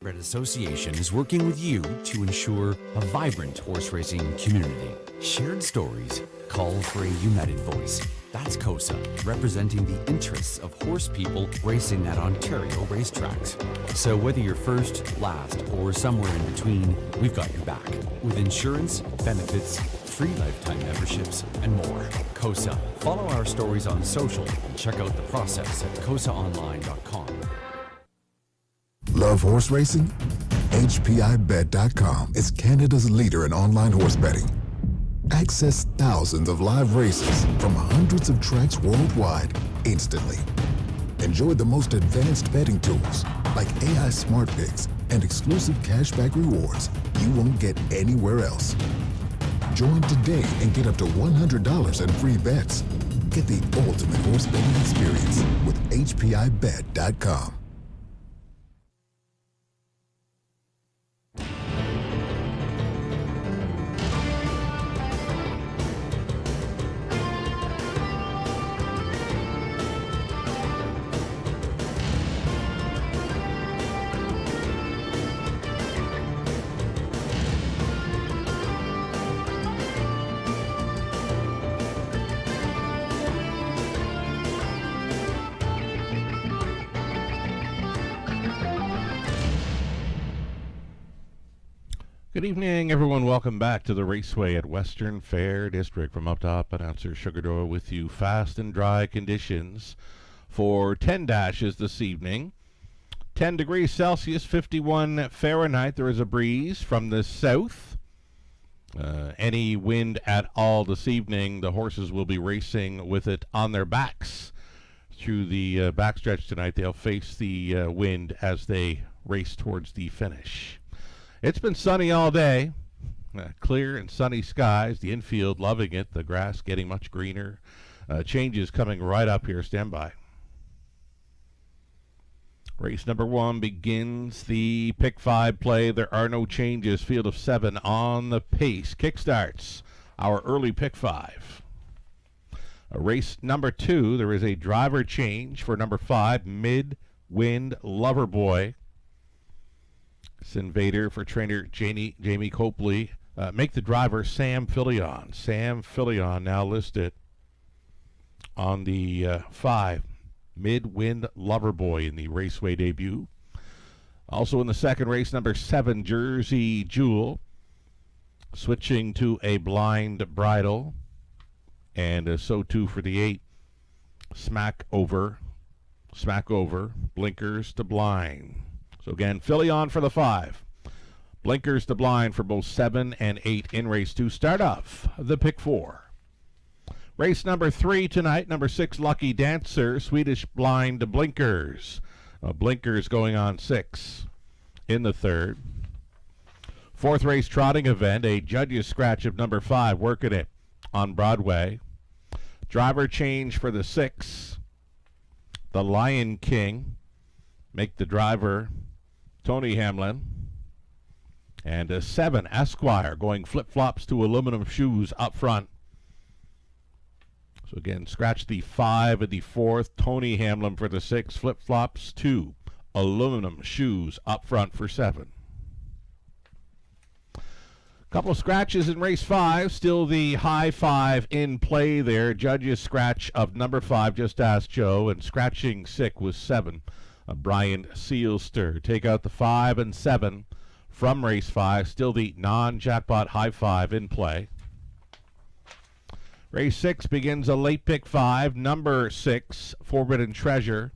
Standardbred Association is working with you to ensure a vibrant horse racing community. Shared stories call for a united voice. That's COSA, representing the interests of horse people racing at Ontario racetracks. So whether you're first, last, or somewhere in between, we've got your back. With insurance, benefits, free lifetime memberships, and more. COSA. Follow our stories on social and check out the process at cosaonline.com. Love horse racing? HPIbet.com is Canada's leader in online horse betting. Access thousands of live races from hundreds of tracks worldwide instantly. Enjoy the most advanced betting tools like AI Smart Picks and exclusive cashback rewards you won't get anywhere else. Join today and get up to $100 in free bets. Get the ultimate horse betting experience with HPIbet.com. Good evening, everyone. Welcome back to the Raceway at Western Fair District. From up top, announcer Sugar Door with you. Fast and dry conditions for 10 dashes this evening. 10 degrees Celsius, 51 Fahrenheit. There is a breeze from the south. Any wind at all this evening, the horses will be racing with it on their backs. Through the backstretch tonight, they'll face the wind as they race towards the finish. It's been sunny all day, clear and sunny skies. The infield loving it. The grass getting much greener. Changes coming right up here. Stand by. Race number 1 begins the pick 5 play. There are no changes. Field of 7 on the pace. Kickstarts our early pick 5. Race number 2, there is a driver change for number 5, Mid-Wind Loverboy. Invader for trainer Jamie Copley. Make the driver Sam Fillion. Sam Fillion now listed on the 5. Mid-Wind Loverboy in the Raceway debut. Also in the second race, number 7, Jersey Jewel. Switching to a blind bridle. And so too for the 8. Smack over. Blinkers to blind. So again, Fillion for the 5. Blinkers to blind for both 7 and 8 in race 2. Start off the pick 4. Race number 3 tonight, number 6, Lucky Dancer, Swedish blind to blinkers. Blinkers going on 6 in the third. Fourth race trotting event, a judge's scratch of number 5, working it on Broadway. Driver change for the 6, the Lion King. Make the driver Tony Hamlin. And a 7, Esquire, going flip-flops to aluminum shoes up front. So again, scratch the 5 and the 4th. Tony Hamlin for the 6, flip-flops to aluminum shoes up front for 7. Couple of scratches in race 5. Still the high 5 in play there. Judge's scratch of number 5, just asked Joe, and scratching sick was 7. Brian Sealster. Take out the 5 and 7 from race 5. Still the non-jackpot high 5 in play. Race 6 begins a late pick 5. Number 6, Forbidden Treasure.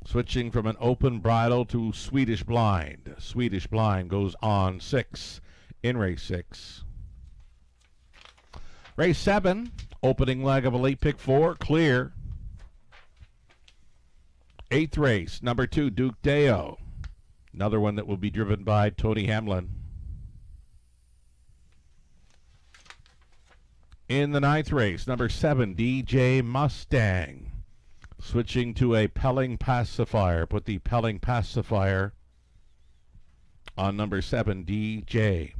Switching from an open bridle to Swedish blind. Swedish blind goes on 6 in race 6. Race 7, opening leg of a late pick 4, clear. 8th race, number 2, Duke Deo. Another one that will be driven by Tony Hamlin. In the 9th race, number 7, DJ Mustang. Switching to a Pelling Pacifier. Put the Pelling Pacifier on number 7, DJ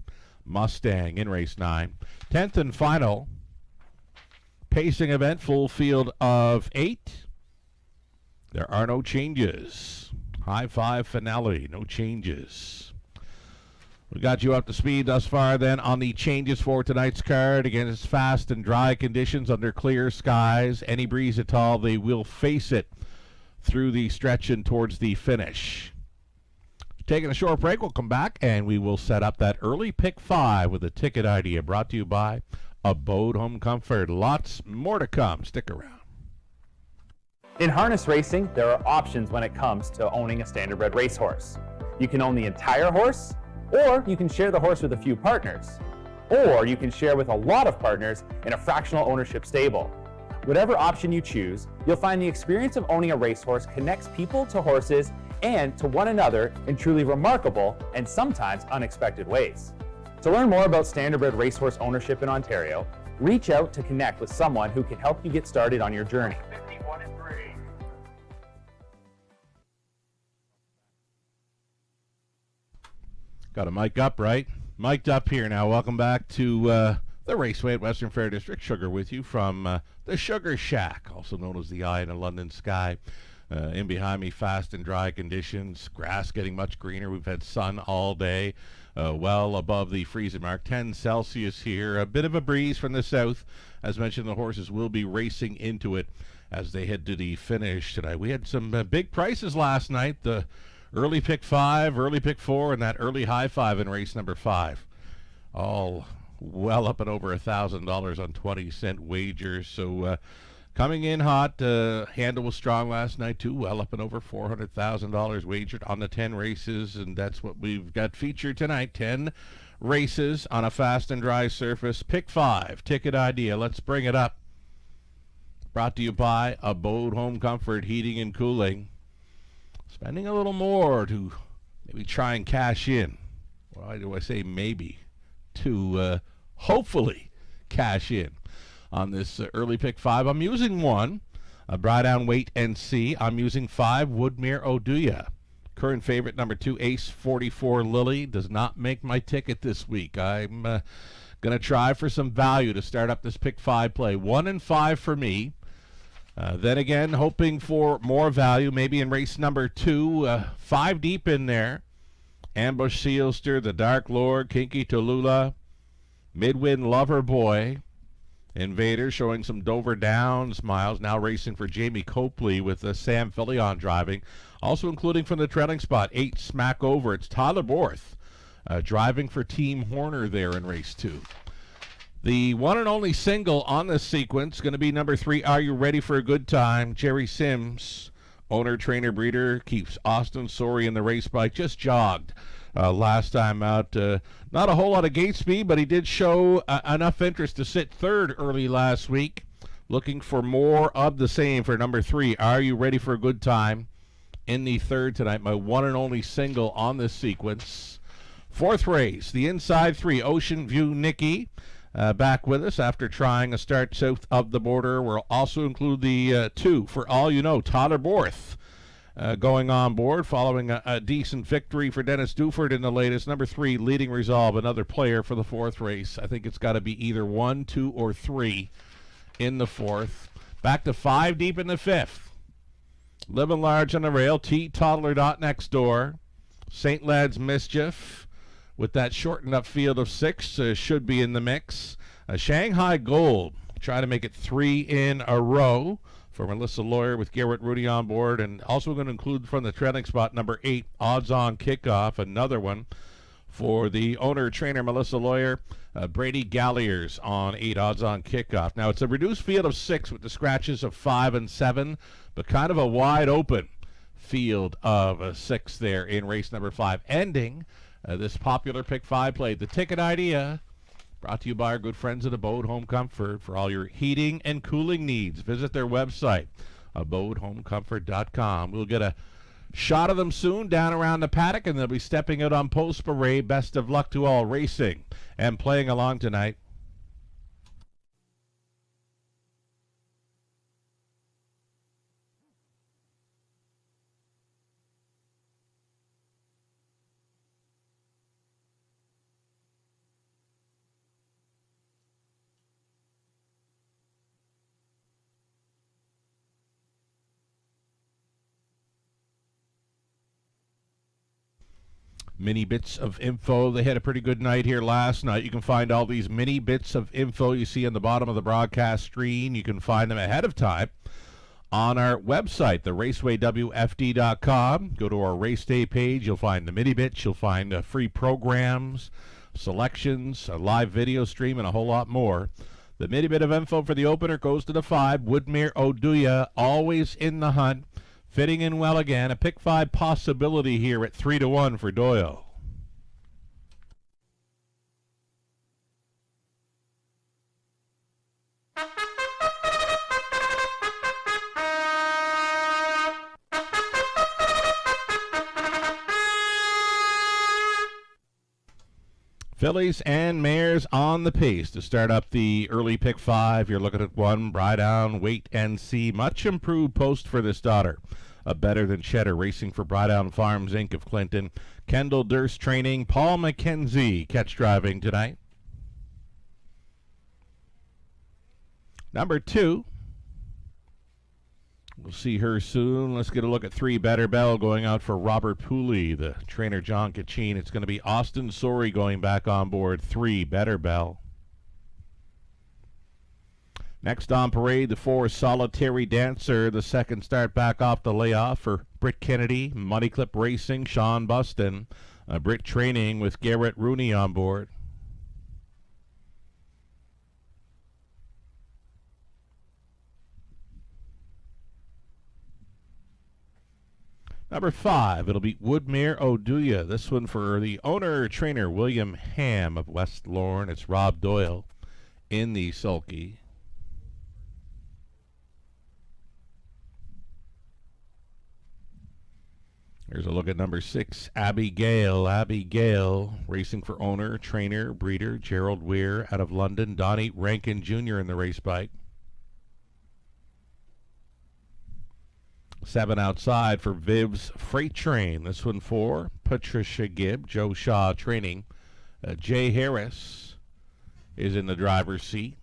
Mustang in race 9. 10th and final pacing event, full field of 8. There are no changes. High five finale, no changes. We got you up to speed thus far then on the changes for tonight's card. Again, it's fast and dry conditions under clear skies. Any breeze at all, they will face it through the stretch and towards the finish. Taking a short break, we'll come back and we will set up that early pick 5 with a ticket idea brought to you by Abode Home Comfort. Lots more to come. Stick around. In harness racing, there are options when it comes to owning a standardbred racehorse. You can own the entire horse, or you can share the horse with a few partners, or you can share with a lot of partners in a fractional ownership stable. Whatever option you choose, you'll find the experience of owning a racehorse connects people to horses and to one another in truly remarkable and sometimes unexpected ways. To learn more about standardbred racehorse ownership in Ontario, reach out to connect with someone who can help you get started on your journey. Got a mic up, right? Mic'd up here now. Welcome back to the Raceway at Western Fair District. Sugar with you from the Sugar Shack, also known as the Eye in a London Sky. In behind me, fast and dry conditions. Grass getting much greener. We've had sun all day, well above the freezing mark. 10 Celsius here. A bit of a breeze from the south. As mentioned, the horses will be racing into it as they head to the finish tonight. We had some big prices last night. The early pick 5, early pick 4, and that early high 5 in race number 5. All well up and over $1,000 on 20-cent wagers. So coming in hot. Handle was strong last night too. Well up and over $400,000 wagered on the 10 races, and that's what we've got featured tonight. 10 races on a fast and dry surface. Pick 5, ticket idea. Let's bring it up. Brought to you by Abode Home Comfort Heating and Cooling. Spending a little more to maybe try and cash in. Why do I say maybe? To hopefully cash in on this early pick 5. I'm using 1, Brydon Wait and See. I'm using 5, Woodmere Oduya. Current favorite number 2, Ace 44 Lily. Does not make my ticket this week. I'm going to try for some value to start up this pick 5 play. 1 and 5 for me. Then again, hoping for more value, maybe in race number 2, 5 deep in there. Ambush Sealster, the Dark Lord, Kinky Tallulah, Midwind Lover Boy, Invader showing some Dover Downs miles, now racing for Jamie Copley with Sam Fillion driving. Also including from the trailing spot, 8 Smack Over. It's Tyler Borth driving for Team Horner there in race 2. The one and only single on this sequence going to be number 3, Are You Ready for a Good Time? Jerry Sims, owner, trainer, breeder, keeps Austin Sorey in the race bike. Just jogged last time out. Not a whole lot of gate speed, but he did show enough interest to sit 3rd early last week. Looking for more of the same for number 3, Are You Ready for a Good Time? In the 3rd tonight, my one and only single on this sequence. 4th race, the inside 3, Ocean View Nicky. Back with us after trying a start south of the border. We'll also include the 2, For All You Know, Tyler Borth going on board following a decent victory for Dennis Duford in the latest. Number 3, Leading Resolve, another player for the 4th race. I think it's got to be either 1, 2, or 3 in the 4th. Back to 5 deep in the 5th. Living Large on the Rail, T. Toddler Dot Next Door, St. Lad's Mischief. With that shortened up field of 6, should be in the mix. Shanghai Gold, try to make it 3 in a row for Melissa Lawyer with Garrett Rudy on board. And also going to include from the trailing spot, number 8, Odds On Kickoff, another one for the owner, trainer, Melissa Lawyer. Brady Galliers on 8, Odds On Kickoff. Now, it's a reduced field of 6 with the scratches of 5 and 7, but kind of a wide open field of 6 there in race number 5, ending this popular pick 5 play. The ticket idea brought to you by our good friends at Abode Home Comfort. For all your heating and cooling needs, visit their website, abodehomecomfort.com. We'll get a shot of them soon down around the paddock, and they'll be stepping out on post parade. Best of luck to all racing and playing along tonight. Mini bits of info. They had a pretty good night here last night. You can find all these mini bits of info you see on the bottom of the broadcast screen. You can find them ahead of time on our website, theRaceWayWFD.com. Go to our race day page. You'll find the mini bits. You'll find free programs, selections, a live video stream, and a whole lot more. The mini bit of info for the opener goes to the 5. Woodmere Oduya, always in the hunt. Fitting in well again. A pick 5 possibility here at 3-1 for Doyle. Fillies and mares on the pace to start up the early pick 5. You're looking at 1, Bry Down, Wait and See. Much improved post for this daughter. A Better Than Cheddar, racing for Bry Down Farms Inc. of Clinton. Kendall Durst training. Paul McKenzie catch driving tonight. Number 2. We'll see her soon. Let's get a look at 3, Better Bell, going out for Robert Pooley, the trainer John Kachin. It's going to be Austin Sorey going back on board. 3, Better Bell. Next on parade, the 4, Solitary Dancer. The second start back off the layoff for Britt Kennedy, Money Clip Racing, Sean Buston. Britt training with Garrett Rooney on board. Number 5, it'll be Woodmere Oduya. This one for the owner-trainer William Ham of West Lorne. It's Rob Doyle in the sulky. Here's a look at number 6, Abby Gale. Abby Gale, racing for owner, trainer, breeder Gerald Weir out of London. Donnie Rankin Jr. in the race bike. 7 outside for Viv's Freight Train. This one for Patricia Gibb, Joe Shaw training. Jay Harris is in the driver's seat.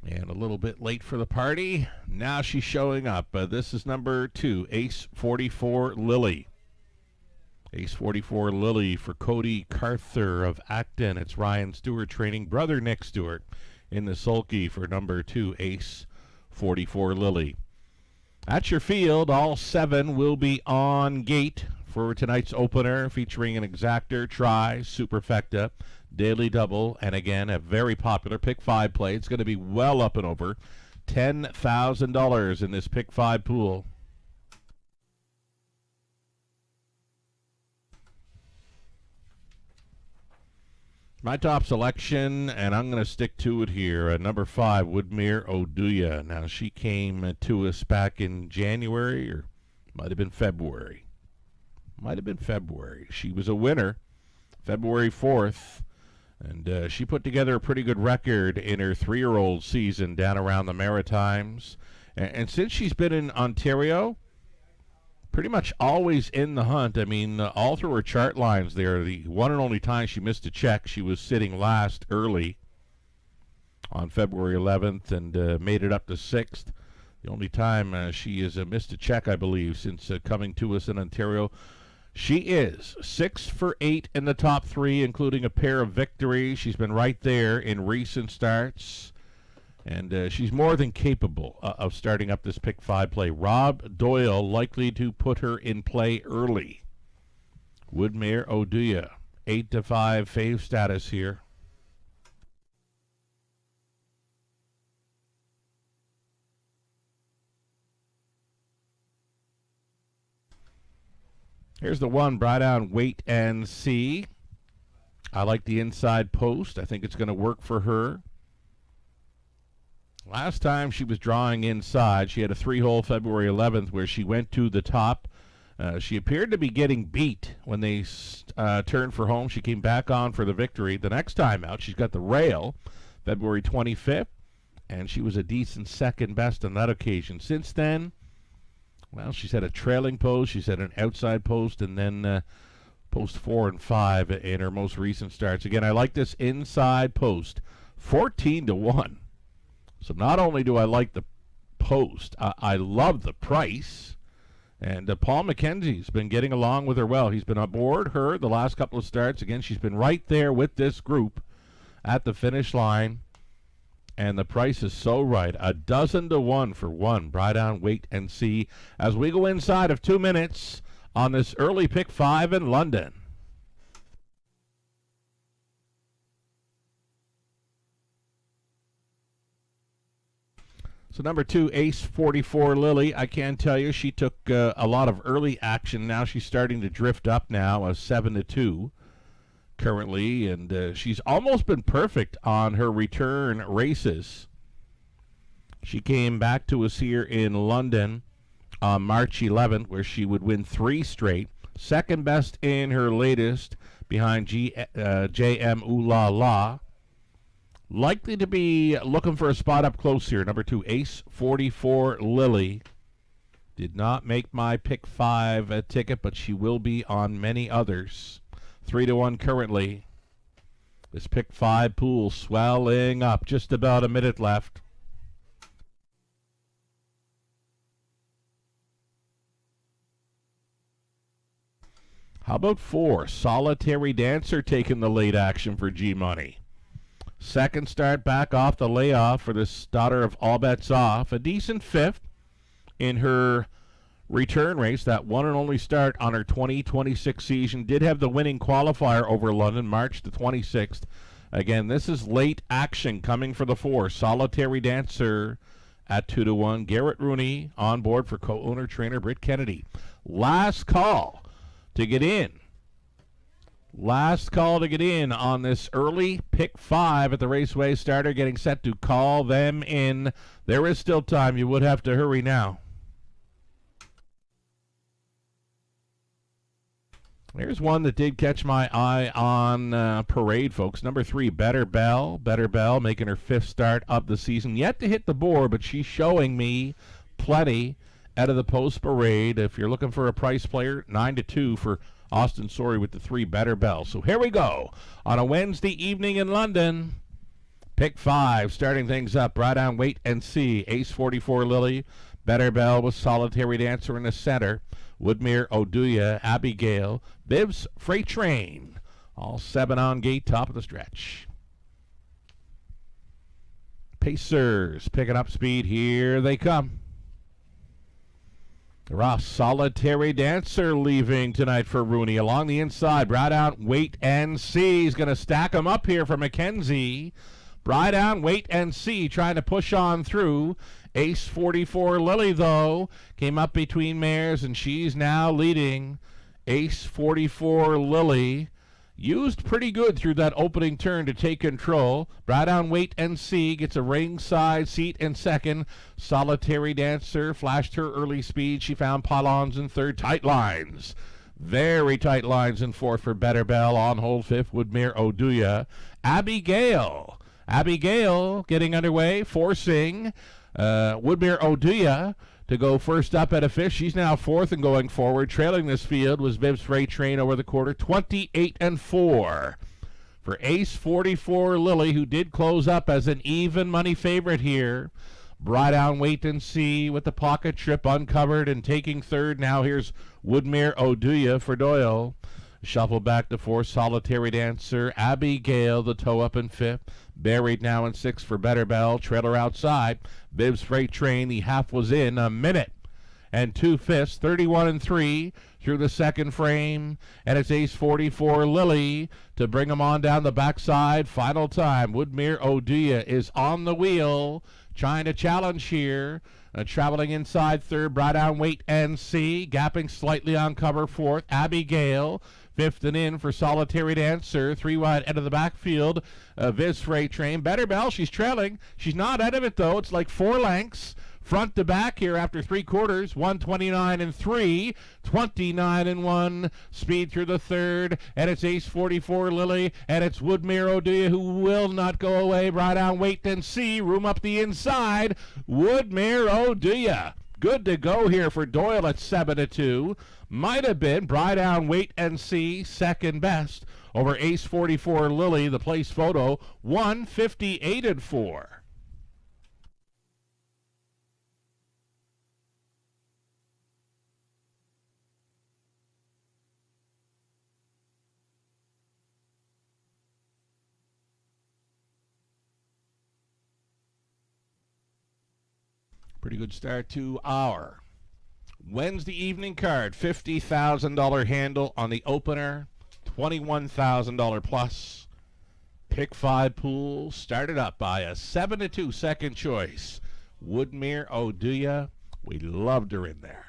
And a little bit late for the party. Now she's showing up. This is number 2, Ace 44 Lily. Ace 44 Lily for Cody Carther of Acton. It's Ryan Stewart training. Brother Nick Stewart in the sulky for number 2, Ace 44 Lily. At your field, all 7 will be on gate for tonight's opener, featuring an exactor, try, superfecta, daily double, and again, a very popular pick 5 play. It's going to be well up and over $10,000 in this pick 5 pool. My top selection, and I'm going to stick to it here, number 5, Woodmere Oduya. Now, she came to us back in January, or might have been February. Might have been February. She was a winner February 4th, and she put together a pretty good record in her 3-year-old season down around the Maritimes. And since she's been in Ontario, pretty much always in the hunt. I mean, all through her chart lines there, the one and only time she missed a check, she was sitting last early on February 11th and made it up to 6th. The only time she has missed a check, I believe, since coming to us in Ontario. She is 6 for 8 in the top 3, including a pair of victories. She's been right there in recent starts. And she's more than capable of starting up this pick 5 play. Rob Doyle likely to put her in play early. Woodmere Oduya, 8-5 fave status here. Here's the 1, Bry Down, Wait and See. I like the inside post. I think it's going to work for her. Last time she was drawing inside, she had a 3-hole February 11th where she went to the top. She appeared to be getting beat when they turned for home. She came back on for the victory. The next time out, she's got the rail, February 25th, and she was a decent second best on that occasion. Since then, well, she's had a trailing post, she's had an outside post, and then post 4 and 5 in her most recent starts. Again, I like this inside post, 14-1. So not only do I like the post. I love the price. And Paul McKenzie's been getting along with her well. He's been aboard her the last couple of starts. Again, she's been right there with this group at the finish line. And the price is so right. 12 to 1 for one. Bry down, wait and see as we go inside of 2 minutes on this early pick 5 in London. So number 2, Ace 44 Lily. I can tell you she took a lot of early action. Now she's starting to drift up now, 7 to 2 currently, and she's almost been perfect on her return races. She came back to us here in London on March 11th, where she would win 3 straight. Second best in her latest, behind JM Ooh La La. Likely to be looking for a spot up close here. Number 2, Ace 44 Lily. Did not make my pick 5 ticket, but she will be on many others. 3 to 1 currently. This pick 5 pool swelling up. Just about a minute left. How about 4, Solitary Dancer taking the late action for G-Money. Second start back off the layoff for this daughter of All Bets Off. A decent 5th in her return race, that one and only start on her 2026 season. Did have the winning qualifier over London, March the 26th. Again, this is late action coming for the 4, Solitary Dancer at 2 to 1. Garrett Rooney on board for co-owner trainer Britt Kennedy. Last call to get in. Last call to get in on this early pick 5 at the Raceway starter, getting set to call them in. There is still time. You would have to hurry now. There's one that did catch my eye on Parade, folks. Number 3, Better Bell. Better Bell making her 5th start of the season. Yet to hit the board, but she's showing me plenty out of the Post Parade. If you're looking for a price player, 9 to 2 for Austin Sorey with the 3, Better Bell. So here we go on a Wednesday evening in London. Pick 5, starting things up. Right on, wait and see. Ace 44 Lily, Better Bell with Solitary Dancer in the center. Woodmere Oduya, Abigail, Bibs Freight Train. All 7 on gate, top of the stretch. Pacers picking up speed. Here they come. Ross, Solitary Dancer leaving tonight for Rooney. Along the inside, Bry down, wait and see. He's going to stack him up here for McKenzie. Bry down, wait and see, trying to push on through. Ace 44 Lily, though, came up between mares, and she's now leading. Ace 44 Lily used pretty good through that opening turn to take control. Bry down, wait and see, gets a ringside seat in second. Solitary Dancer flashed her early speed. She found pylons in third. Tight lines. Very tight lines in fourth for Better Bell. On hold 5th, Woodmere Oduya. Abigail getting underway, forcing Woodmere Oduya to go first up at a 5th. She's now 4th and going forward. Trailing this field was Bibs Freight Train over the quarter, 28 and 4 for Ace 44 Lily, who did close up as an even money favorite here. Bry down, wait and see with the pocket trip uncovered and taking third. Now here's Woodmere Oduya for Doyle. Shuffle back to 4, Solitary Dancer. Abigail, the toe up in 5th. Buried now in 6th for Better Bell. Trailer outside. Bibs Freight Train, the half was in a minute and 2/5, 31 and 3 through the second frame. And it's Ace 44 Lily to bring him on down the backside. Final time. Woodmere Oduya is on the wheel, trying to challenge here. Traveling inside third, Bry down, wait and see. Gapping slightly on cover 4th. Abigail, 5th and in for Solitary Dancer. 3 wide out of the backfield. Viz Freight Train. Better Bell, she's trailing. She's not out of it, though. It's like 4 lengths. Front to back here after 3 quarters. 129 and 3. 29 and 1. Speed through the third. And it's Ace 44 Lily. And it's Woodmere Oduya, who will not go away. Bry down, wait and see. Room up the inside. Woodmere Oduya. Good to go here for Doyle at 7 to 2. Might have been Bry down, wait and see. Second best over Ace 44 Lily. The place photo, 158 and 4. Pretty good start to our Wednesday evening card. $50,000 handle on the opener, $21,000 plus. Pick 5 pool started up by a 7-2 second choice. Woodmere Oduya. We loved her in there.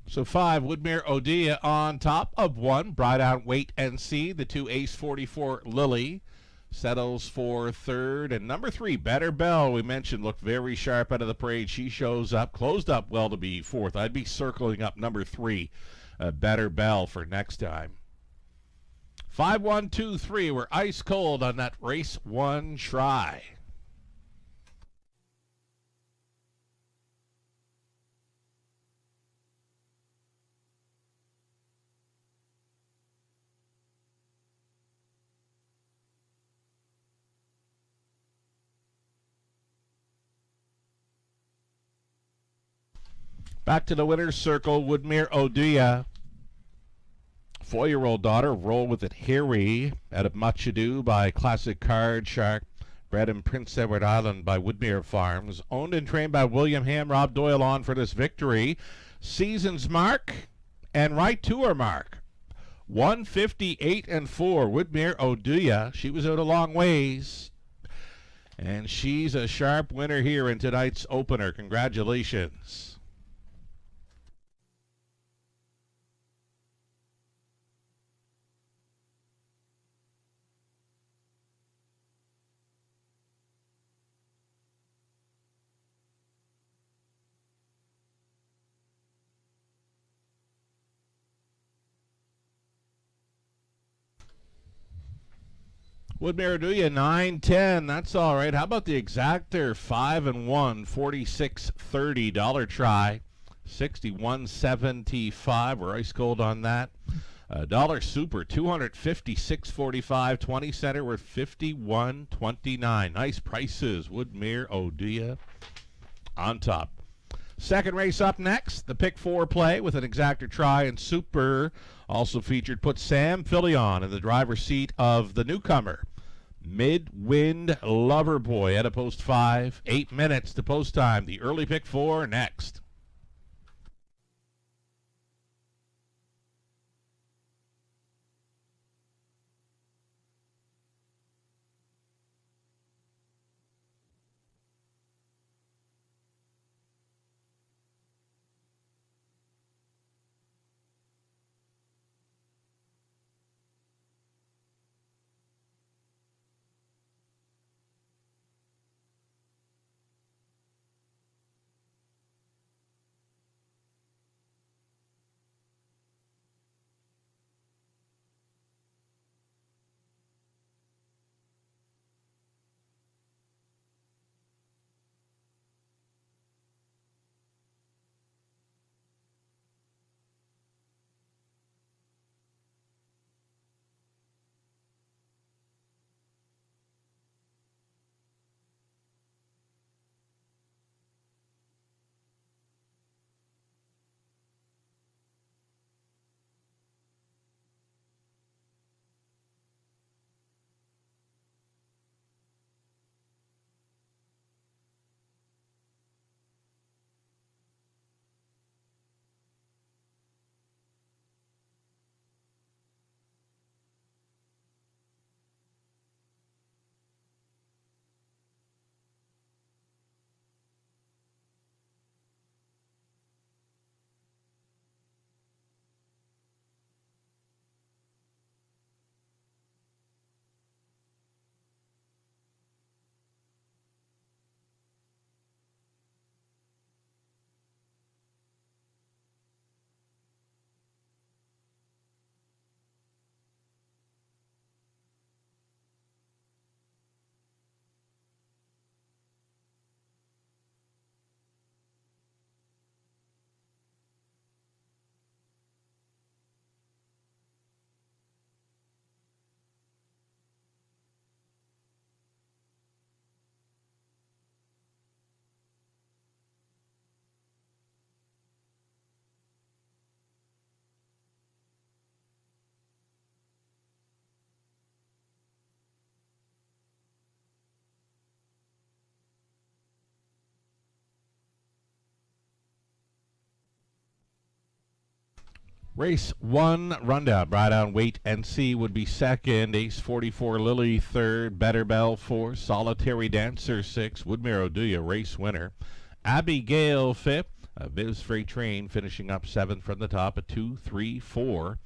So 5, Woodmere Odia on top of 1. Bright Out Wait and See. The 2, Ace 44, Lily. Settles for 3rd. And number 3, Better Bell, we mentioned, looked very sharp out of the parade. She shows up. Closed up well to be 4th. I'd be circling up number 3, Better Bell, for next time. 5, 1, 2, 3. We're ice cold on that race 1 try. Back to the winner's circle, Woodmere Oduya. 4-year-old daughter, Roll With It Harry, out of Much Ado by Classic Card Shark. Bred in Prince Edward Island by Woodmere Farms. Owned and trained by William Ham. Rob Doyle on for this victory. Season's mark and right to her mark. 158 and 4. Woodmere Oduya. She was out a long ways. And she's a sharp winner here in tonight's opener. Congratulations. Woodmere Oduya 9-10. That's all right. How about the exactor? 5 and 1, $46.30 try, 61.75. We're ice cold on that. Dollar super 256.45. 20 center we're 51.29. Nice prices. Woodmere Oduya on top. Second race up next, the pick 4 play with an exactor try and super. Also featured put Sam Fillion in the driver's seat of the newcomer, Midwind Loverboy, at a post 5. 8 minutes to post time. The early pick 4 next. Race 1 rundown. Right on Wait and See would be second. Ace 44 Lily third. Better Bell fourth. Solitary Dancer sixth. Woodmere Oduya race winner. Abigail fifth. Viz Freight Train finishing up seventh from the top at 2, 3, 4,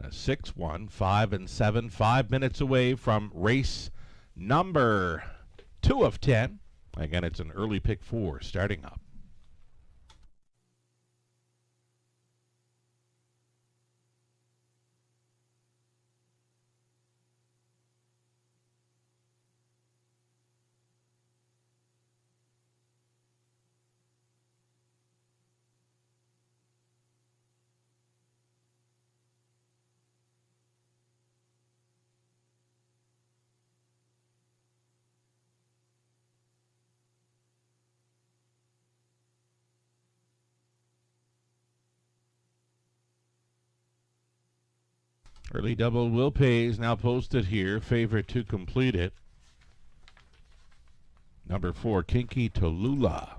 6, 1, 5, and 7. 5 minutes away from race number 2 of 10. Again, it's an early pick 4 starting up. Early double will pay is now posted here. Favorite to complete it. Number 4, Kinky Tallulah.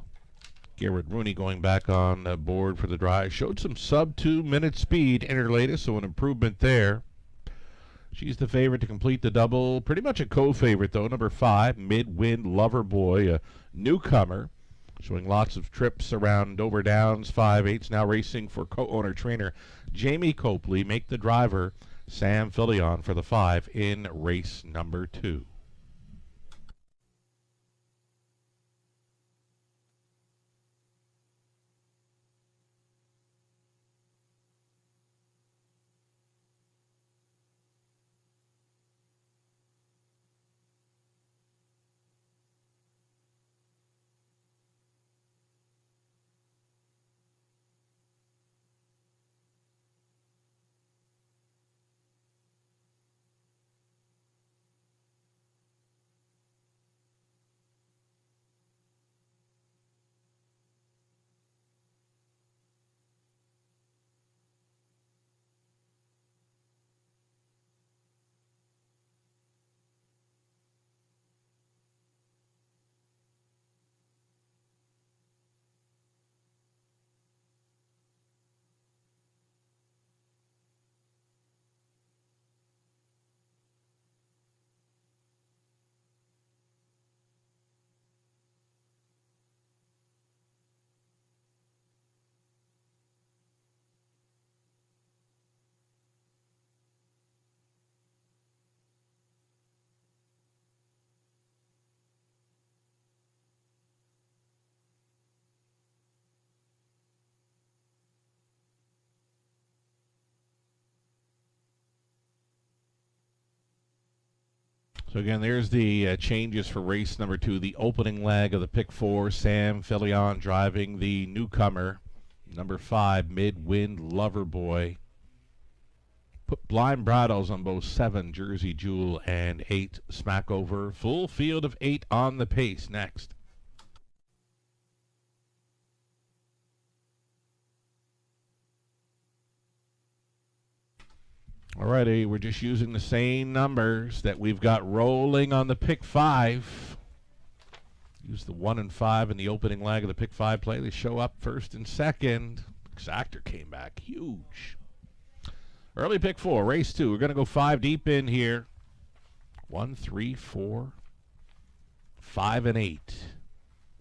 Garrett Rooney going back on the board for the drive. Showed some sub 2 minute speed in her latest, so an improvement there. She's the favorite to complete the double. Pretty much a co-favorite, though. Number 5, Midwind Loverboy, a newcomer. Showing lots of trips around Dover Downs. 5/8 now racing for co-owner trainer Jamie Copley. Make the driver Sam Filion for the 5 in race number 2. So again, there's the changes for race number 2, the opening leg of the pick 4. Sam Filion driving the newcomer. Number 5, Midwind Loverboy. Put blind bridles on both 7, Jersey Jewel, and 8, Smackover. Full field of 8 on the pace next. Alrighty, we're just using the same numbers that we've got rolling on the pick 5. Use the 1 and 5 in the opening leg of the pick 5 play. They show up first and second. Exactor came back huge. Early pick 4, race 2. We're going to go 5 deep in here. 1, 3, 4, 5, and 8.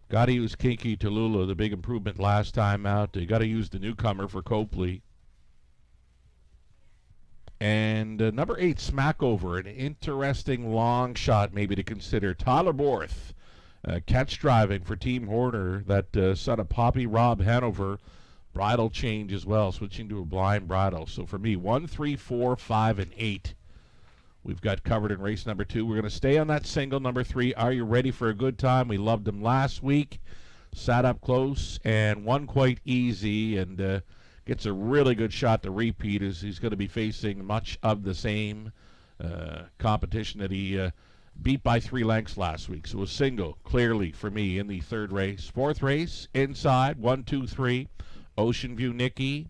Got to use Kinky Tallulah, the big improvement last time out. You got to use the newcomer for Copley. And number 8, Smackover, an interesting long shot maybe to consider. Tyler Borth, catch driving for Team Horner, that son of Poppy Rob Hanover. Bridle change as well, switching to a blind bridle. So for me, 1, 3, 4, 5, and 8. We've got covered in race number 2. We're going to stay on that single, number 3. Are you ready for a good time? We loved him last week. Sat up close and won quite easy, and gets a really good shot to repeat as he's going to be facing much of the same competition that he beat by 3 lengths last week. So a single, clearly, for me in the 3rd race. 4th race, inside, 1, 2, 3. Ocean View Nicky,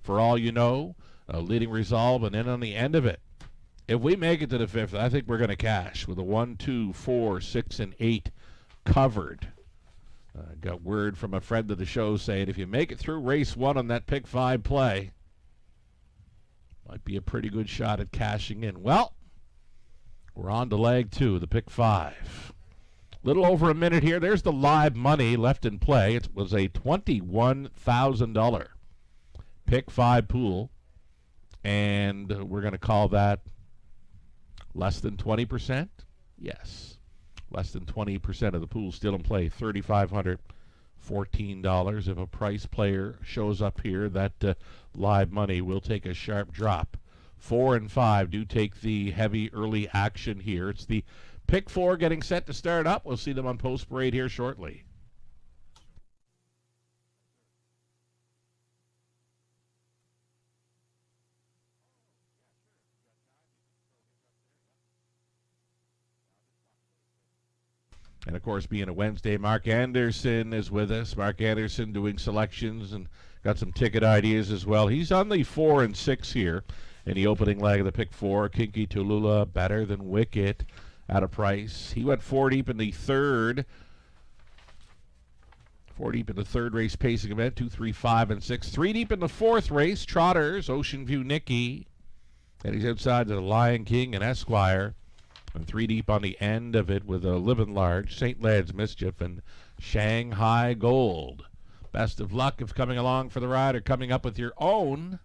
For All You Know, leading resolve, and then on the end of it, if we make it to the 5th, I think we're going to cash with a 1, 2, 4, 6, and 8 covered. Got word from a friend of the show saying if you make it through race 1 on that pick 5 play, Might be a pretty good shot at cashing in. Well, we're on to leg 2, the pick 5. Little over a minute here. There's the live money left in play. It was a $21,000 pick 5 pool, and we're going to call that less than 20%. Yes, less than 20% of the pool still in play. $3,514. If a price player shows up here, that live money will take a sharp drop. 4 and 5 do take the heavy early action here. It's the pick 4 getting set to start up. We'll see them on post parade here shortly. And, of course, being a Wednesday, Mark Anderson is with us. Mark Anderson doing selections and got some ticket ideas as well. He's on the 4 and 6 here in the opening leg of the pick 4. Kinky Tulula, better than Wicket at a price. He went 4 deep in the third. 4 deep in the third race pacing event. 2, 3, 5, and 6. 3 deep in the fourth race. Trotters, Ocean View Nicky. And he's outside the Lion King and Esquire. And 3 deep on the end of it with a Living Large, St. Led's Mischief, and Shanghai Gold. Best of luck if coming along for the ride or coming up with your own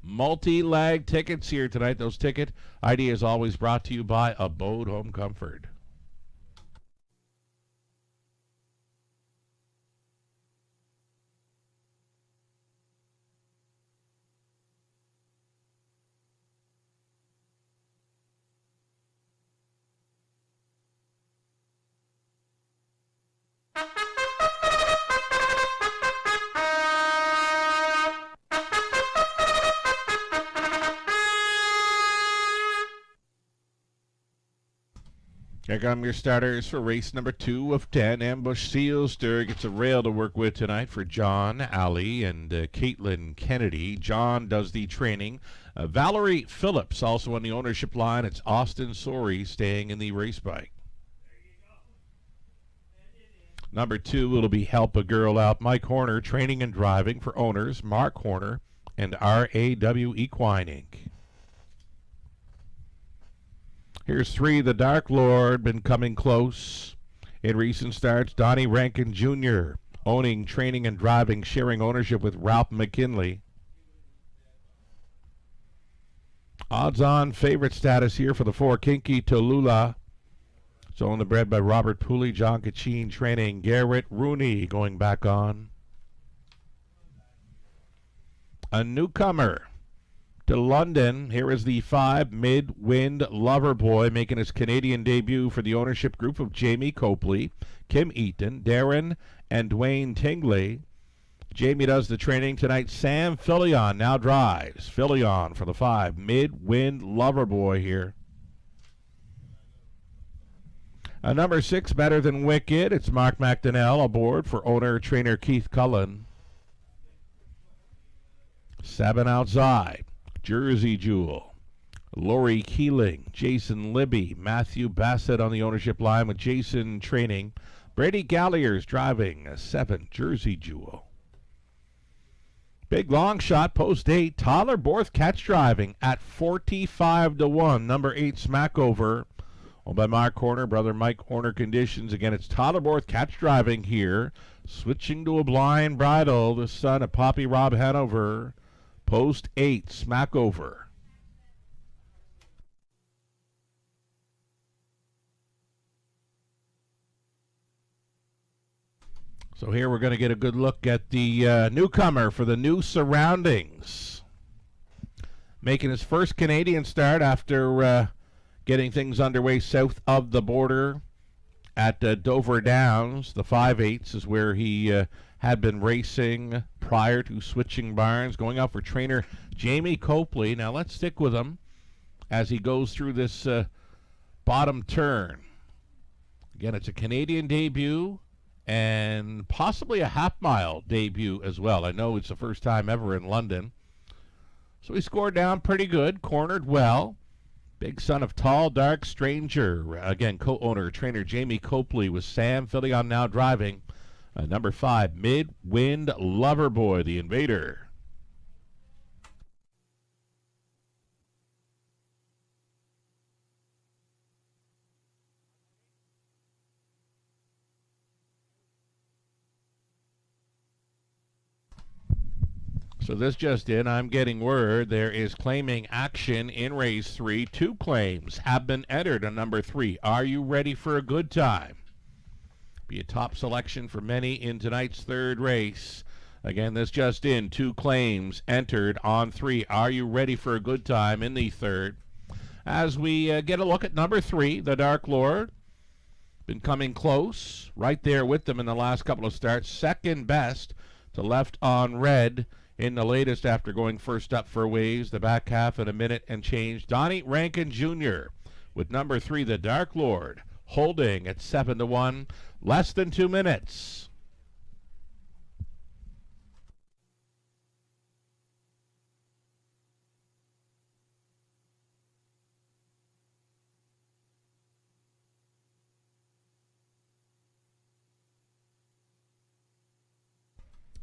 multi-leg tickets here tonight. Those ticket ideas always brought to you by Abode Home Comfort. Here come your starters for race number 2 of 10. Ambush Sealster gets a rail to work with tonight for John, Ali, and Caitlin Kennedy. John does the training. Valerie Phillips also on the ownership line. It's Austin Sorey staying in the race bike. Number 2 will be Help a Girl Out. Mike Horner training and driving for owners Mark Horner and RAW Equine Inc. Here's 3, the Dark Lord, been coming close in recent starts. Donnie Rankin Jr. owning, training, and driving, sharing ownership with Ralph McKinley. Odds-on favorite status here for the 4, Kinky Tulula. It's owned and bred by Robert Pooley, John Kachin training. Garrett Rooney going back on. A newcomer to London. Here is the 5, Midwind Loverboy, making his Canadian debut for the ownership group of Jamie Copley, Kim Eaton, Darren, and Dwayne Tingley. Jamie does the training tonight. Sam Fillion now drives. Fillion for the 5, Midwind Loverboy here. Number 6, Better Than Wicked. It's Mark McDonnell aboard for owner-trainer Keith Cullen. 7 outside. Jersey Jewel, Lori Keeling, Jason Libby, Matthew Bassett on the ownership line with Jason training. Brady Gallier's driving. 7, Jersey Jewel. Big long shot, post 8, Tyler Borth catch driving at 45-1. Number 8, Smackover, owned by Mark Horner, brother Mike Horner conditions. Again, it's Tyler Borth catch driving here. Switching to a blind bridle, the son of Poppy Rob Hanover. Post 8, Smackover. So here we're going to get a good look at the newcomer for the new surroundings. Making his first Canadian start after getting things underway south of the border at Dover Downs. The 5/8 is where he had been racing prior to switching barns, going out for trainer Jamie Copley. Now let's stick with him as he goes through this bottom turn. Again, it's a Canadian debut and possibly a half-mile debut as well. I know it's the first time ever in London. So he scored down pretty good, cornered well. Big son of Tall Dark Stranger. Again, co-owner, trainer Jamie Copley with Sam Fillion now driving. Number 5, Midwind Loverboy, the Invader. So this just in, I'm getting word there is claiming action in race 3. 2 claims have been entered on number 3. Are you ready for a good time? Be a top selection for many in tonight's third race. Again, this just in, 2 claims entered on 3. Are you ready for a good time in the third? As we get a look at number 3, the Dark Lord. Been coming close, right there with them in the last couple of starts. Second best to Left on Red in the latest after going first up for ways. The back half in a minute and change. Donnie Rankin Jr. with number 3, the Dark Lord, holding at 7-1, less than 2 minutes.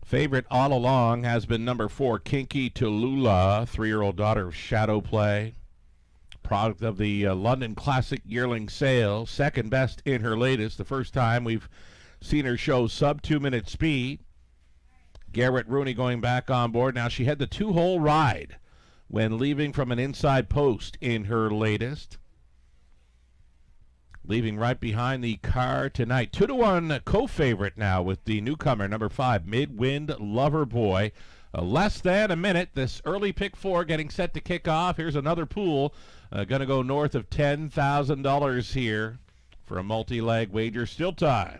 Favorite all along has been number 4, Kinky Tallulah, 3-year-old daughter of Shadow Play. Product of the London Classic yearling sale. Second best in her latest. The first time we've seen her show sub 2-minute speed. Garrett Rooney going back on board. Now she had the 2-hole ride when leaving from an inside post in her latest. Leaving right behind the car tonight. 2-1 co-favorite now with the newcomer, number 5, Midwind Lover Boy. Less than a minute. This early pick 4 getting set to kick off. Here's another pool. Going to go north of $10,000 here for a multi-leg wager. Still time.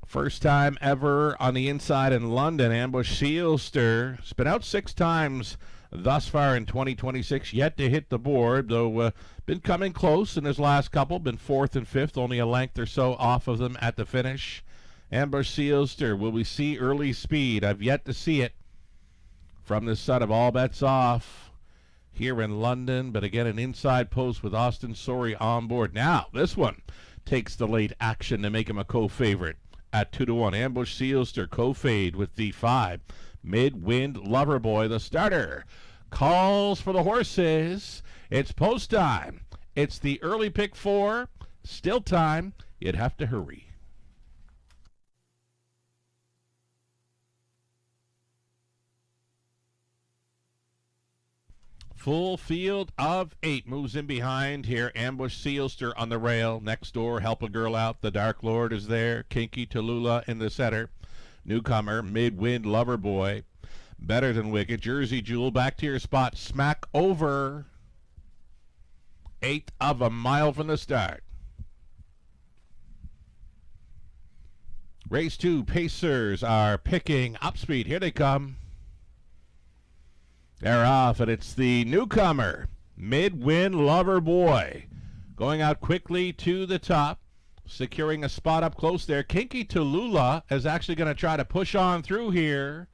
First time ever on the inside in London. Ambush Sealster. It's been out 6 times thus far in 2026, yet to hit the board, though been coming close in his last couple, been 4th and 5th, only a length or so off of them at the finish. Ambush Sealster, will we see early speed? I've yet to see it from the son of All Bets Off here in London, but again, an inside post with Austin Sorey on board. Now, this one takes the late action to make him a co-favorite at 2-1. Ambush Sealster co-fade with the 5. Midwind Loverboy, the starter, calls for the horses. It's post time. It's the early pick 4. Still time. You'd have to hurry. Full field of 8 moves in behind here. Ambush Sealster on the rail. Next door, Help a Girl Out. The Dark Lord is there. Kinky Tallulah in the center. Newcomer, Midwind Loverboy. Better Than Wicked. Jersey Jewel back to your spot. Smack over. 1/8 of a mile from the start. Race 2, Pacers are picking up speed. Here they come. They're off, and it's the newcomer, Midwind Loverboy, going out quickly to the top. Securing a spot up close there. Kinky Tallulah is actually going to try to push on through here.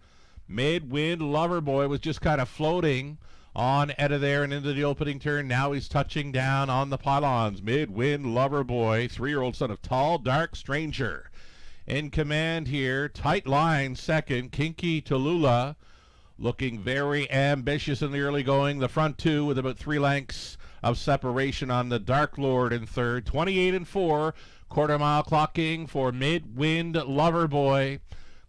Midwind Loverboy was just kind of floating on out of there and into the opening turn. Now he's touching down on the pylons. Midwind Loverboy, 3-year-old son of Tall Dark Stranger, in command here. Tight line second. Kinky Tallulah looking very ambitious in the early going. The front 2 with about 3 lengths of separation on the Dark Lord in third. 28-4. Quarter-mile clocking for Midwind Loverboy.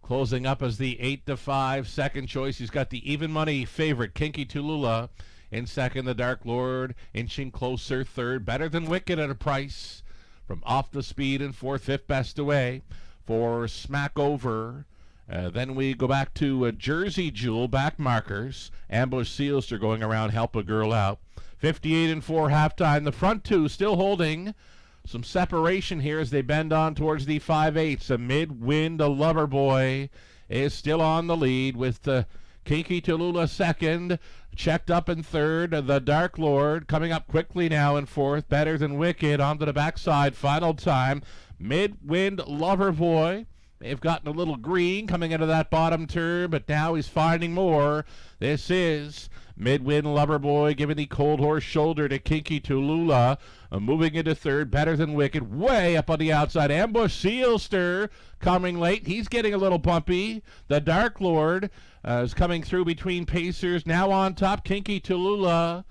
Closing up as the 8-5 second choice. He's got the even money favorite, Kinky Tallulah, in second. The Dark Lord inching closer third. Better Than Wicked at a price from Off the Speed in fourth. 5th best away for Smack Over. Then we go back to Jersey Jewel, back markers. Ambush Sealster going around, Help a Girl Out. 58-4 halftime. The front 2 still holding some separation here as they bend on towards the 5/8. A Midwind Loverboy is still on the lead with Kinky Tallulah second. Checked up in third. The Dark Lord coming up quickly now in fourth. Better Than Wicked onto the backside. Final time. Midwind Loverboy. They've gotten a little green coming into that bottom turn, but now he's finding more. This is Midwind Loverboy giving the cold horse shoulder to Kinky Tallulah. Moving into third, Better Than Wicked, way up on the outside. Ambush Sealster coming late. He's getting a little bumpy. The Dark Lord is coming through between Pacers. Now on top, Kinky Tallulah.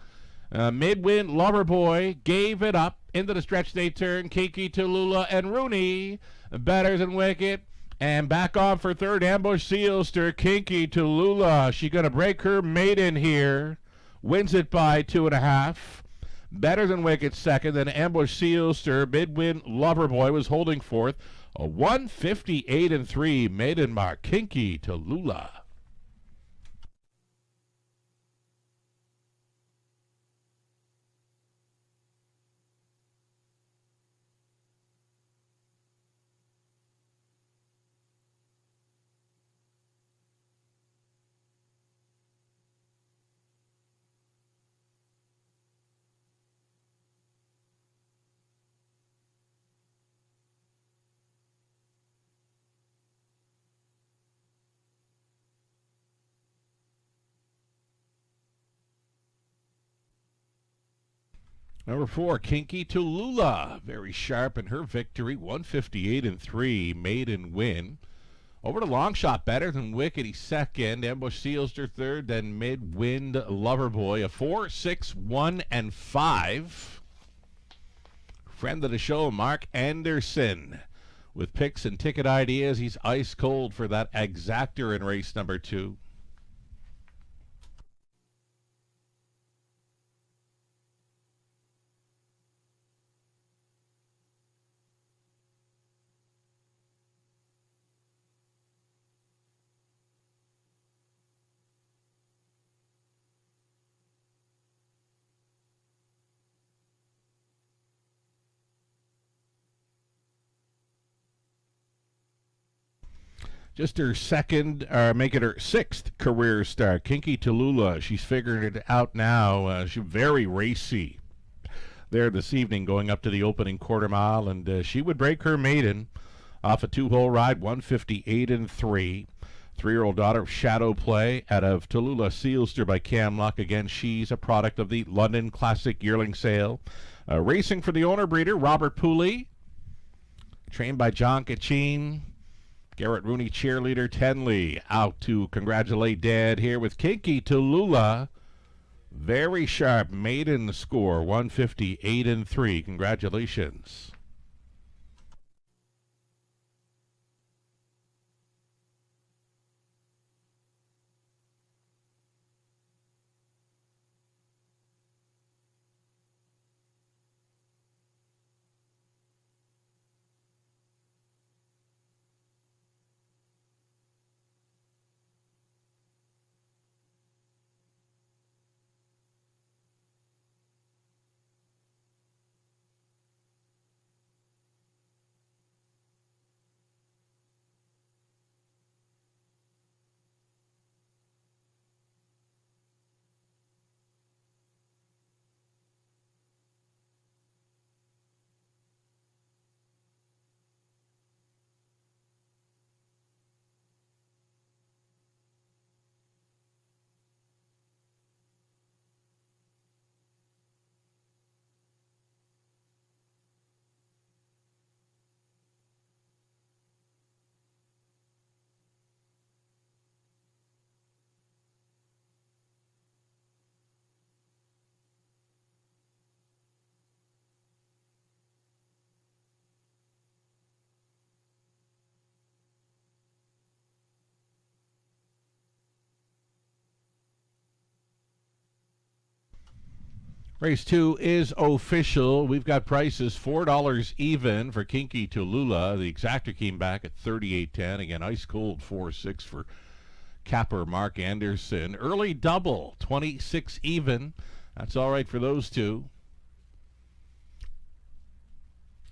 Midwind Loverboy gave it up. Into the stretch they turn. Kiki, Tallulah, and Rooney. Better Than Wicked. And back on for third. Ambush Sealster. Kinky Tallulah. She going to break her maiden here. Wins it by 2.5. Better Than Wicked second. Then Ambush Sealster. Midwind Loverboy was holding fourth. A 158-3 maiden mark. Kinky Tallulah. Number 4, Kinky Tallulah. Very sharp in her victory. 158-3 maiden win. Over to long shot. Better Than Wicked. He's second. Ambush Sealster third. Then Midwind Loverboy. A 4, 6, 1, and 5. Friend of the show, Mark Anderson. With picks and ticket ideas, he's ice cold for that exactor in race number 2. Just her make it her 6th career start. Kinky Tallulah, she's figuring it out now. She's very racy there this evening going up to the opening quarter mile, and she would break her maiden off a 2-hole ride, 158-3. 3-year-old daughter of Shadow Play out of Tallulah Sealster by Cam Luck. Again, she's a product of the London Classic Yearling Sale. Racing for the owner breeder, Robert Pooley. Trained by John Kachin. Garrett Rooney, cheerleader, Tenley, out to congratulate Dad here with Kinky Tallulah. Very sharp maiden score, 158-3. Congratulations. Race 2 is official. We've got prices $4 even for Kinky Tallulah. The exactor came back at $38.10. Again, ice cold 4-6 for capper Mark Anderson. Early double 26 even. That's all right for those two.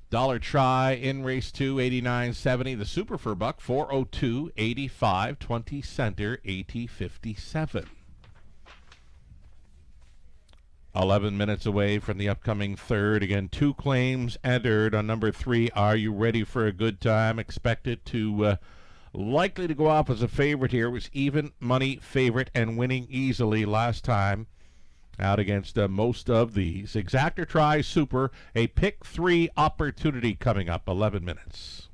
Dollar try in race 2, 89.70. The super for buck 402.85. 20 center 80.57. 11 minutes away from the upcoming third. Again, 2 claims entered on number 3. Are you ready for a good time? Expect it to likely to go off as a favorite here. It was even money favorite and winning easily last time out against most of these. Exactor try super, a pick 3 opportunity coming up. 11 minutes.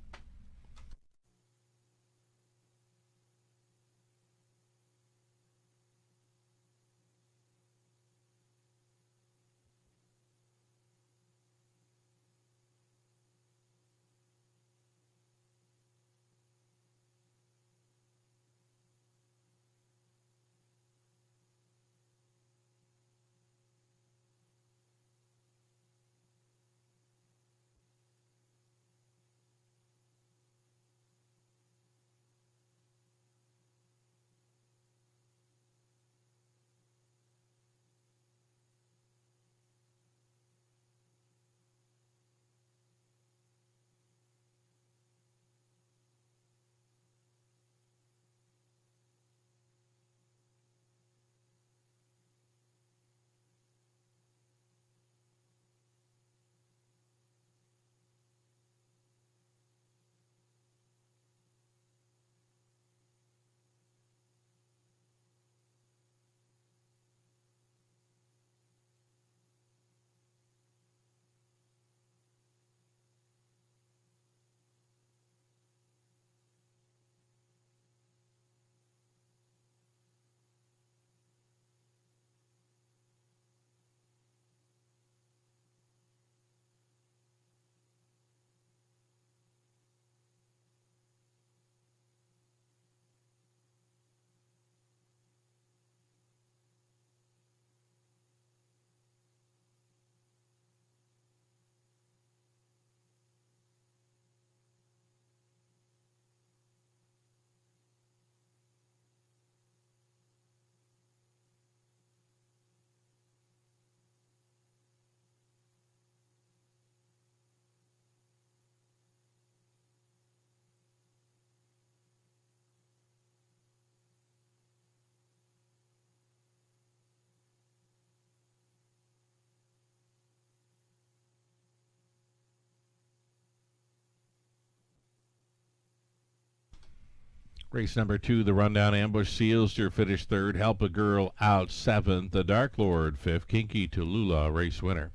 Race number 2, the Rundown Ambush Sealster finished third. Help a Girl out seventh. The Dark Lord fifth. Kinky Tallulah race winner.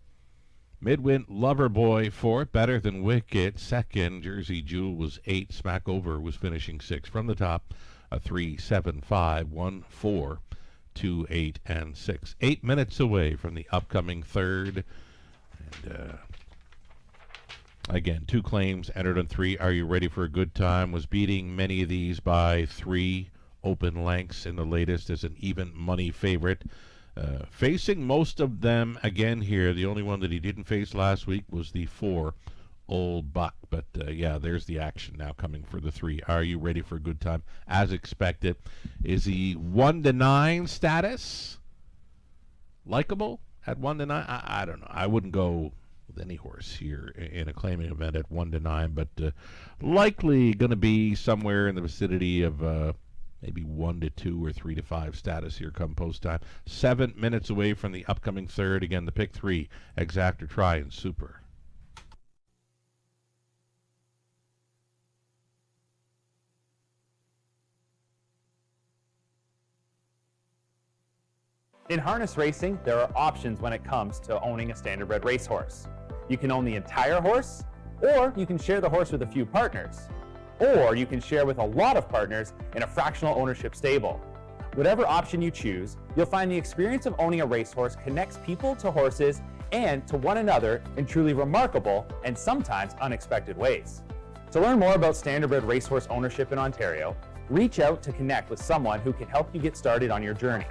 Midwin Loverboy fourth. Better Than Wicked second. Jersey Jewel was 8. Smack Over was finishing 6. From the top, a 3, 7, 5, 1, 4, 2, 8, and 6. 8 minutes away from the upcoming third. And again, 2 claims entered on 3. Are You Ready for a Good Time was beating many of these by 3 open lengths in the latest as an even money favorite. Facing most of them again here. The only one that he didn't face last week was the 4 Old Buck. But yeah, there's the action now coming for the 3. Are You Ready for a Good Time? As expected. Is he 1-9 status? Likeable at 1-9? I don't know. I wouldn't go with any horse here in a claiming event at 1-9, but likely going to be somewhere in the vicinity of maybe 1-2 or 3-5 status here come post time. 7 minutes away from the upcoming third. Again, the pick 3, Exactor Try and Super. In harness racing, there are options when it comes to owning a standardbred racehorse. You can own the entire horse, or you can share the horse with a few partners, or you can share with a lot of partners in a fractional ownership stable. Whatever option you choose, you'll find the experience of owning a racehorse connects people to horses and to one another in truly remarkable and sometimes unexpected ways. To learn more about standardbred racehorse ownership in Ontario, reach out to connect with someone who can help you get started on your journey.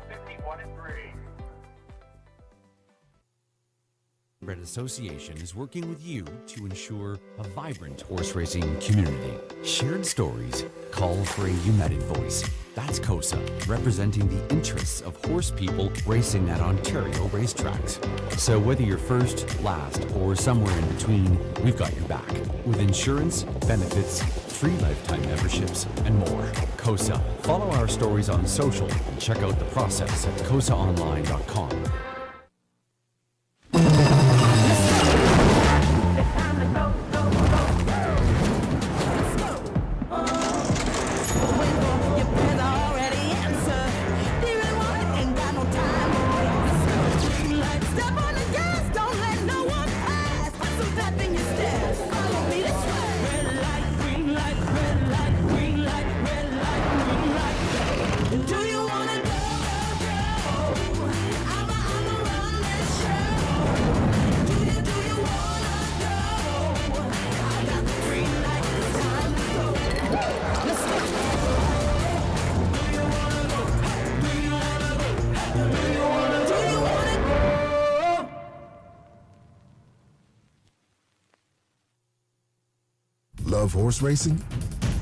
Standardbred Association is working with you to ensure a vibrant horse racing community. Shared stories call for a united voice. That's COSA, representing the interests of horse people racing at Ontario racetracks. So whether you're first, last, or somewhere in between, we've got your back. With insurance, benefits, free lifetime memberships, and more. COSA. Follow our stories on social and check out the process at cosaonline.com. Love horse racing?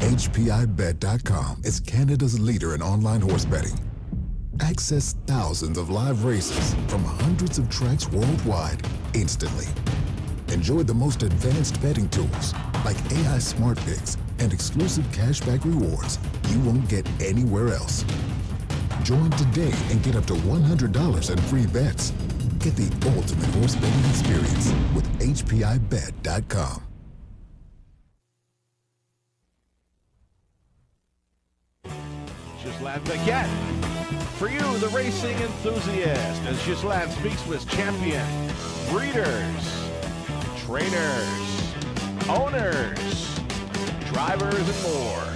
HPIbet.com is Canada's leader in online horse betting. Access thousands of live races from hundreds of tracks worldwide instantly. Enjoy the most advanced betting tools like AI Smart Picks and exclusive cashback rewards you won't get anywhere else. Join today and get up to $100 in free bets. Get the ultimate horse betting experience with HPIbet.com. Ghislain Paquette. For you, the racing enthusiast, as Ghislain speaks with champion, breeders, trainers, owners, drivers, and more,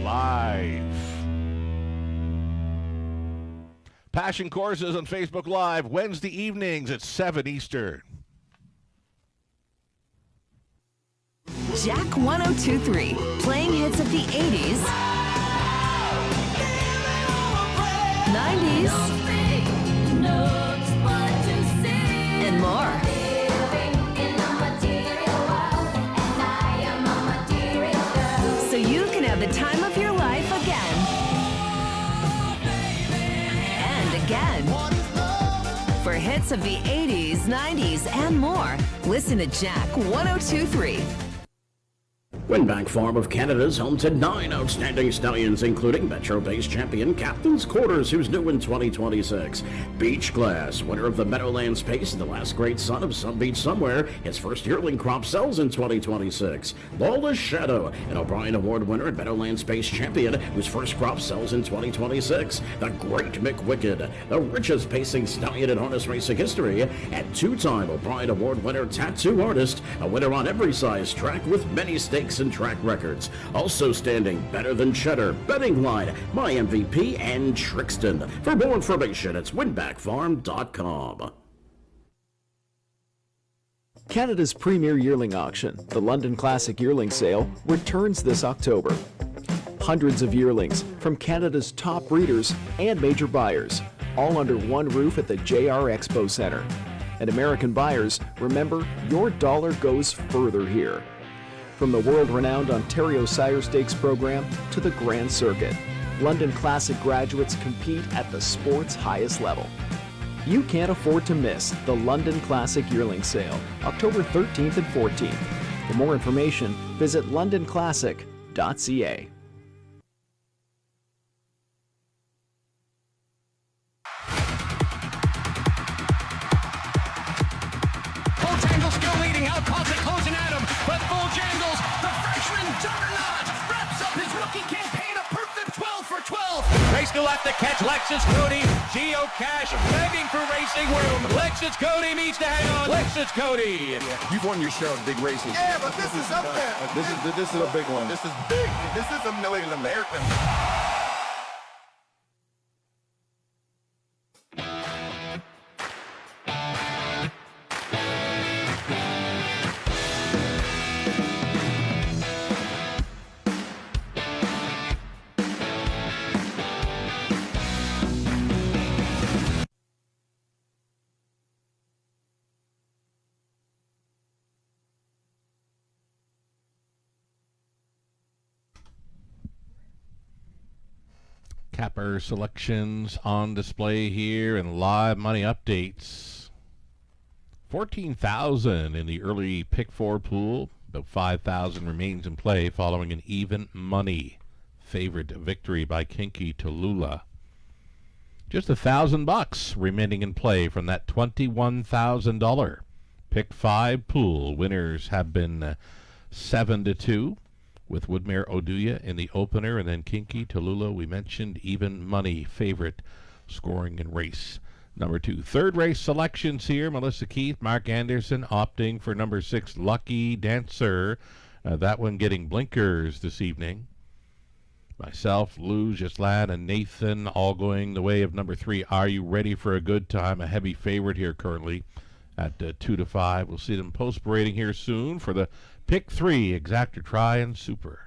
live. Passion Courses on Facebook Live, Wednesday evenings at 7 Eastern. Jack 102.3, playing hits of the 80s, 90s, and more. So you can have the time of your life again. And again. For hits of the 80s, 90s, and more, listen to Jack 102.3. Winback Farm of Canada is home to 9 outstanding stallions, including Metro-based champion Captain's Quarters, who's new in 2026. Beach Glass, winner of the Meadowlands Pace and the Last Great Son of Some Beach Somewhere, his first yearling crop sells in 2026. Lawless Shadow, an O'Brien Award winner and Meadowlands Pace champion, whose first crop sells in 2026. The Great McWicked, the richest pacing stallion in harness racing history, and two-time O'Brien Award winner Tattoo Artist, a winner on every size track with many stakes and track records. Also standing Better Than Cheddar, Betting Line, My MVP, and Trixton. For more information, it's winbackfarm.com. Canada's premier yearling auction, the London Classic Yearling Sale, returns this October. Hundreds of yearlings from Canada's top breeders and major buyers, all under one roof at the JR Expo Centre. And American buyers, remember, your dollar goes further here. From the world-renowned Ontario Sire Stakes program to the Grand Circuit, London Classic graduates compete at the sport's highest level. You can't afford to miss the London Classic Yearling Sale, October 13th and 14th. For more information, visit londonclassic.ca. Bojangles still leading, out Cossack closing at him, but Bojangles, the freshman juggernaut, wraps up his rookie campaign, a perfect 12 for 12. Race to left to catch Lexus Cody, Geocache begging for racing room. Lexus Cody needs to hang on. Lexus Cody. You've won your share of big races. Yeah, but this is up there. This is a big one. This is big. This is a million American. Capper selections on display here and live money updates. 14,000 in the early pick four pool. About 5,000 remains in play following an even money favorite victory by Kinky Tallulah. Just $1,000 remaining in play from that $21,000 pick five pool. Winners have been 7-2. With Woodmere Oduya in the opener, and then Kinky Tallulah, we mentioned, even money favorite scoring in race number 2. Third race selections here. Melissa Keith, Mark Anderson opting for number 6, Lucky Dancer. That one getting blinkers this evening. Myself, Lou, Gislaine, and Nathan all going the way of number 3, Are You Ready for a Good Time? A heavy favorite here currently at 2-5. We'll see them post-parading here soon for the Pick 3, Exactor Try and Super.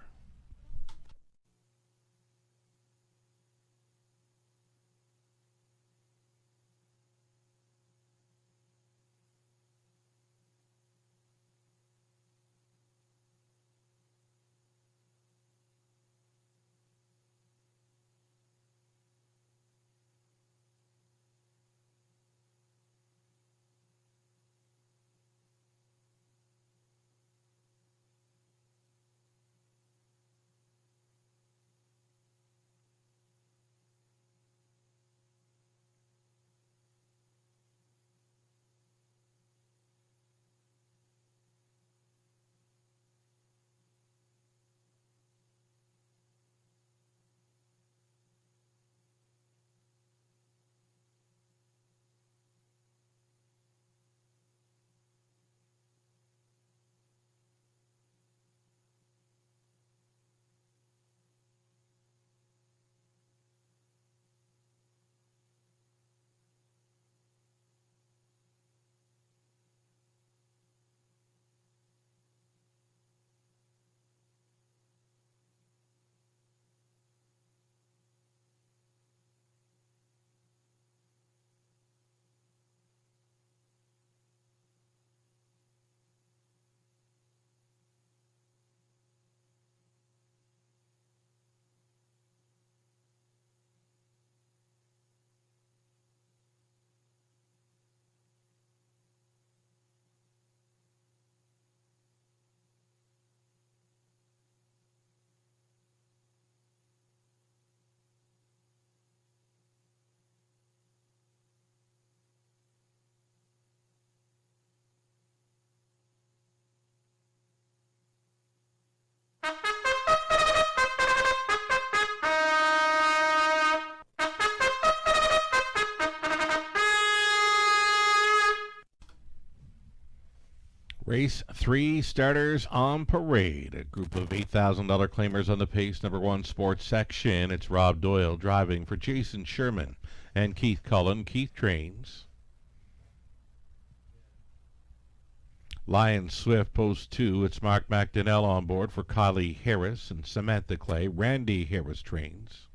Race 3 starters on parade. A group of $8,000 claimers on the pace number 1 sports section. It's Rob Doyle driving for Jason Sherman and Keith Cullen. Keith trains. Lion Swift post 2. It's Mark McDonnell on board for Kylie Harris and Samantha Clay. Randy Harris trains.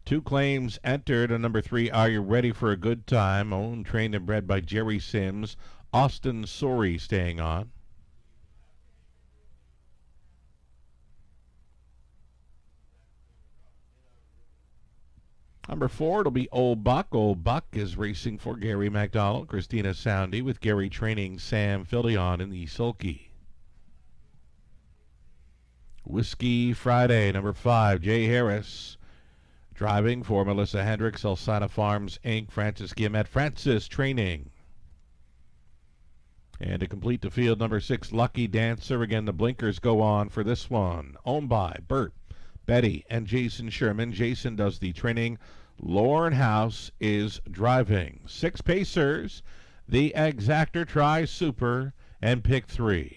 2 claims entered on number 3. Are You Ready for a Good Time? Owned, trained, and bred by Jerry Sims. Austin Sorey staying on. Number 4, it'll be Old Buck. Old Buck is racing for Gary McDonald. Christina Soundy with Gary training Sam Filion in the sulky. Whiskey Friday, number 5, Jay Harris. Driving for Melissa Hendricks, Elsana Farms, Inc., Francis Guillemette. Francis training. And to complete the field, number 6, Lucky Dancer. Again, the blinkers go on for this one. Owned by Bert, Betty, and Jason Sherman. Jason does the training. Lauren House is driving. 6 pacers. The Exactor Tri Super and pick 3.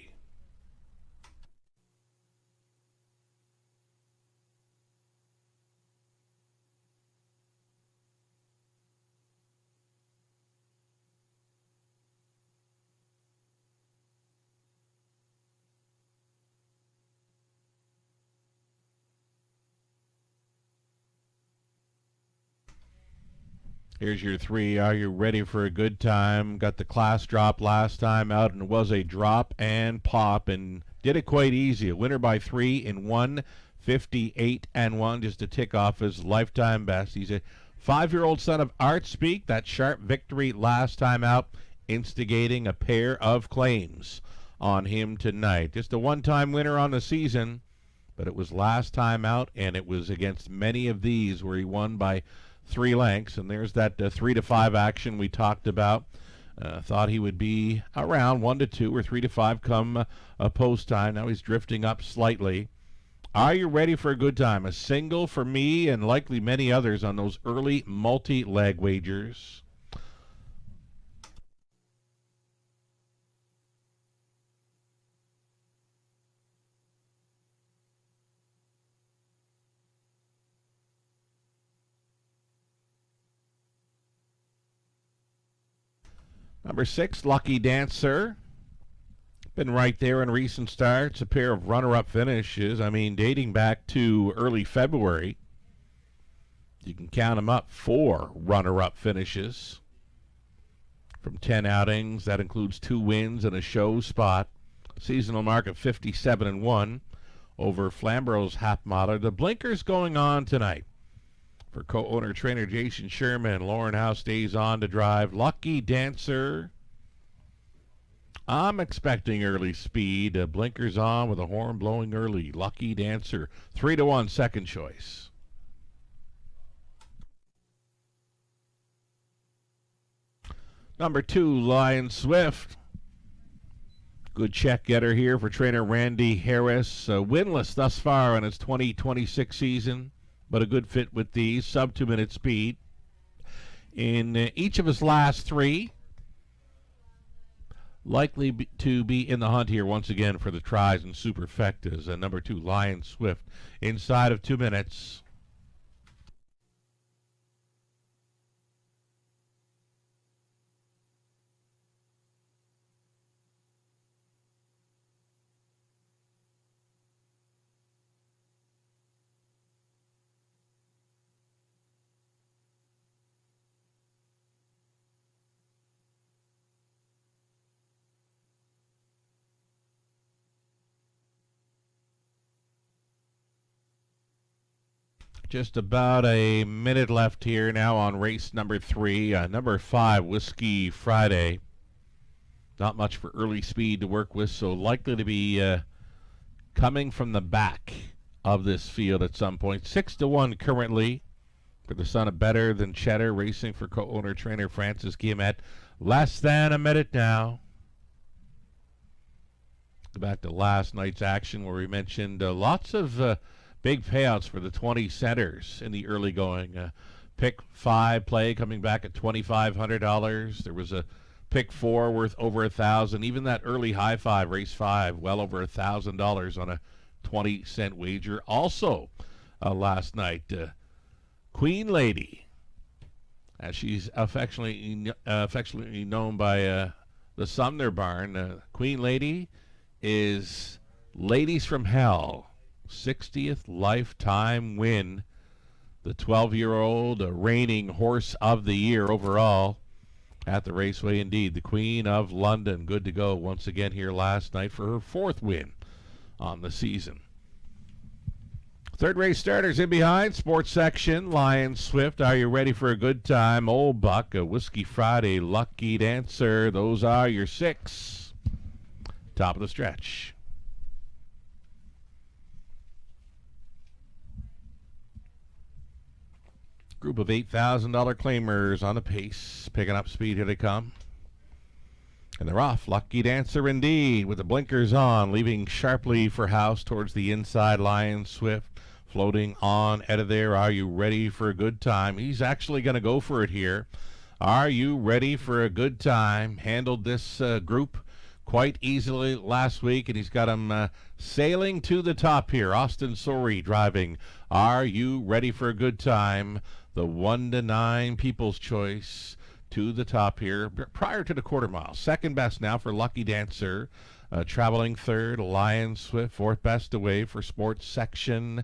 Here's your 3. Are you ready for a good time? Got the class drop last time out, and it was a drop and pop, and did it quite easy. A winner by 3 in 1:58.1, just to tick off his lifetime best. He's a 5-year-old son of Art Speak. That sharp victory last time out, instigating a pair of claims on him tonight. Just a one-time winner on the season, but it was last time out, and it was against many of these where he won by 3 lengths, and there's that 3 to 5 action we talked about. Thought he would be around 1 to 2 or 3 to 5 come post time. Now he's drifting up slightly. Are you ready for a good time? A single for me and likely many others on those early multi-leg wagers. Number 6, Lucky Dancer. Been right there in recent starts. A pair of runner-up finishes. I mean, dating back to early February. You can count them up. 4 runner-up finishes from 10 outings. That includes 2 wins and a show spot. Seasonal mark of 57-1 over Flamborough's half mile. The blinkers going on tonight. For co-owner trainer Jason Sherman, Lauren House stays on to drive. Lucky Dancer. I'm expecting early speed. Blinkers on with a horn blowing early. Lucky Dancer. 3 to 1 second choice. Number 2, Lion Swift. Good check getter here for trainer Randy Harris. Winless thus far in his 2026 season, but a good fit with these. Sub 2-minute speed. In each of his last 3, likely to be in the hunt here once again for the tries and superfectas. Number 2, Lion Swift, inside of 2 minutes. Just about a minute left here now on race number 3. Number 5, Whiskey Friday. Not much for early speed to work with, so likely to be coming from the back of this field at some point. 6 to 1 currently for the son of Better Than Cheddar, racing for co-owner trainer Francis Guillemette. Less than a minute now. Go back to last night's action where we mentioned lots of big payouts for the 20 centers in the early going. Pick 5 play coming back at $2,500. There was a pick 4 worth over 1,000. Even that early high 5, race 5, well over $1,000 on a 20-cent wager. Also, last night, Queen Lady, as she's affectionately known by the Sumner Barn. Queen Lady is Ladies from Hell, 60th lifetime win. The 12-year-old reigning horse of the year overall at the Raceway. Indeed, the Queen of London, good to go once again here last night for her 4th win on the season. Third race starters in behind. Sports section, Lion Swift. Are you ready for a good time? Old Buck, a Whiskey Friday, Lucky Dancer. Those are your 6. Top of the stretch. Group of $8,000 claimers on the pace. Picking up speed. Here they come. And they're off. Lucky Dancer indeed, with the blinkers on, leaving sharply for house towards the inside. Lion Swift floating on out of there. Are you ready for a good time? He's actually going to go for it here. Are you ready for a good time? Handled this group quite easily last week, and he's got him sailing to the top here. Austin Sorey driving. Are you ready for a good time? The 1-9 People's Choice to the top here prior to the quarter mile. Second best now for Lucky Dancer. Traveling third, Lion Swift. Fourth best away for Sports section.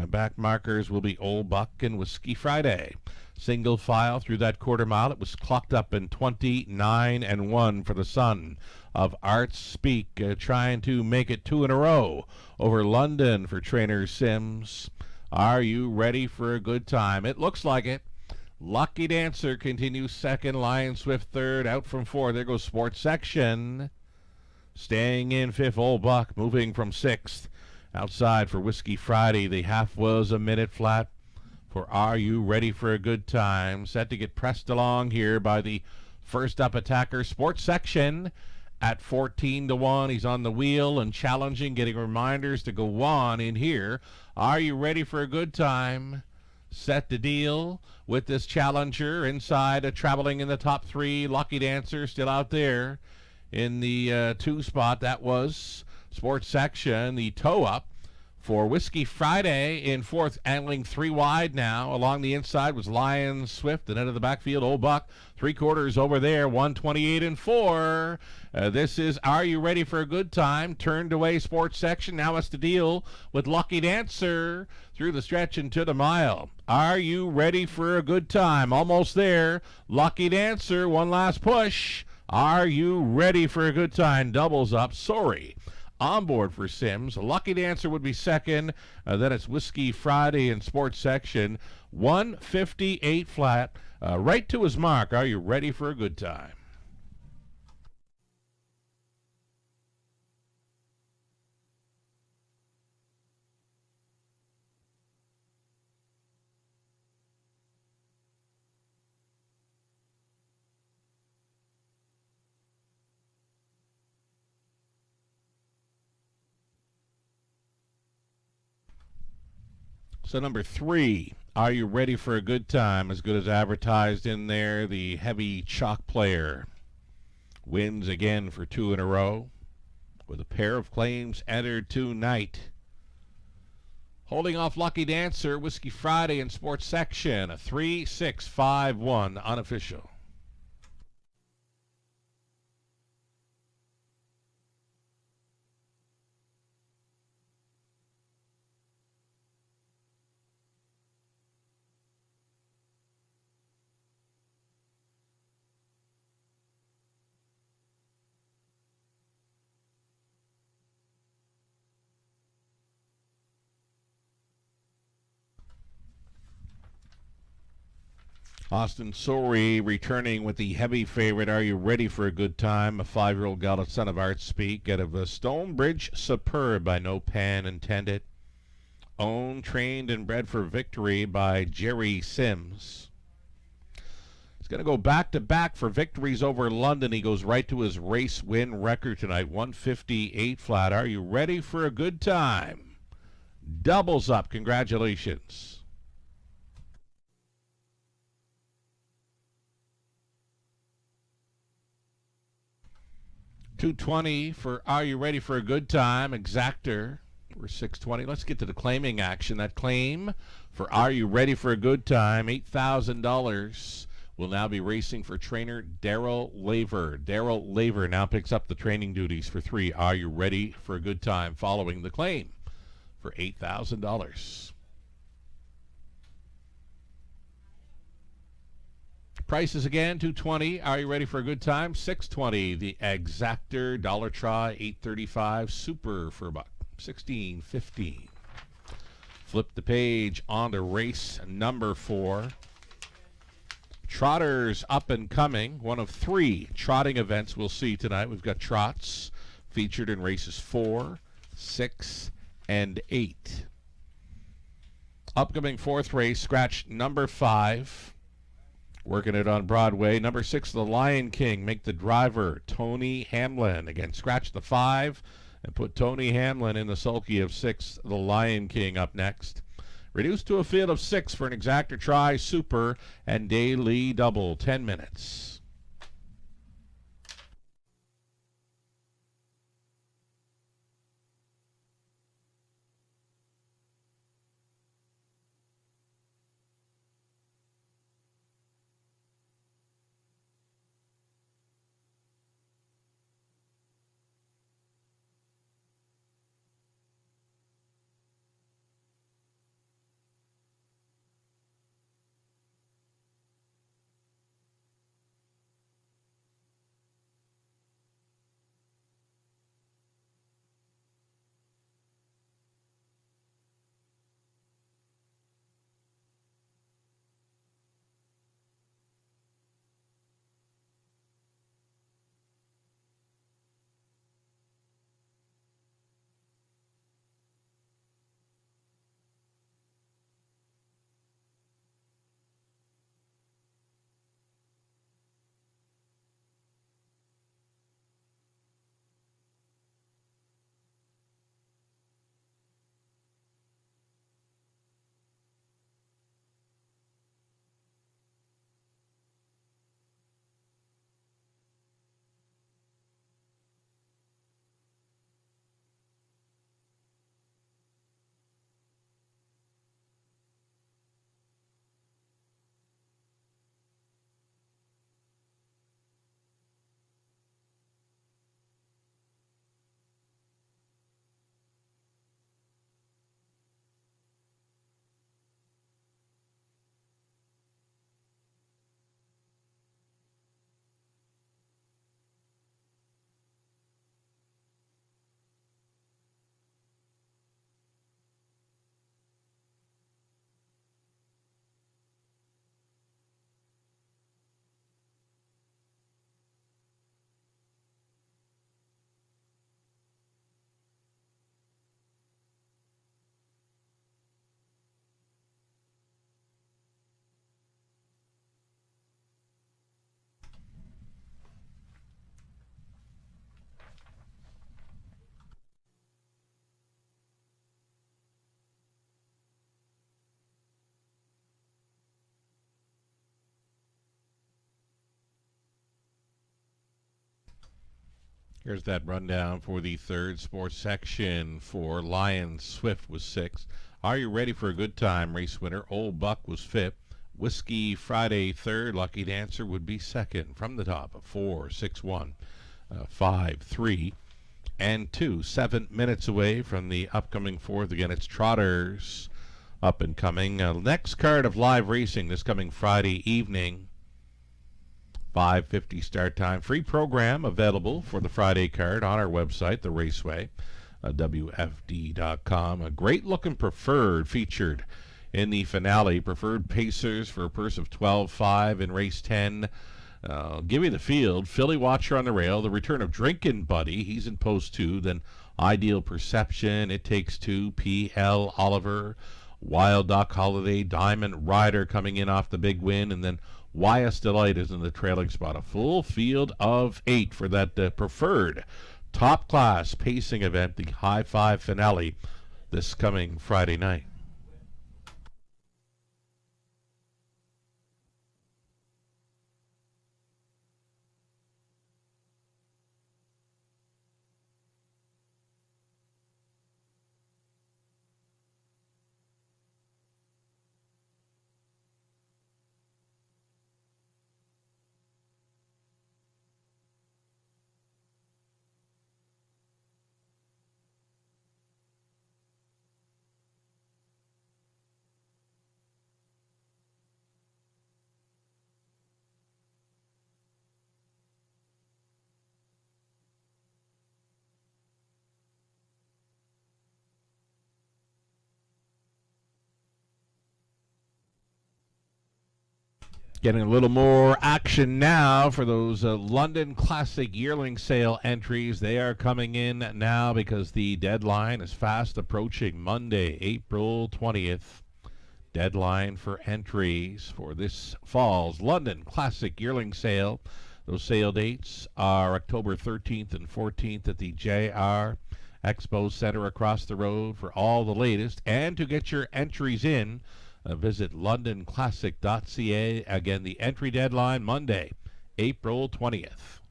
Back markers will be Old Buck and Whiskey Friday. Single file through that quarter mile. It was clocked up in 29-1 for the son of Arts Speak, trying to make it 2 in a row over London for trainer Sims. Are you ready for a good time? It looks like it. Lucky Dancer continues second. Lion Swift third. Out from 4. There goes Sports section. Staying in 5th, Old Buck, moving from 6th. Outside for Whiskey Friday, the half was a minute flat for Are You Ready for a Good Time? Set to get pressed along here by the first up attacker. Sports section at 14-1. He's on the wheel and challenging, getting reminders to go on in here. Are you ready for a good time? Set to deal with this challenger inside, traveling in the top 3. Lucky Dancer still out there in the 2 spot. That was Sports section. The toe up for Whiskey Friday in 4th, angling 3 wide now. Along the inside was Lion Swift, and out of the backfield, Old Buck. 3/4 over there, 128-4. This is Are You Ready for a Good Time? Turned away Sports section. Now has to deal with Lucky Dancer through the stretch into the mile. Are you ready for a good time? Almost there. Lucky Dancer, one last push. Are you ready for a good time? Doubles up. Sorry. On board for Sims. Lucky Dancer would be second. Then it's Whiskey Friday in Sports section. 158 flat. Right to his mark. Are you ready for a good time? So number 3, Are You Ready for a Good Time? As good as advertised in there. The heavy chalk player wins again for 2 in a row with a pair of claims entered tonight. Holding off Lucky Dancer, Whiskey Friday in Sports section. A 3-6-5-1 unofficial. Austin Sorey returning with the heavy favorite. Are You Ready for a Good Time? A 5-year-old gelded son of Arts Speak out of a Stonebridge Superb by no pan intended. Owned, trained, and bred for victory by Jerry Sims. He's going to go back-to-back for victories over London. He goes right to his race win record tonight, 158 flat. Are you ready for a good time? Doubles up. Congratulations. 220 for Are You Ready for a Good Time? Exactor. We're 620. Let's get to the claiming action. That claim for Are You Ready for a Good Time? $8,000 will now be racing for trainer Daryl Laver. Daryl Laver now picks up the training duties for 3 Are You Ready for a Good Time following the claim for $8,000. Prices again, $220. Are You Ready for a Good Time? $620. The Exactor Dollar Try, $835. Super for $1, $16.15. Flip the page on to race number 4. Trotters up and coming. One of 3 trotting events we'll see tonight. We've got trots featured in races 4, 6, and 8. Upcoming 4th race, scratch number 5. Working it on Broadway. Number 6, The Lion King. Make the driver Tony Hamlin. Again, scratch the 5 and put Tony Hamlin in the sulky of 6. The Lion King up next. Reduced to a field of 6 for an Exactor Try, Super, and Daily Double. 10 minutes. Here's that rundown for the 3rd sports section. For Lions, Swift was 6th. Are You Ready for a Good Time? Race winner, Old Buck was 5th. Whiskey Friday 3rd. Lucky Dancer would be 2nd. From the top, 4, 6, 1, 5, 3, and 2. 7 minutes away from the upcoming 4th. Again, it's Trotters up and coming. Next card of live racing this coming Friday evening. 5:50 start time. Free program available for the Friday card on our website, The Raceway, WFD.com. A great-looking Preferred featured in the finale. Preferred Pacers for a purse of $12.5 in race 10. Give me the field. Philly Watcher on the rail. The return of Drinkin' Buddy. He's in post 2. Then Ideal Perception. It Takes Two. P.L. Oliver. Wild Doc Holiday. Diamond Rider coming in off the big win. And then YS Delight is in the trailing spot. A full field of 8 for that Preferred top class pacing event, the High Five finale this coming Friday night. Getting a little more action now for those London Classic yearling sale entries. They are coming in now because the deadline is fast approaching. Monday, April 20th. Deadline for entries for this fall's London Classic yearling sale. Those sale dates are October 13th and 14th at the JR Expo Center across the road for all the latest. And to get your entries in, visit londonclassic.ca. Again, the entry deadline Monday, April 20th.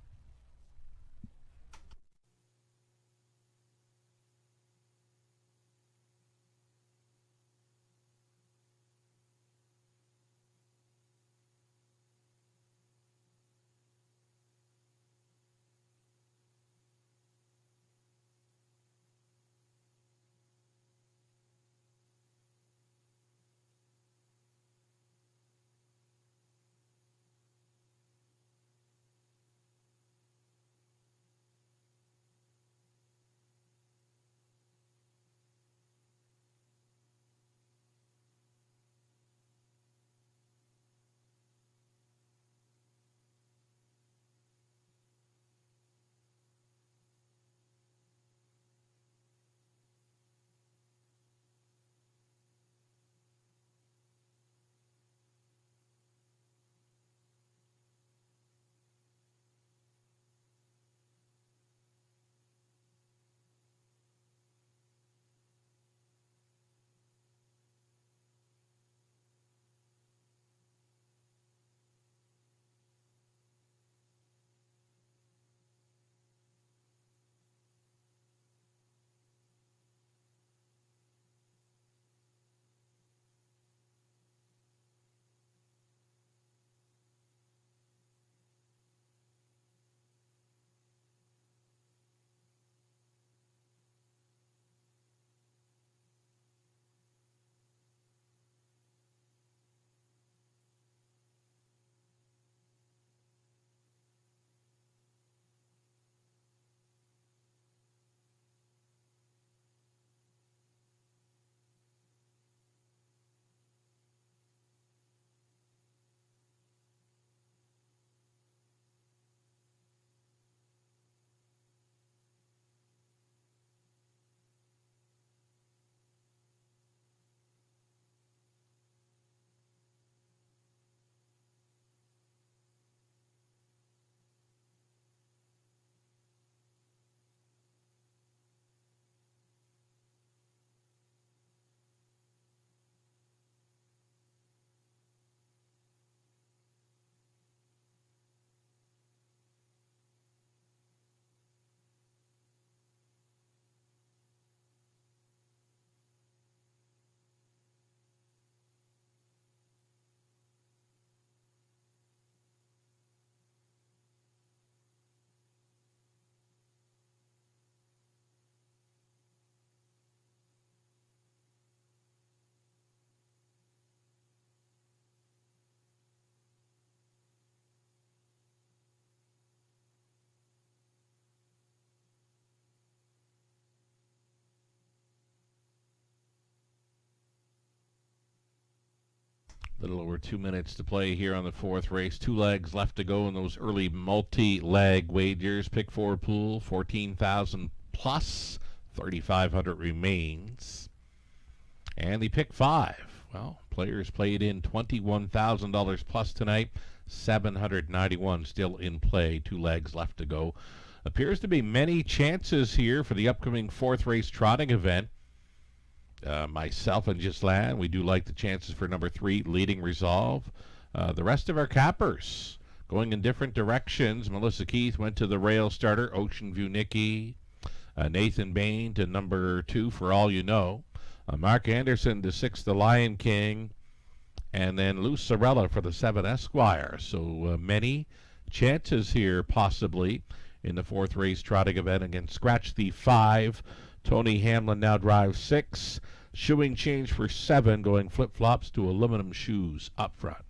Little over 2 minutes to play here on the fourth race. 2 legs left to go in those early multi-leg wagers. Pick 4 pool, 14,000 plus, 3,500 remains. And the pick 5. Well, players played in $21,000 plus tonight. 791 still in play. 2 legs left to go. Appears to be many chances here for the upcoming fourth race trotting event. Myself and Gislan, we do like the chances for number 3, Leading Resolve. The rest of our cappers going in different directions. Melissa Keith went to the rail starter, Ocean View Nicky. Nathan Bain to number 2, For All You Know. Mark Anderson to 6, The Lion King. And then Lou Sorella for the 7, Esquire. So many chances here possibly in the fourth race trotting event. Again, scratch the 5. Tony Hamlin now drives 6. Shoeing change for 7, going flip-flops to aluminum shoes up front.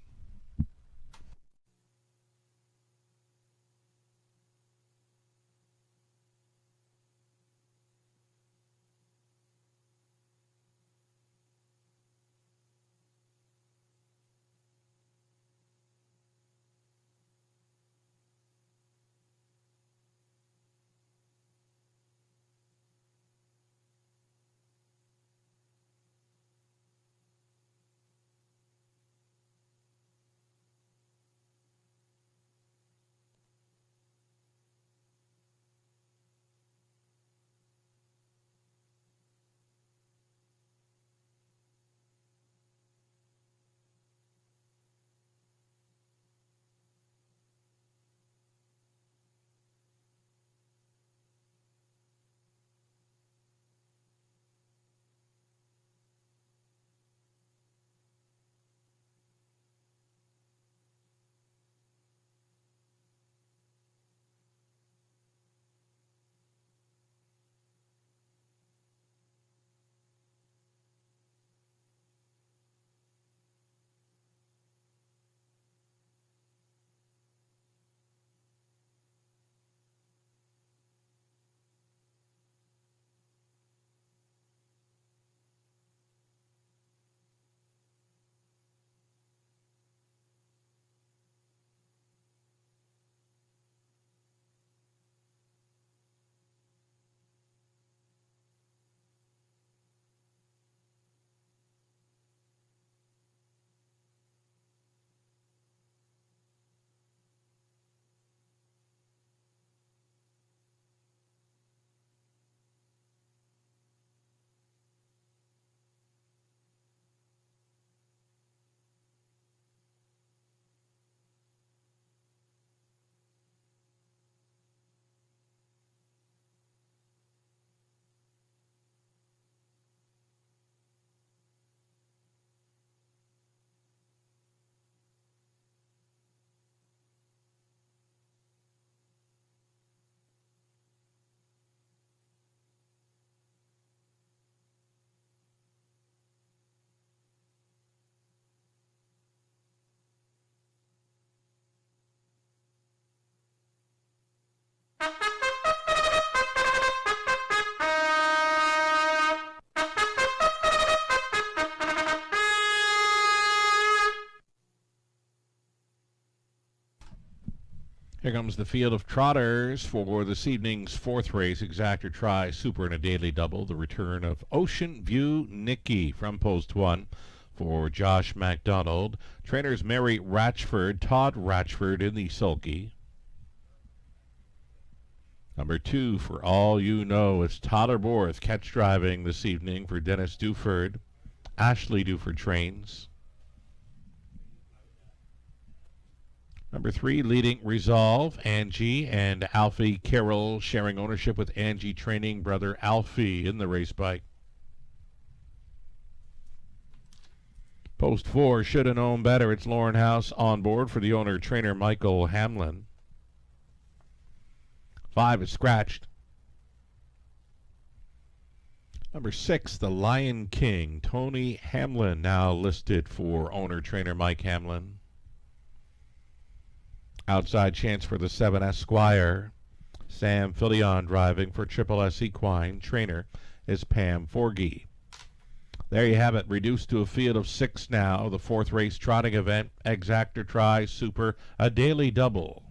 Here comes the field of trotters for this evening's fourth race, Exactor Try Super and a Daily Double. The return of Ocean View Nikki from post 1 for Josh MacDonald. Trainers Mary Ratchford, Todd Ratchford in the sulky. Number 2 for All You Know, it's Tyler Borth, catch driving this evening for Dennis Duford. Ashley Duford trains. Number 3, leading Resolve, Angie and Alfie Carroll sharing ownership with Angie training brother Alfie in the race bike. Post 4, should have known better. It's Lauren House on board for the owner trainer Michael Hamlin. 5 is scratched. Number 6, the Lion King, Tony Hamlin, now listed for owner trainer Mike Hamlin. Outside chance for the 7 Esquire. Sam Filion driving for Triple S Equine. Trainer is Pam Forgey. There you have it, reduced to a field of 6 now. The fourth race trotting event, Exactor Try Super, a Daily Double.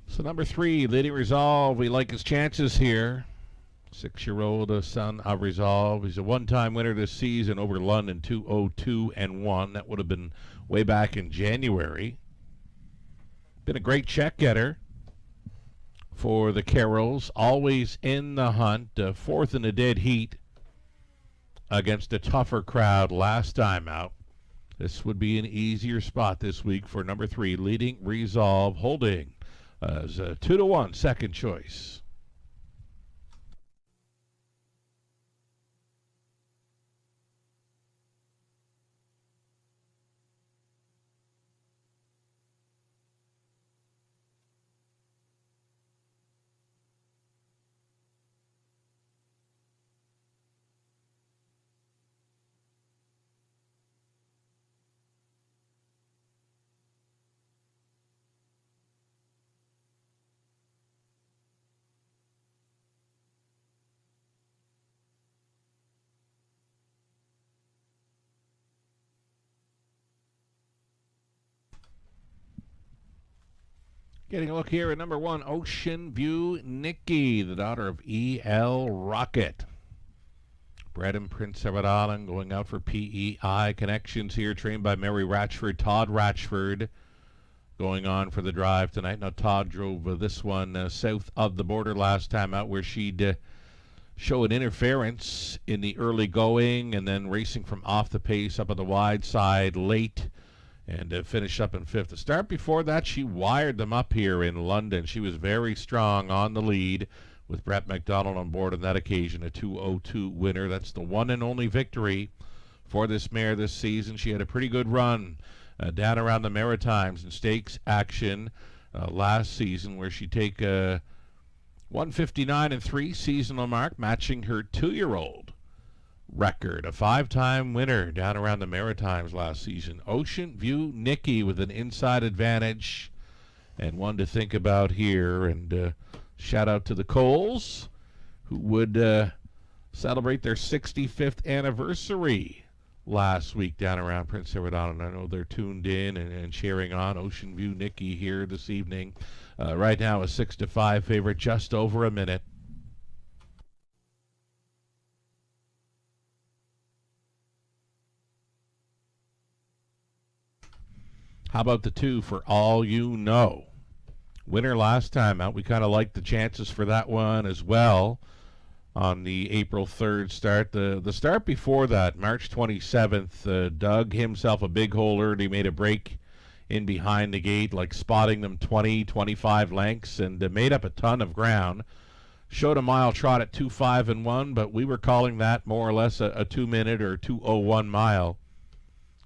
So number 3, leading Resolve. We like his chances here. 6-year-old son of Resolve. He's a one-time winner this season over London, 2:02-1. That would have been way back in January. Been a great check getter for the Carrolls. Always in the hunt. Fourth in the dead heat against a tougher crowd last time out. This would be an easier spot this week for number 3, leading Resolve, holding as a 2-1 second choice. Getting a look here at number 1, Ocean View Nikki, the daughter of E.L. Rocket. Bred in Prince Edward Island, going out for PEI Connections here, trained by Mary Ratchford, Todd Ratchford, going on for the drive tonight. Now, Todd drove this one south of the border last time out, where she'd show an interference in the early going and then racing from off the pace up on the wide side late. And finished up in 5th. The start before that, she wired them up here in London. She was very strong on the lead with Brett McDonald on board on that occasion, a 2:02 winner. That's the one and only victory for this mare this season. She had a pretty good run down around the Maritimes in stakes action last season, where she take a 159-3 seasonal mark, matching her 2-year-old record. A 5-time winner down around the Maritimes last season. Ocean View Nikki with an inside advantage, and one to think about here. And shout out to the Coles, who would celebrate their 65th anniversary last week down around Prince Edward Island. I know they're tuned in and cheering on Ocean View Nikki here this evening. Right now a 6-5 favorite, just over a minute. How about the 2 for All You Know? Winner last time out. We kind of like the chances for that one as well on the April 3rd start. The start before that, March 27th, dug himself a big hole early. He made a break in behind the gate, like spotting them 20, 25 lengths, and made up a ton of ground. Showed a mile trot at 2:05-1, but we were calling that more or less a 2-minute or 2:01 mile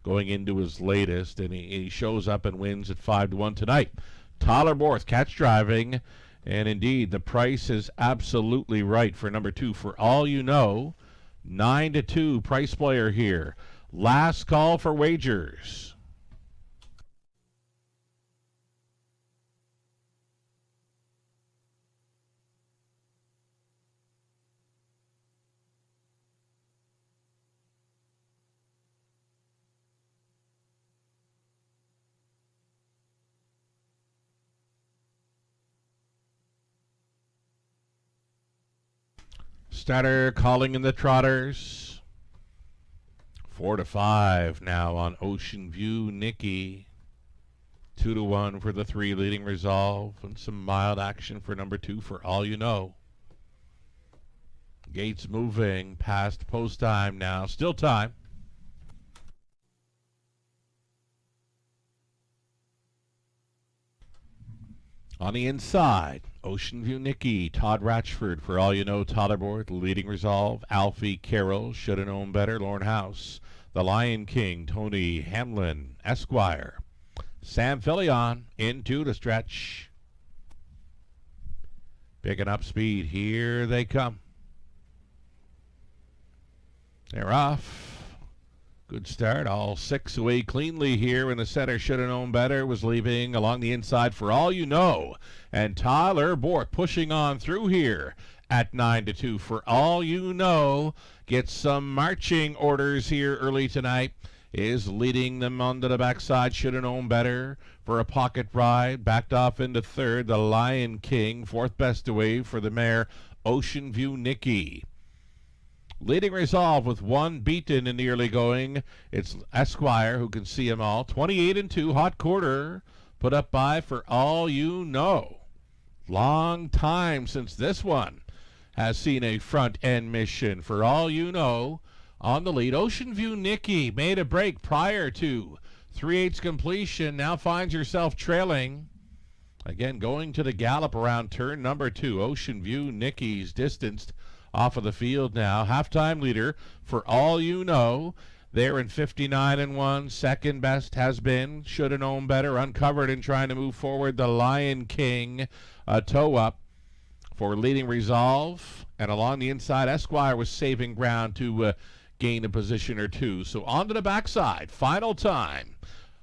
going into his latest, and he shows up and wins at 5-1 tonight. Tyler Borth, catch driving. And indeed, the price is absolutely right for number 2. For all you know, 9-2 price player here. Last call for wagers. Starter calling in the trotters. 4-5 now on Ocean View Nicky. 2-1 for the 3 leading resolve, and some mild action for number 2 for all you know. Gates moving past post time now. Still time. On the inside, Ocean View Nicky, Todd Ratchford, for all you know, Tyler Borth, leading resolve, Alfie Carroll, should have known better, Lorne House, the Lion King, Tony Hamlin, Esquire, Sam Fillion, into the stretch. Picking up speed, here they come. They're off. Good start, all 6 away cleanly here, and the center should have known better, was leaving along the inside for all you know. And Tyler Borth pushing on through here at 9-2 for all you know. Gets some marching orders here early tonight. Is leading them onto the backside, should have known better for a pocket ride. Backed off into third, the Lion King, 4th best away for the mare, Ocean View Nicky. Leading resolve with 1 beaten in the early going. It's Esquire who can see them all. 28-2, hot quarter put up by for all you know. Long time since this one has seen a front end mission for all you know. On the lead, Ocean View Nicky made a break prior to 3/8 completion. Now finds herself trailing. Again, going to the gallop around turn number 2. Ocean View Nicky's distanced off of the field now. Halftime leader for all you know. They're in 59-1. Second best has been, should have known better, uncovered and trying to move forward. The Lion King, a toe up for leading resolve. And along the inside, Esquire was saving ground to gain a position or 2. So on to the backside. Final time.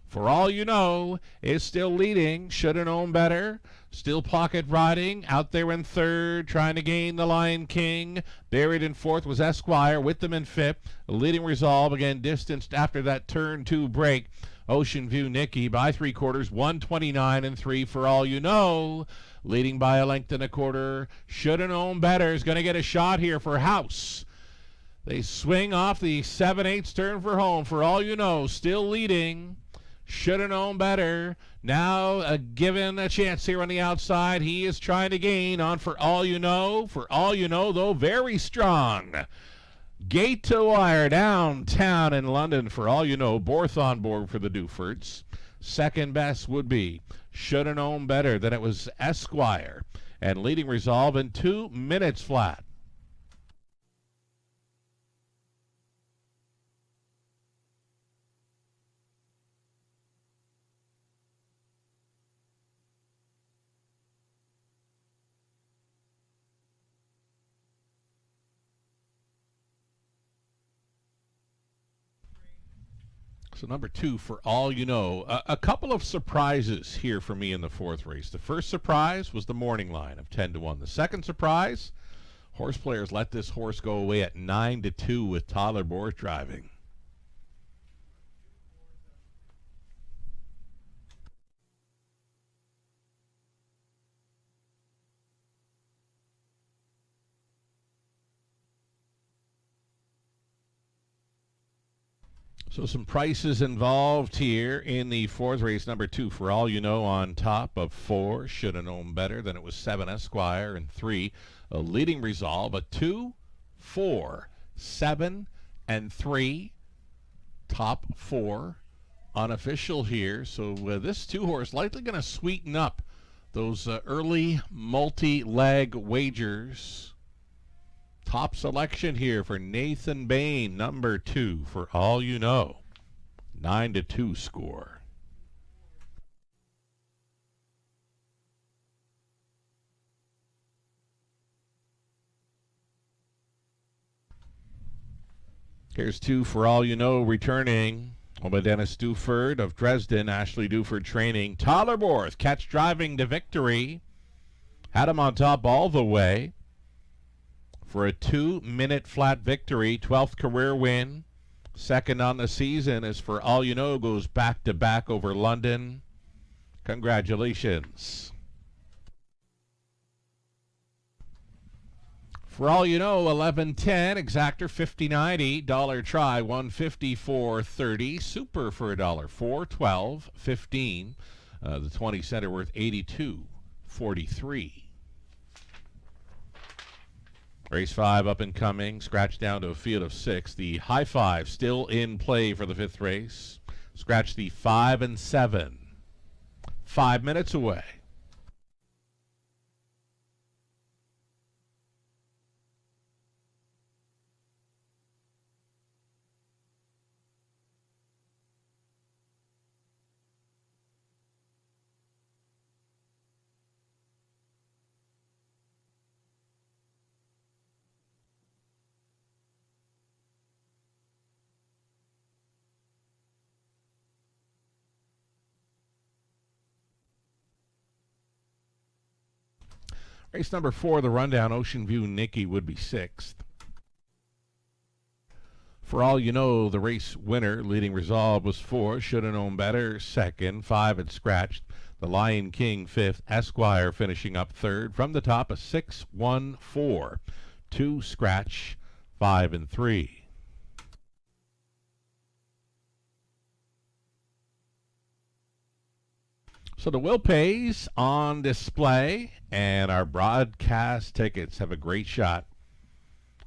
For all you know, is still leading, should have known better. Still pocket riding, out there in third, trying to gain the Lion King. Buried in 4th was Esquire, with them in 5th. Leading resolve, again distanced after that turn 2 break. Ocean View Nicky by 3/4, 129-3 for all you know. Leading by a length and a quarter, should have known better. Is going to get a shot here for House. They swing off the 7/8 turn for home, for all you know, still leading. Should have known better. Now given a chance here on the outside. He is trying to gain on for all you know. For all you know, though, very strong. Gate to wire downtown in London. For all you know, Borth on board for the Dufords. Second best would be should have known better than it was Esquire. And leading resolve in 2 minutes flat. So number 2, for all you know, a couple of surprises here for me in the 4th race. The first surprise was the morning line of 10-1. The second surprise, horse players let this horse go away at 9-2 with Tyler Borth driving. So some prices involved here in the 4th race. Number 2, for all you know, on top of 4. Should have known better than it was 7 Esquire, and 3 a leading resolve. A 2, 4, 7, and 3. Top 4 unofficial here. So this 2-horse likely going to sweeten up those early multi-leg wagers. Top selection here for Nathan Bain, number 2, for all you know. 9-2 score. Here's two for all you know returning. By Dennis Duford of Dresden, Ashley Duford training. Tollerborth catch driving to victory. Had him on top all the way for a 2-minute flat victory. 12th career win. Second on the season is for all you know goes back to back over London. Congratulations. For all you know, 11.10, exactor 50.90, dollar try 154.30, super for a dollar 412.15, the 20 center worth 82.43. Race 5 up and coming, scratch down to a field of 6. The high 5 still in play for the 5th race. Scratch the 5 and 7. 5 minutes away. Race number 4, the rundown, Ocean View Nicky would be 6th. For all you know, the race winner, leading resolve, was 4. Should have known better, 2nd. 5 had scratched. The Lion King, 5th. Esquire finishing up 3rd. From the top, a 6-1-4. 2 scratch, 5 and 3. So the will pays on display, and our broadcast tickets have a great shot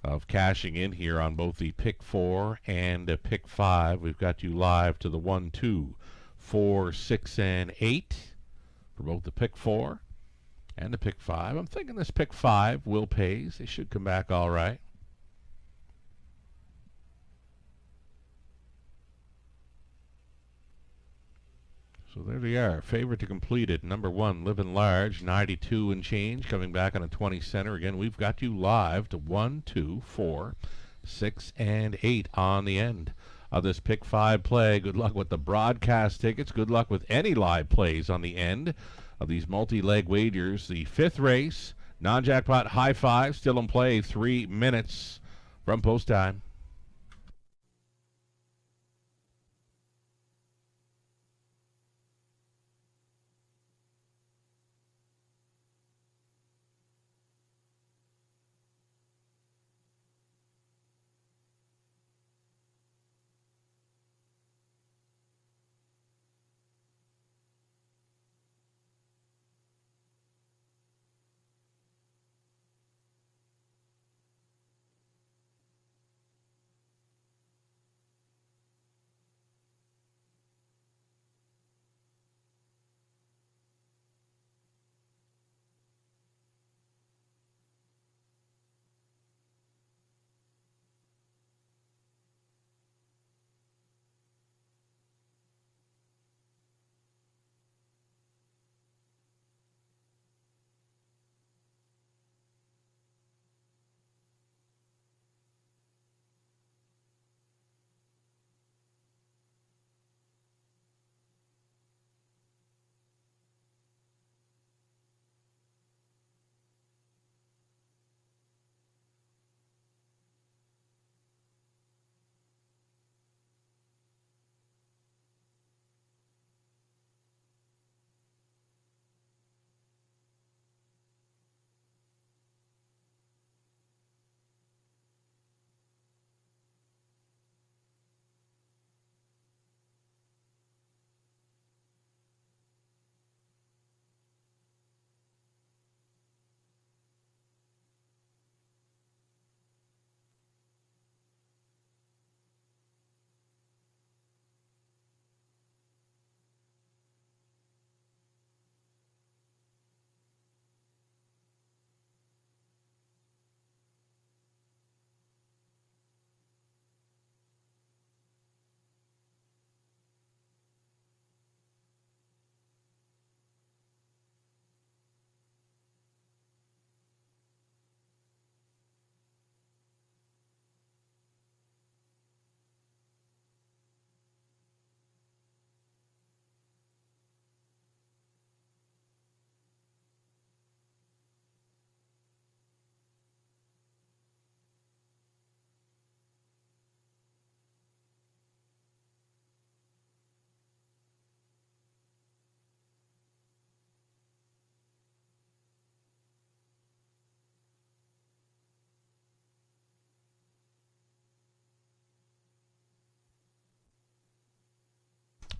of cashing in here on both the pick 4 and the pick 5. We've got you live to the 1, 2, 4, 6, and 8 for both the pick 4 and the pick 5. I'm thinking this pick 5 will pays. They should come back all right. So there they are. Favorite to complete it. Number 1, Living Large, 92 and change, coming back on a 20 center. Again, we've got you live to 1, 2, 4, 6, and 8 on the end of this pick 5 play. Good luck with the broadcast tickets. Good luck with any live plays on the end of these multi-leg wagers. The 5th race, non-jackpot high 5, still in play, 3 minutes from post time.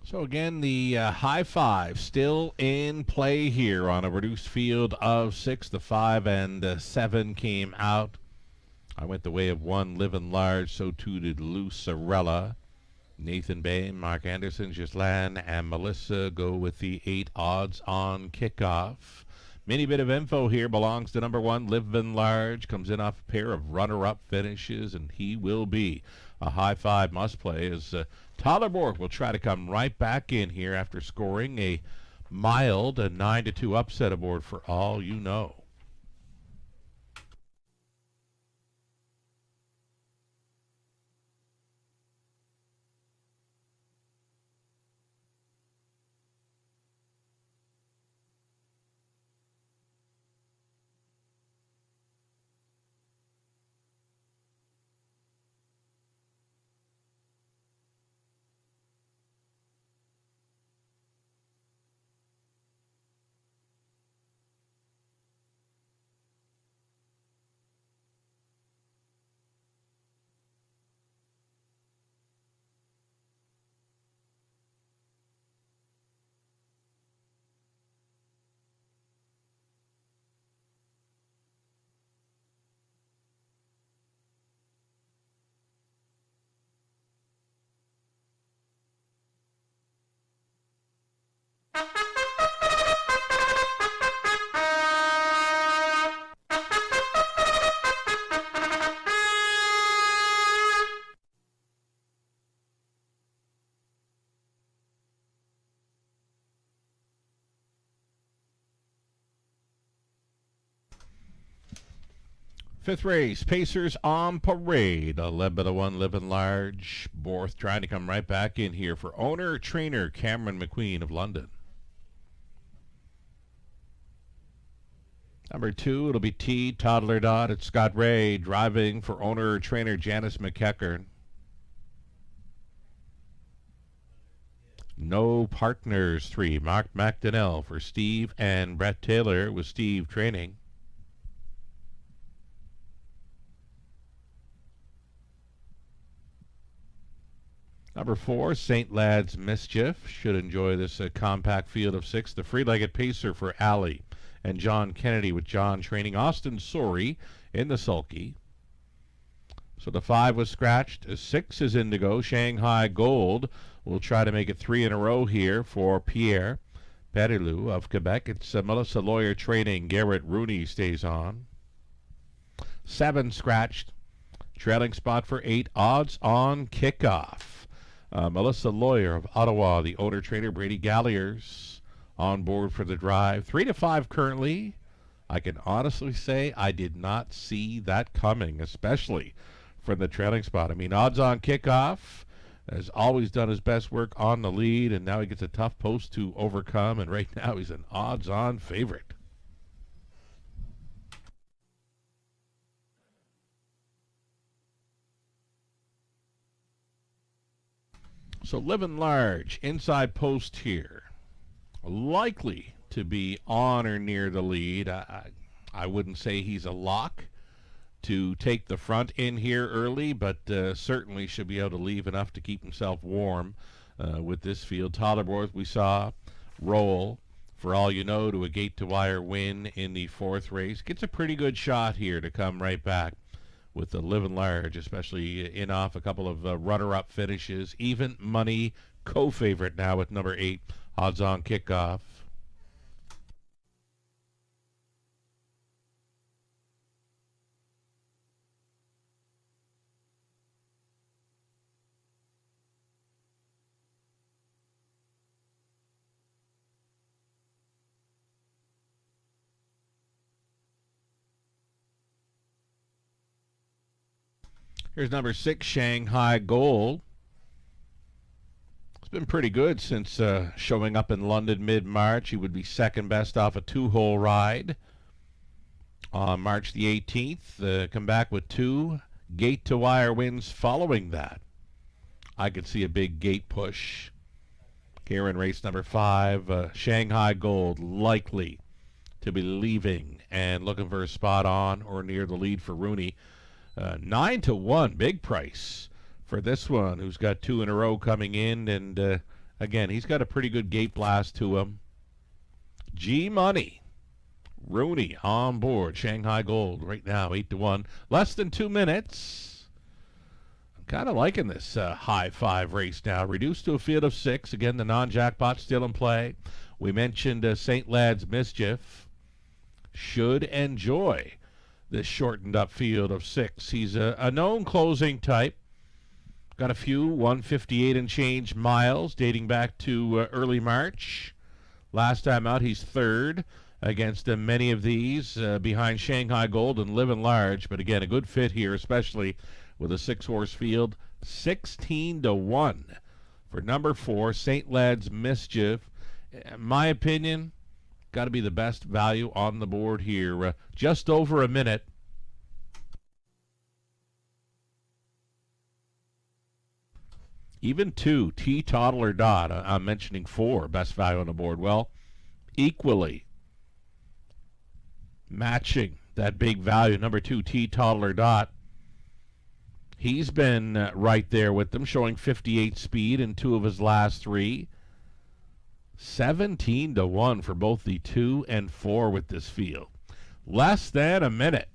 So again, the high five still in play here on a reduced field of 6. The 5 and 7 came out. I went the way of 1, Living Large, so too did Lucerella. Nathan Bay, Mark Anderson, Gislan, and Melissa go with the 8 odds on kickoff. Mini bit of info here belongs to number 1, Living Large. Comes in off a pair of runner-up finishes, and he will be a high five must play as Tyler Bork will try to come right back in here after scoring a mild 9-2 upset aboard For All You Know. Fifth race, Pacers on parade. Led by the 1, Living Large. Borth trying to come right back in here for owner-trainer Cameron McQueen of London. Number 2, it'll be T, Toddler Dot. It's Scott Ray driving for owner-trainer Janice McEachern. No Partners 3, Mark McDonnell for Steve and Brett Taylor with Steve training. Number 4, St. Lad's Mischief. Should enjoy this compact field of 6. The free-legged pacer for Alley and John Kennedy with John training. Austin Sorey in the sulky. So the 5 was scratched. 6 is Indigo. Shanghai Gold will try to make it 3 in a row here for Pierre Perilou of Quebec. It's Melissa Lawyer training. Garrett Rooney stays on. 7 scratched. Trailing spot for 8. Odds on kickoff. Melissa Lawyer of Ottawa, the owner-trainer Brady Galliers on board for the drive. 3 to 5 currently. I can honestly say I did not see that coming, especially from the trailing spot. I mean, odds on kickoff has always done his best work on the lead, and now he gets a tough post to overcome, and right now he's an odds-on favorite. So Living Large, inside post here, likely to be on or near the lead. I wouldn't say he's a lock to take the front in here early, but certainly should be able to leave enough to keep himself warm with this field. Tollerborth we saw roll, For All You Know, to a gate-to-wire win in the 4th race. Gets a pretty good shot here to come right back with the Living Large, especially in off a couple of runner-up finishes. Even money co-favorite now with number 8, odds on kickoff. Here's number 6, Shanghai Gold. It's been pretty good since showing up in London mid-March. He would be second best off a 2-hole ride on March the 18th. Come back with 2 gate-to-wire wins following that. I could see a big gate push here in race number 5. Shanghai Gold likely to be leaving and looking for a spot on or near the lead for Rooney. 9-1, big price for this one, who's got 2 in a row coming in, and Again, he's got a pretty good gate blast to him. G-Money. Rooney on board. Shanghai Gold right now, 8-1. Less than 2 minutes. I'm kind of liking this high five race now. Reduced to a field of 6. Again, the non-jackpot still in play. We mentioned St. Lad's Mischief. Should enjoy this shortened up field of 6. He's a known closing type. Got a few 158 and change miles dating back to early March. Last time out, he's third against many of these behind Shanghai Gold and Living Large. But again, a good fit here, especially with a 6-horse field. 16-1 for number 4, St. Lad's Mischief. In my opinion, got to be the best value on the board here. Just over a minute. Even 2, Toddler Dot. I'm mentioning 4, best value on the board. Well, equally matching that big value, number 2, Toddler Dot. He's been right there with them, showing 58 speed in 2 of his last 3. 17-1 for both the 2 and 4 with this field. Less than a minute.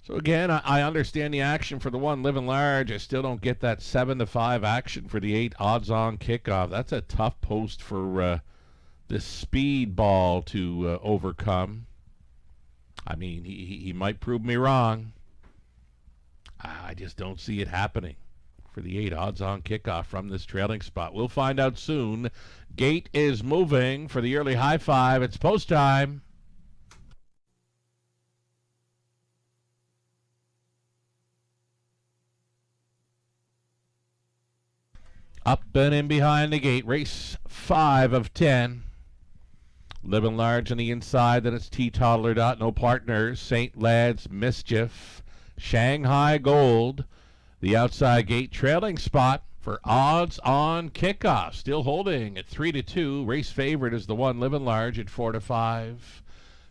So again, I understand the action for the 1, Living Large. I still don't get that 7-5 action for the 8, Odds-On Kickoff. That's a tough post for this speed ball to overcome. I mean, he might prove me wrong. I just don't see it happening for the 8, Odds-On Kickoff from this trailing spot. We'll find out soon. Gate is moving for the early high five. It's post time. Up and in behind the gate. Race 5 of 10. Living Large on the inside. Then it's Toddler Dot. No partners. St. Lad's Mischief. Shanghai Gold. The outside gate trailing spot for Odds-On Kickoff. Still holding at 3-2. Race favorite is the 1, Living Large at 4-5.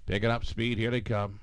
Picking up speed. Here they come.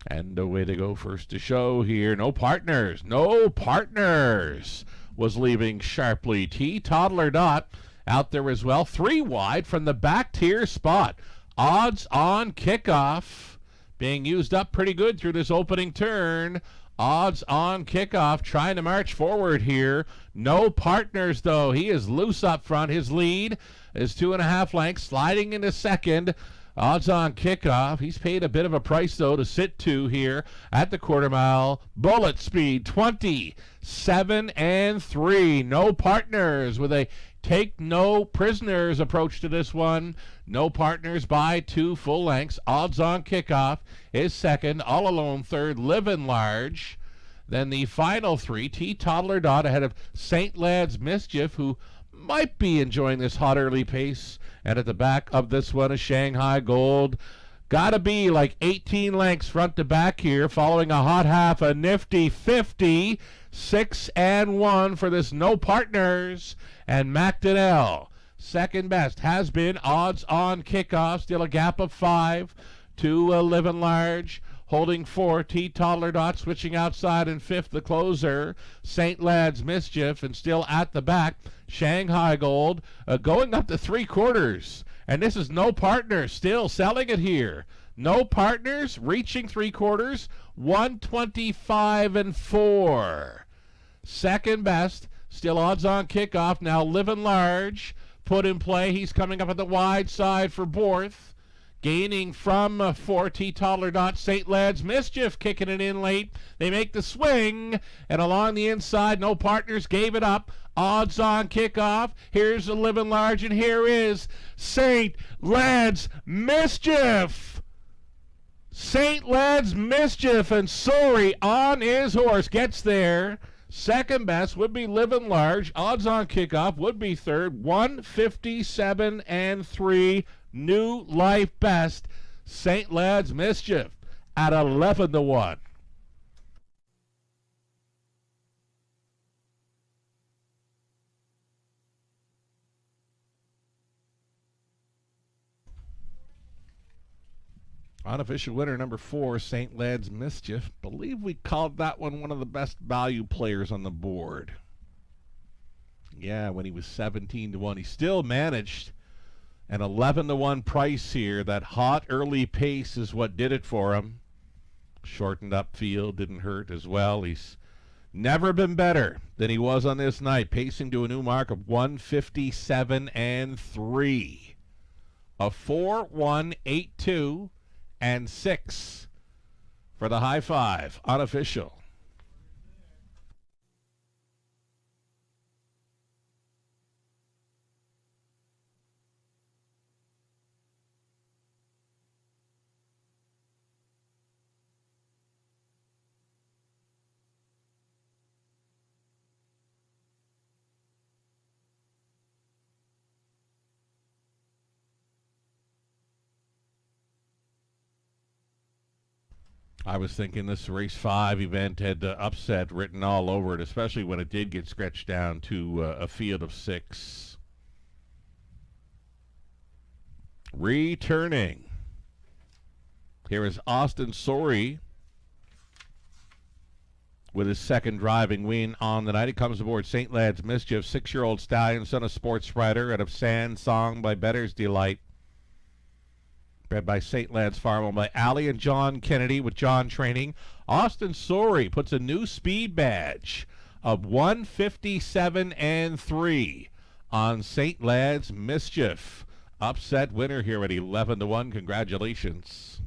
And away they go, first to show here. No partners. No partners was leaving sharply. Toddler Dot out there as well. 3 wide from the back tier spot. Odds-On Kickoff being used up pretty good through this opening turn. Odds-On Kickoff trying to march forward here. No partners, though. He is loose up front. His lead is 2.5 lengths, sliding into second. Odds-On Kickoff. He's paid a bit of a price, though, to sit to here at the quarter mile. Bullet speed, 27-3. No partners with a take no prisoners approach to this one. No partners by 2 full lengths. Odds-On Kickoff is second. All alone third, Living Large. Then the final 3, Toddler Dot ahead of St. Lad's Mischief, who might be enjoying this hot early pace. And at the back of this one is Shanghai Gold. Got to be like 18 lengths front to back here, following a hot half, a nifty 50. 6-1 for this no partners. And McDonnell, second best, has been Odds-On Kickoff. Still a gap of 5 to Living Large. Holding 4, Toddler Dot, switching outside in 5th, the closer, St. Lad's Mischief, and still at the back, Shanghai Gold, going up to 3/4. And this is no partners, still selling it here. No partners, reaching 3/4, 125-4. Second best, still Odds-On Kickoff, now Living Large, put in play. He's coming up at the wide side for Borth. Gaining from 4, Toddler Dot, St. Lad's Mischief kicking it in late. They make the swing, and along the inside, no partners, gave it up. Odds-On Kickoff. Here's the Living Large, and here is St. Lad's Mischief. St. Lad's Mischief, and Sorry on his horse gets there. Second best would be Living Large. Odds-On Kickoff would be third. 157-3. New life best, St. Lad's Mischief at 11-1. Unofficial winner number 4, St. Led's Mischief. Believe we called that one of the best value players on the board. Yeah, when he was 17-1. He still managed an 11-1 price here. That hot early pace is what did it for him. Shortened up field didn't hurt as well. He's never been better than he was on this night, pacing to a new mark of 157-3. A 4-1-8-2 and 6 for the high five. Unofficial. I was thinking this race 5 event had upset written all over it, especially when it did get stretched down to a field of 6. Returning. Here is Austin Sorey with his second driving win on the night. He comes aboard St. Led's Mischief, 6-year-old stallion, son of sports writer out of Sand Song by Better's Delight. Bred by St. Led's Farm, owned by Allie and John Kennedy with John Training. Austin Sorey puts a new speed badge of 157-3 on St. Led's Mischief. Upset winner here at 11-1. Congratulations.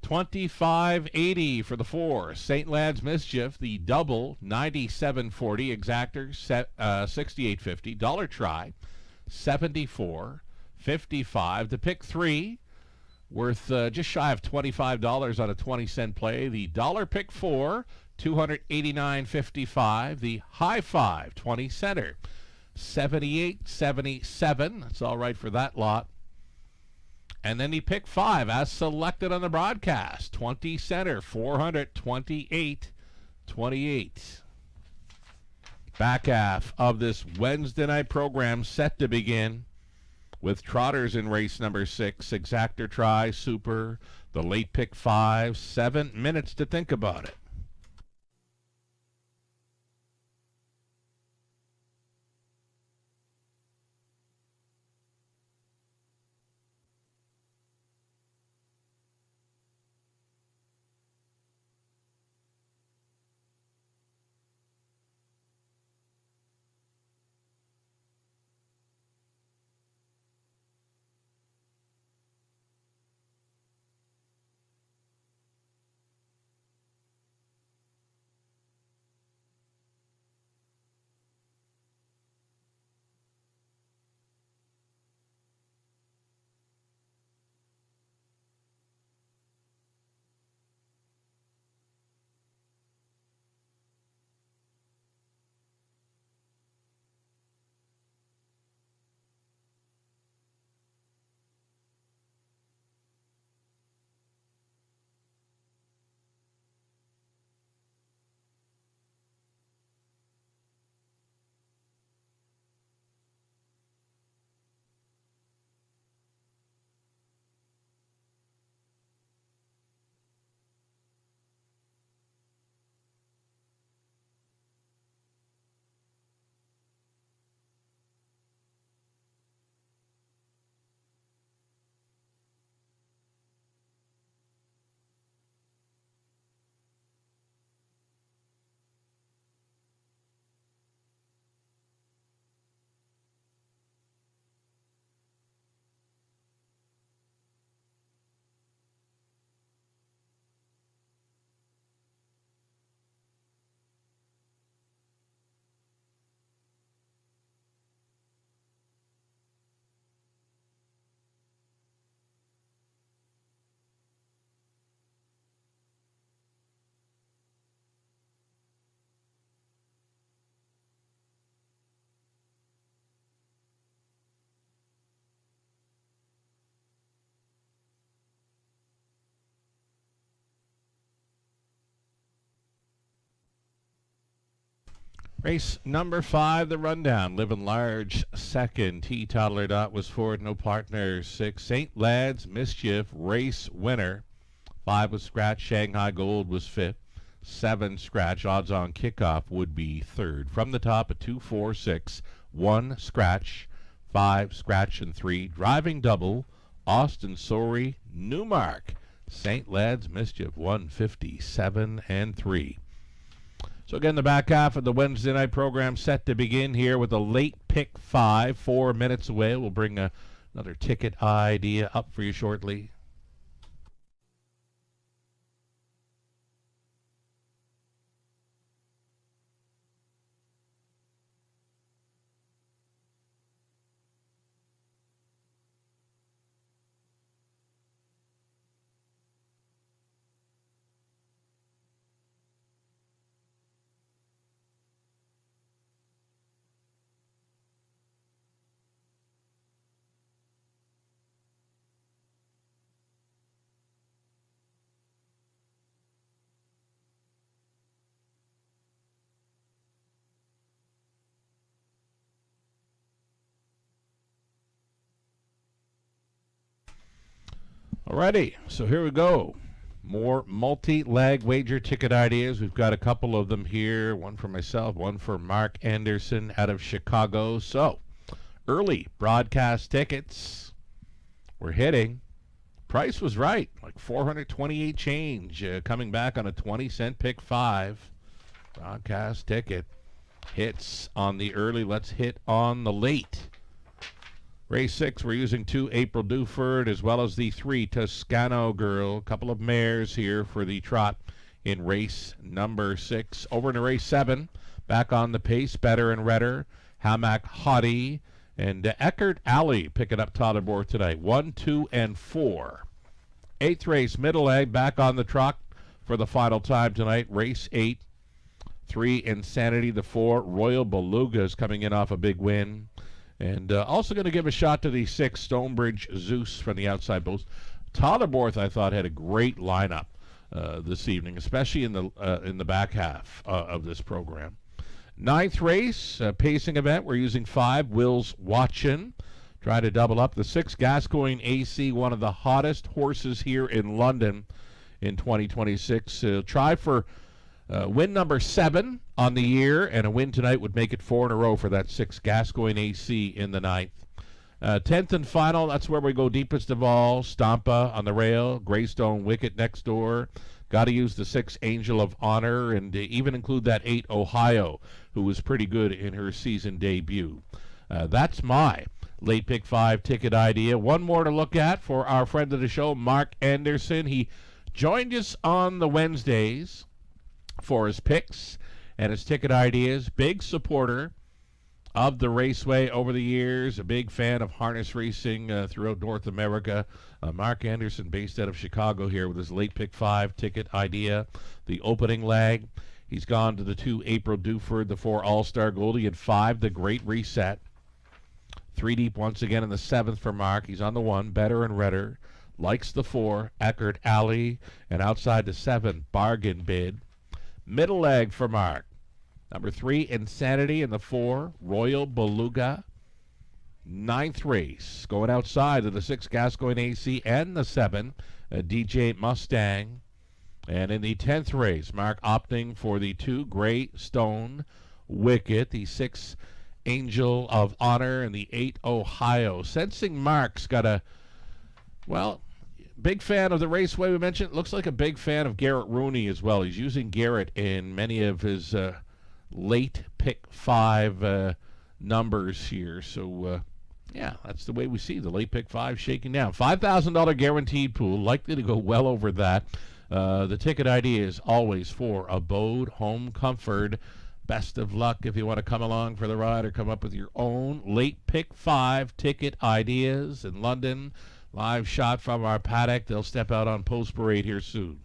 $25.80 for the 4. St. Led's Mischief, the double, $97.40. Exactor, $68.50. Dollar try, $74.55. The pick 3, worth just shy of $25 on a 20-cent play. The dollar pick 4, $289.55. The high 5, 20-center, $78.77. That's all right for that lot. And then the pick 5, as selected on the broadcast, 20-center, $428.28. Back half of this Wednesday night program set to begin with trotters in race number 6, Exactor Try, Super, the late pick 5, 7 minutes to think about it. Race number 5, the rundown. Living Large second. T. Toddler Dot was fourth. No partners. 6. St. Lad's Mischief, race winner. 5 was Scratch. Shanghai Gold was fifth. 7 Scratch. Odds on Kickoff would be third. From the top at 2, 4, 6. 1 Scratch. 5 Scratch and 3. Driving Double. Austin Sorey. Newmark. St. Lad's Mischief 157 and 3. So again, the back half of the Wednesday night program set to begin here with a late pick 5, 4 minutes away. We'll bring another ticket idea up for you shortly. Alrighty, so here we go. More multi-leg wager ticket ideas. We've got a couple of them here. One for myself, one for Mark Anderson out of Chicago. So, early broadcast tickets. We're hitting. Price was right, like 428 change. Coming back on a 20-cent pick 5. Broadcast ticket. Hits on the early. Let's hit on the late. Race 6, we're using 2 April Duford as well as the 3 Toscano Girl. A couple of mares here for the trot in race number 6. Over into race 7, back on the pace, Better and Redder, Hamac Hottie, and Eckert Alley picking up Todderborth tonight. 1, 2, and 4. 8th race, middle leg, back on the trot for the final time tonight. Race 8, 3 Insanity, the 4 Royal Beluga is coming in off a big win. And also going to give a shot to the 6 Stonebridge Zeus from the outside post. Todderborth, I thought, had a great lineup this evening, especially in the back half of this program. 9th race, pacing event. We're using 5 Will's Watchin'. Trying to double up. The 6 Gascoigne AC, one of the hottest horses here in London in 2026. Try for win number 7 on the year, and a win tonight would make it 4 in a row for that 6 Gascoigne AC in the 9th. 10th and final, that's where we go deepest of all. Stampa on the rail, Greystone Wicket next door. Got to use the 6 Angel of Honor, and even include that 8 Ohio, who was pretty good in her season debut. That's my late pick 5 ticket idea. One more to look at for our friend of the show, Mark Anderson. He joined us on the Wednesdays for his picks and his ticket ideas. Big supporter of the Raceway over the years, a big fan of harness racing throughout North America. Mark Anderson, based out of Chicago here with his late pick 5 ticket idea. The opening leg, he's gone to the 2 April Duford, the 4 All-Star Goldie, and 5 the Great Reset. 3 deep once again in the 7th for Mark. He's on the 1, Better and Redder. Likes the 4, Eckert Alley, and outside the 7, Bargain Bid. Middle leg for Mark. Number 3, Insanity, and the 4, Royal Beluga. 9th race, going outside of the 6, Gascoigne AC, and the 7, DJ Mustang. And in the 10th race, Mark opting for the 2, Greystone Wicket, the 6, Angel of Honor, and the 8, Ohio. Sensing Mark's got a, well, big fan of the Raceway we mentioned. Looks like a big fan of Garrett Rooney as well. He's using Garrett in many of his late pick 5 numbers here. So, yeah, that's the way we see the late pick 5 shaking down. $5,000 guaranteed pool. Likely to go well over that. The ticket idea is always for abode, home comfort. Best of luck if you want to come along for the ride or come up with your own late pick 5 ticket ideas in London. Live shot from our paddock. They'll step out on Post Parade here soon.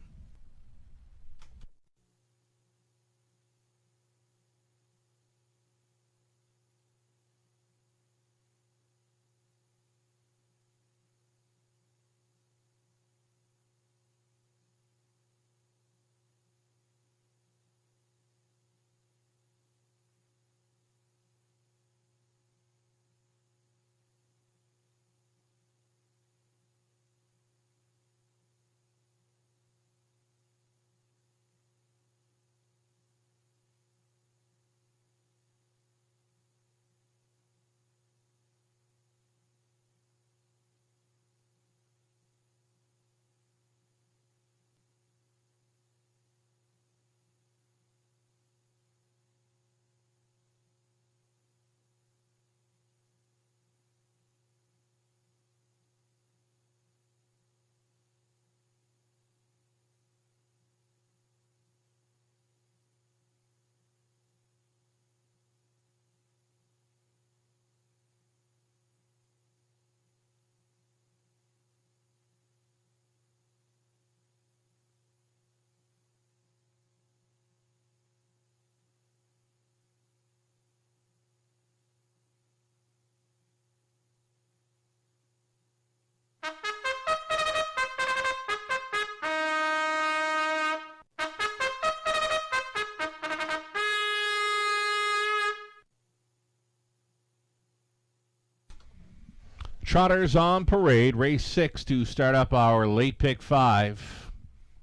Trotters on parade, race 6 to start up our late pick 5.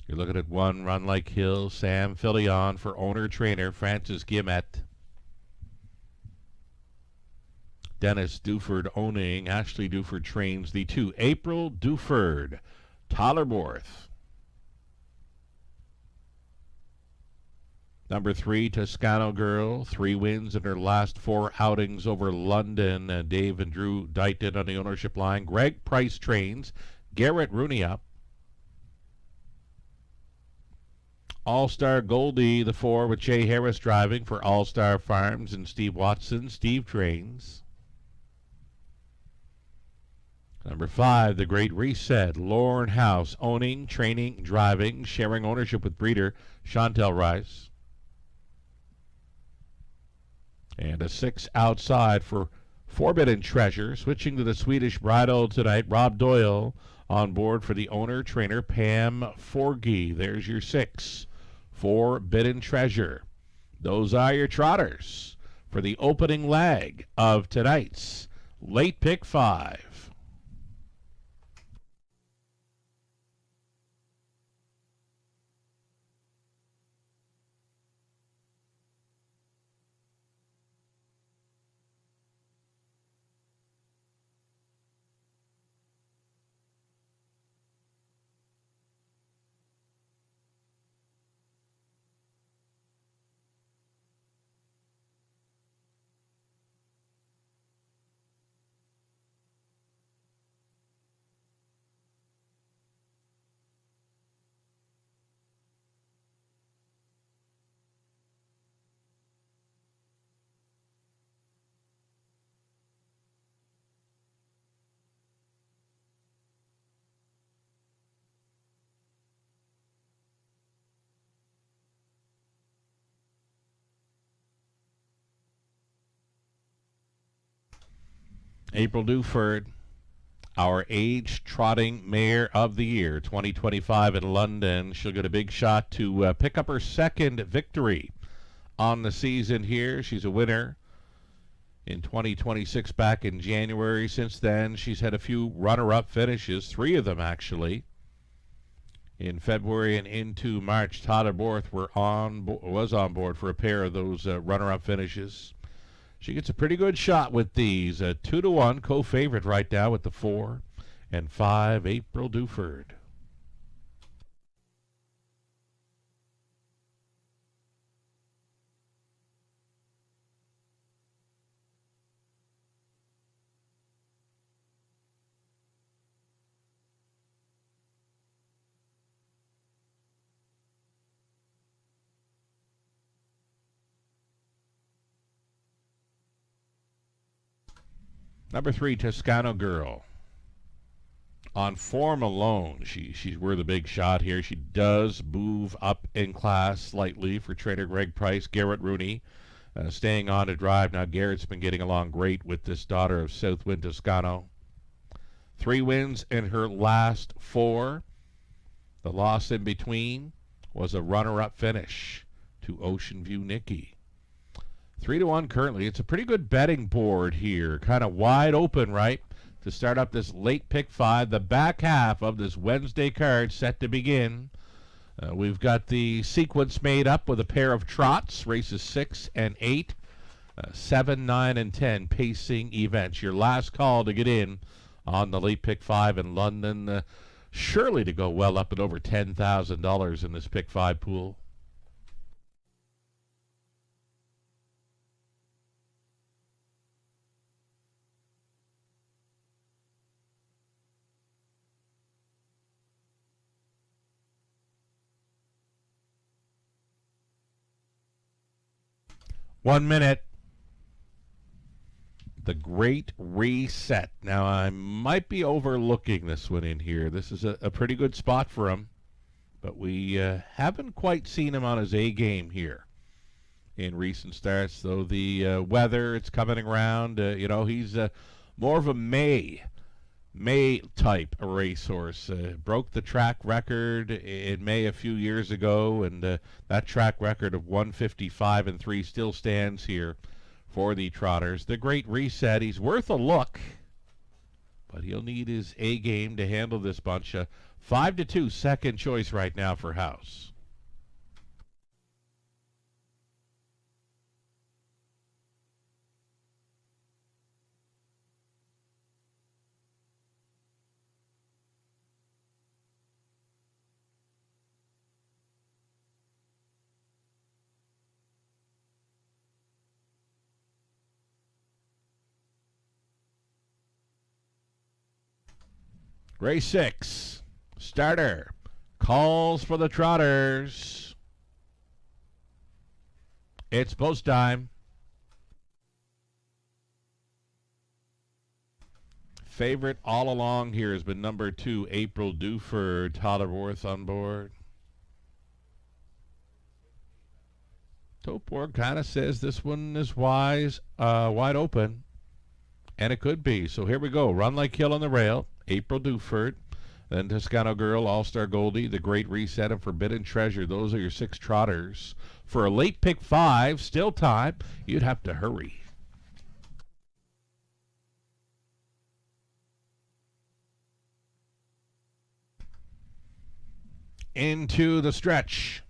You're looking at 1, Run Like Hill, Sam Filion for owner-trainer Francis Guillemette. Dennis Duford owning, Ashley Duford trains the 2, April Duford, Tollerborth. Number 3, Toscano Girl, 3 wins in her last 4 outings over London. Dave and Drew Dighton on the ownership line. Greg Price trains. Garrett Rooney up. All-Star Goldie, the 4, with Jay Harris driving for All-Star Farms and Steve Watson. Steve trains. Number 5, The Great Reset, Lorne House, owning, training, driving, sharing ownership with breeder Chantel Rice. And a 6 outside for Forbidden Treasure. Switching to the Swedish Bridal tonight, Rob Doyle on board for the owner-trainer Pam Forgy. There's your 6, Forbidden Treasure. Those are your trotters for the opening leg of tonight's Late Pick 5. April Duford, our age trotting mare of the year, 2025 in London. She'll get a big shot to pick up her 2nd victory on the season here. She's a winner in 2026 back in January. Since then, she's had a few runner-up finishes, 3 of them actually. In February and into March, Tollerborth was on board for a pair of those runner-up finishes. She gets a pretty good shot with these. 2-1 co-favorite right now with the 4 and 5, April Duford. Number 3, Toscano Girl. On form alone, she's worth a big shot here. She does move up in class slightly for trainer Greg Price. Garrett Rooney staying on to drive. Now Garrett's been getting along great with this daughter of Southwind Toscano. 3 wins in her last 4. The loss in between was a runner-up finish to Ocean View Nikki. 3-1 currently. It's a pretty good betting board here. Kind of wide open, right? To start up this late pick 5. The back half of this Wednesday card set to begin. We've got the sequence made up with a pair of trots, races 6 and 8, 7, 9, and 10 pacing events. Your last call to get in on the late pick 5 in London. Surely to go well up at over $10,000 in this pick 5 pool. One minute. The Great Reset. Now, I might be overlooking this one in here. This is a pretty good spot for him, but we haven't quite seen him on his A game here in recent starts. Though the weather, it's coming around. He's more of a May type racehorse. Broke the track record in May a few years ago, and that track record of 155 and 3 still stands here for the trotters. The Great Reset, he's worth a look, but he'll need his A game to handle this bunch. 5-2 second choice right now for House. Race 6, starter, calls for the Trotters. It's post time. Favorite all along here has been number 2, April Duford. Tollerworth on board. Topor kind of says this one is wide open, and it could be. So here we go. Run Like Hill on the rail. April Duford, then Toscano Girl, All-Star Goldie, The Great Reset, and Forbidden Treasure. Those are your 6 trotters. For a late pick 5, still time, you'd have to hurry. Into the stretch.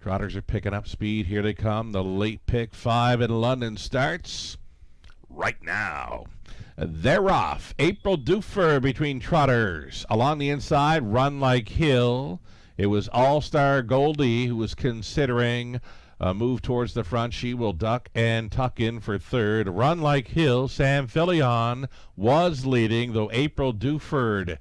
Trotters are picking up speed. Here they come. The late pick 5 in London starts right now. They're off. April Duford between trotters. Along the inside, Run Like Hill. It was All-Star Goldie who was considering a move towards the front. She will duck and tuck in for third. Run Like Hill, Sam Filion was leading, though April Duford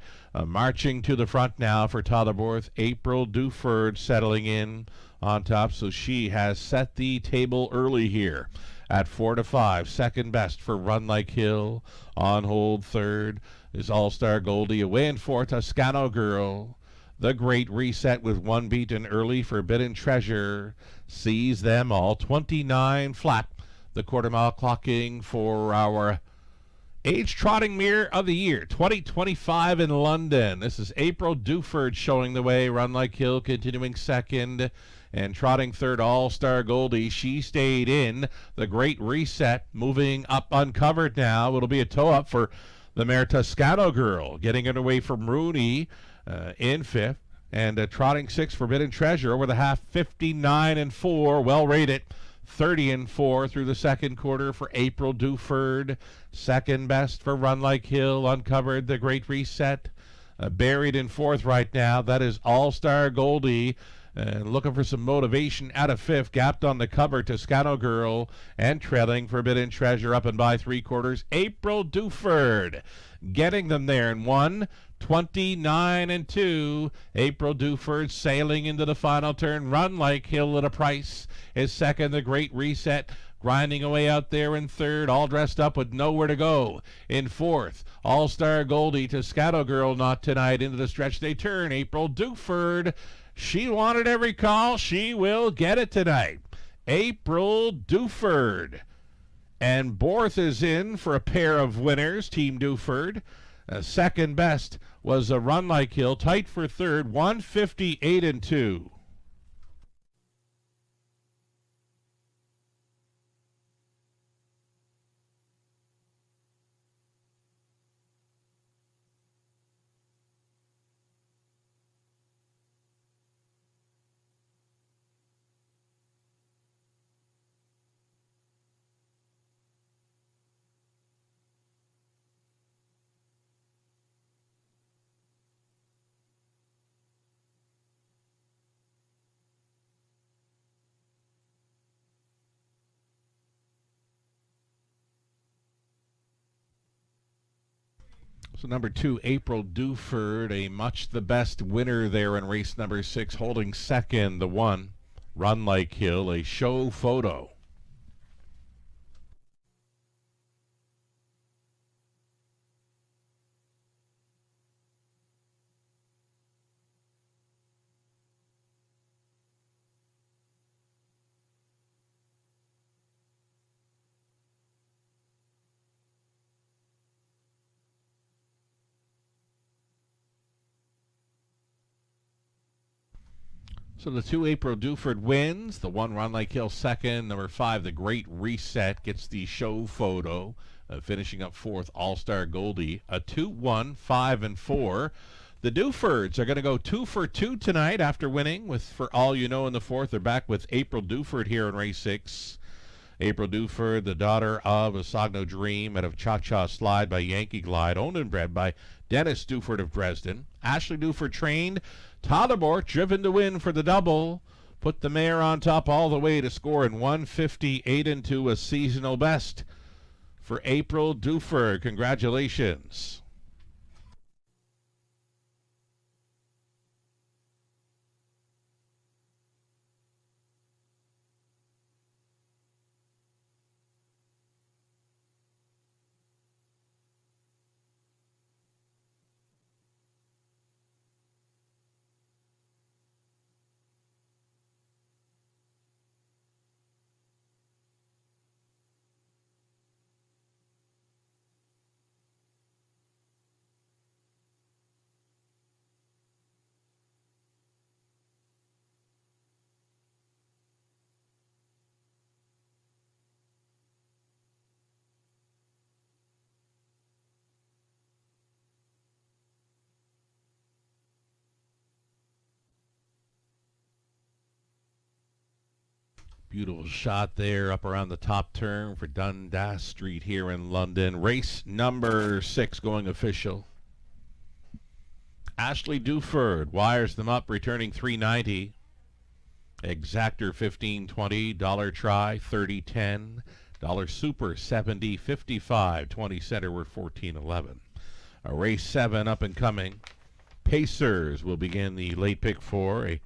marching to the front now for Tollerworth. April Duford settling in on top, so she has set the table early here. At 4-5, second best for Run Like Hill. On hold third is All-Star Goldie. Away in fourth, Toscano Girl. The Great Reset with 1 beaten early. Forbidden Treasure sees them all. 29 flat. The quarter mile clocking for our age trotting mirror of the year 2025 in London. This is April Duford showing the way. Run Like Hill continuing second. And trotting third, All-Star Goldie. She stayed in. The Great Reset moving up uncovered now. It'll be a toe-up for the mare Toscano Girl. Getting it away from Rooney in fifth. And trotting sixth, Forbidden Treasure over the half, 59-4. Well rated. 30-4 through the second quarter for April Duford. Second best for Run Like Hill. Uncovered, The Great Reset. Buried in fourth right now. That is All-Star Goldie. And looking for some motivation out of fifth. Gapped on the cover, Toscano Girl. And trailing Forbidden Treasure up and by 3/4. April Duford getting them there in 1:29-2. April Duford sailing into the final turn. Run Like Hill at a price is second. The Great Reset grinding away out there in third, all dressed up with nowhere to go. In fourth, All-Star Goldie. Toscano Girl not tonight. Into the stretch they turn. April Duford. She wanted every call. She will get it tonight. April Duford. And Borth is in for a pair of winners, Team Duford. Second best was a Run Like Hill. Tight for third, 158-2. So number 2, April Duford, a much the best winner there in race number 6, holding second, the 1, Run Like Hill, a show photo. So the 2 April Duford wins. The 1 Run Like Hill second. Number 5, the Great Reset, gets the show photo. Finishing up 4th, All-Star Goldie. A 2-1, 5 and 4. The Dufords are going to go 2 for 2 tonight after winning with For All You Know in the 4th. They're back with April Duford here in race 6. April Duford, the daughter of a Sogno Dream out of Cha-Cha Slide by Yankee Glide, owned and bred by Dennis Duford of Dresden. Ashley Duford trained. Todderbort driven to win for the double. Put the mare on top all the way to score in 158 into a seasonal best for April Duford. Congratulations. Beautiful shot there up around the top turn for Dundas Street here in London. Race number 6 going official. Ashley Duford wires them up, returning $3.90. Exactor $15.20. Dollar Try $30.10. Dollar Super $70, $55. 20 center were $14.11. Race 7 up and coming. Pacers will begin the late pick 4. A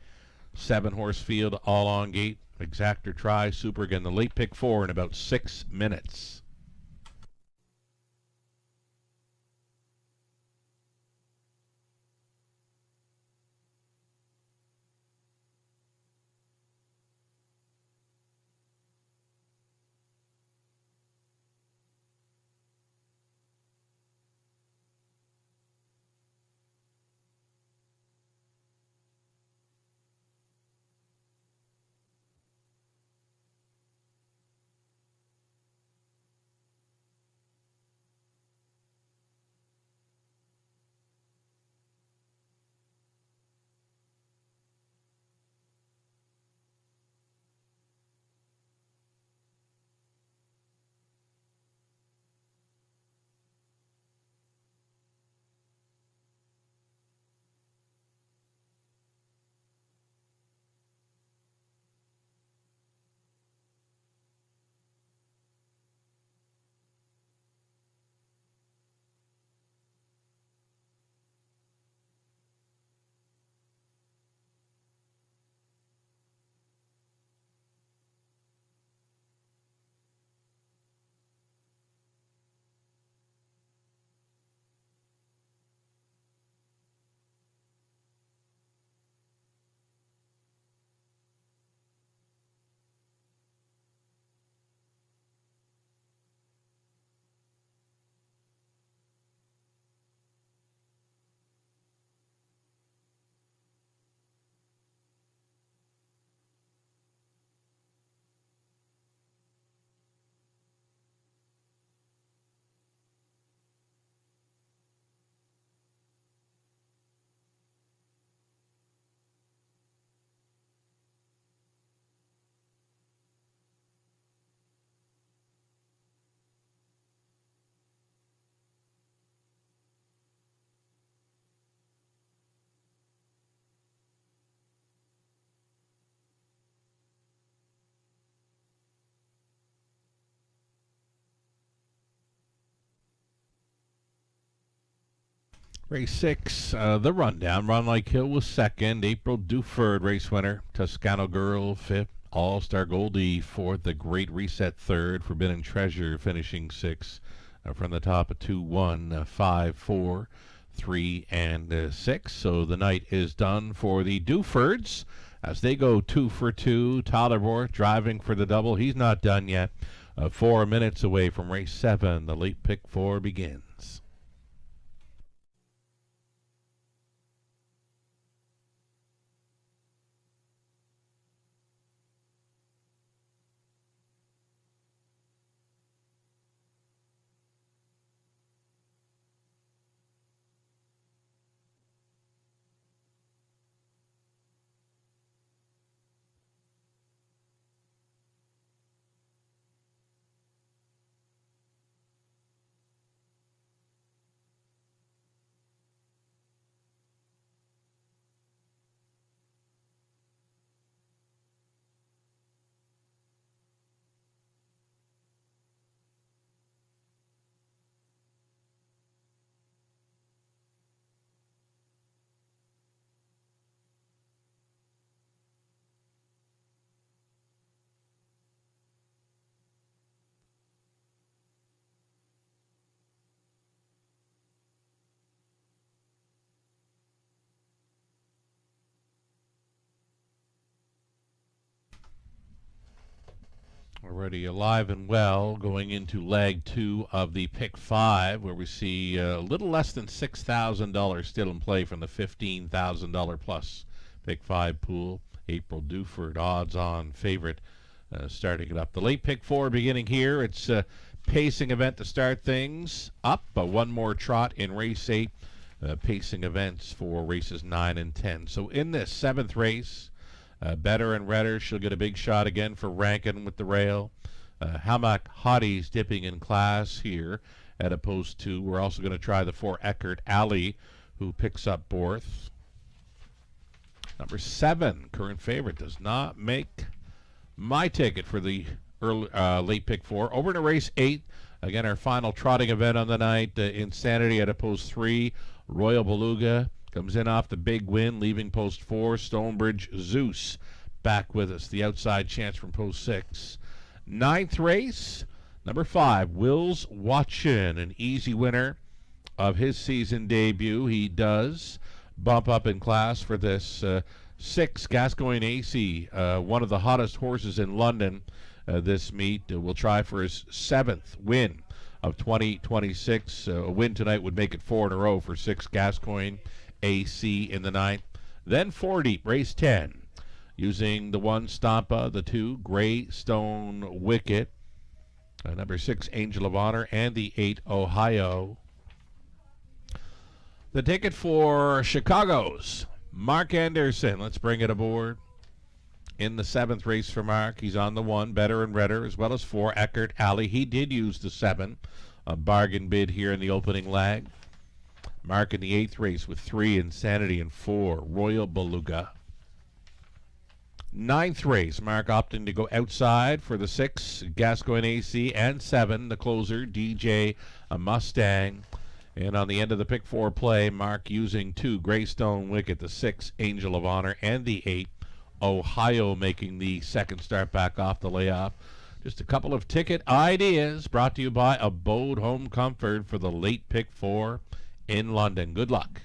7-horse field all on gate. Exactor Try, Super again, the late pick 4 in about 6 minutes. Race 6, the rundown. Run Like Hill was second. April Duford, race winner. Toscano Girl, 5th. All-Star Goldie, 4th. The Great Reset, 3rd. Forbidden Treasure, finishing 6th. From the top, a 2-1, 5, 4, 3, and 6. So the night is done for the Dufords as they go 2 for 2. Todderbort driving for the double. He's not done yet. 4 minutes away from race 7. The late pick 4 begins. Already alive and well going into leg 2 of the pick 5, where we see a little less than $6,000 still in play from the $15,000 plus pick 5 pool. April Duford, odds on favorite, starting it up. The late pick 4 beginning here. It's a pacing event to start things up, but one more trot in race 8. Pacing events for races 9 and 10. So in this 7th race, Better and Redder, she'll get a big shot again for Rankin with the rail. Hamak Hottie's dipping in class here at opposed to, we're also going to try the 4 Eckert Alley, who picks up Borth. Number 7, current favorite, does not make my ticket for the early, late pick 4. Over to race 8. Again, our final trotting event on the night. Insanity at a post 3. Royal Beluga comes in off the big win, leaving post 4. Stonebridge Zeus back with us. The outside chance from post 6. 9th race, number 5, Wills Watchin, an easy winner of his season debut. He does bump up in class for this 6, Gascoigne AC, one of the hottest horses in London this meet. Will try for his 7th win of 2026. A win tonight would make it 4 in a row for 6, Gascoigne AC in the 9th. Then 4 deep, race 10, using the 1 Stampa, the 2 Greystone Wicket, number 6 Angel of Honor, and the 8 Ohio. The ticket for Chicago's Mark Anderson. Let's bring it aboard. In the 7th race for Mark, he's on the 1, Better and Redder, as well as 4, Eckert Alley. He did use the 7, a bargain bid here in the opening leg. Mark in the 8th race with 3, Insanity, and 4, Royal Beluga. 9th race, Mark opting to go outside for the 6, Gascoigne AC, and 7, the closer, DJ Mustang. And on the end of the pick 4 play, Mark using 2, Greystone Wicket, the 6, Angel of Honor, and the 8, Ohio, making the second start back off the layoff. Just a couple of ticket ideas brought to you by Abode Home Comfort for the late pick 4 in London. Good luck.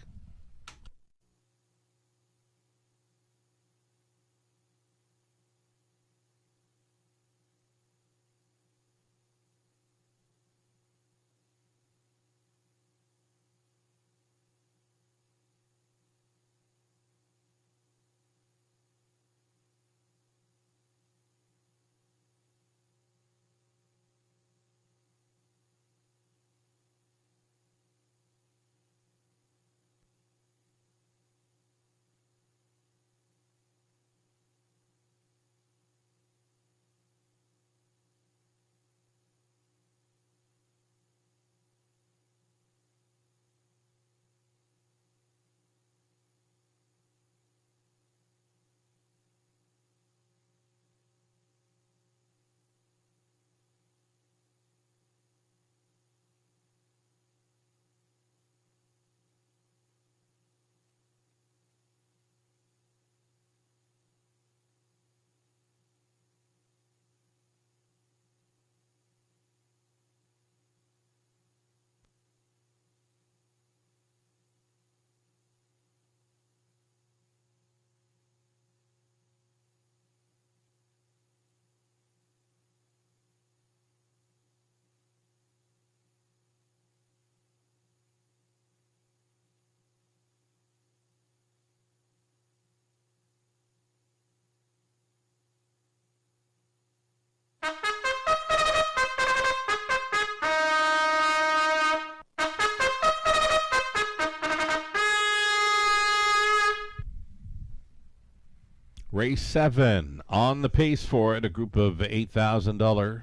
Race 7, on the pace for it, a group of $8,000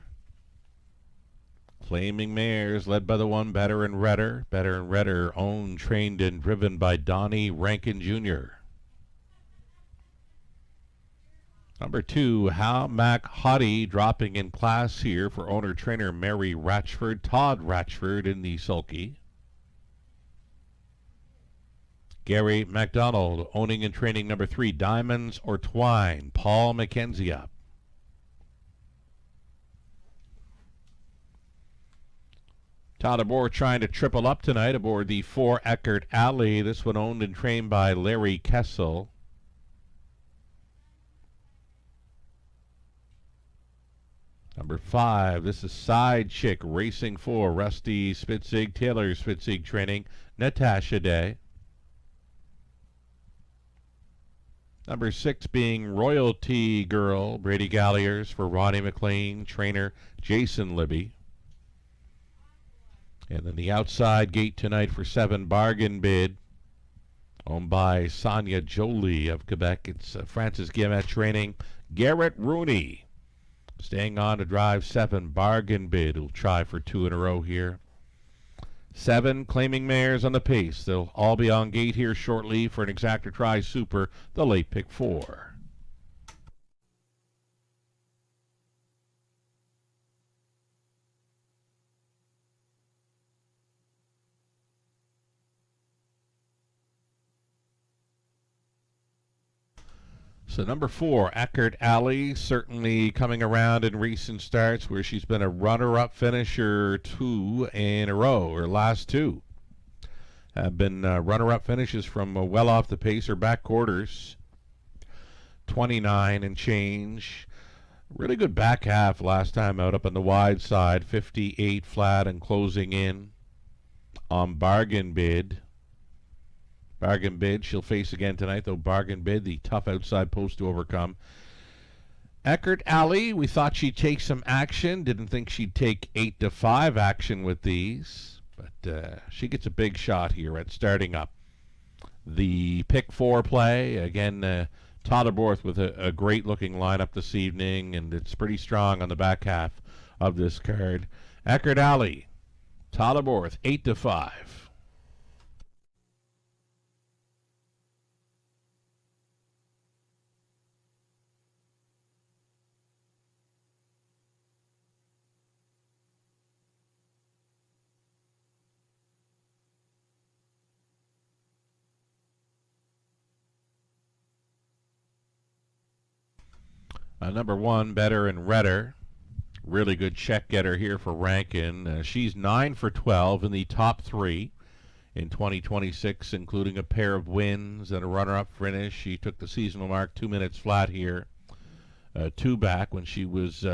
claiming mares led by the 1 Better and Redder. Better and Redder, owned, trained, and driven by Donnie Rankin Jr. Number 2, Hamak Hottie, dropping in class here for owner-trainer Mary Ratchford. Todd Ratchford in the sulky. Gary MacDonald, owning and training number 3, Diamonds or Twine. Paul McKenzie up. Todd aboard trying to triple up tonight aboard the 4 Eckert Alley. This one owned and trained by Larry Kessel. Number 5, this is Side Chick Racing 4, Rusty Spitzig, Taylor Spitzig training, Natasha Day. Number 6 being Royalty Girl, Brady Galliers for Ronnie McLean, trainer Jason Libby. And then the outside gate tonight for 7, Bargain Bid, owned by Sonia Jolie of Quebec. It's Francis Guillemette training Garrett Rooney. Staying on to drive 7, Bargain Bid. Will try for 2 in a row here. 7 claiming mares on the pace. They'll all be on gate here shortly for an exactor try super, the late pick 4. So number 4, Eckert Alley, certainly coming around in recent starts where she's been a runner-up finisher 2 in a row, or last 2. Have been runner-up finishes from well off the pace or back quarters. 29 and change. Really good back half last time out up on the wide side. 58 flat and closing in on Bargain Bid. Bargain Bid, she'll face again tonight, though. Bargain Bid, the tough outside post to overcome. Eckert Alley, we thought she'd take some action. Didn't think she'd take 8-5 action with these. But she gets a big shot here at starting up. The pick 4 play, again, Todderborth with a great-looking lineup this evening, and it's pretty strong on the back half of this card. Eckert Alley, Todderborth, 8-5. Number 1, Better and Redder. Really good check getter here for Rankin. She's 9 for 12 in the top 3 in 2026, including a pair of wins and a runner-up finish. She took the seasonal mark 2 minutes flat here. 2 back when she was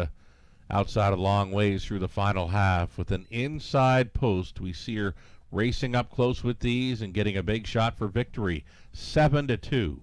outside a long ways through the final half. With an inside post, we see her racing up close with these and getting a big shot for victory. 7-2.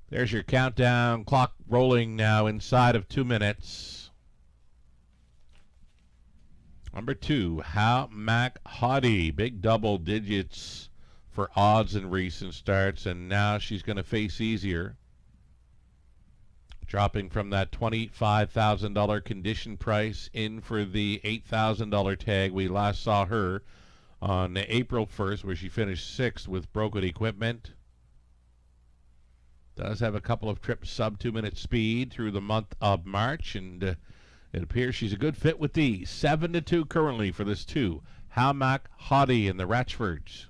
There's your countdown clock rolling now inside of 2 minutes. Number 2, How Mac Hottie. Big double digits for odds in recent starts, and now she's going to face easier. Dropping from that $25,000 condition price in for the $8,000 tag. We last saw her on April 1st, where she finished 6th with broken equipment. Does have a couple of trips sub 2 minute speed through the month of March, and it appears she's a good fit with these. 7-2 currently for this 2, How Mac Hottie in the Ratchfords.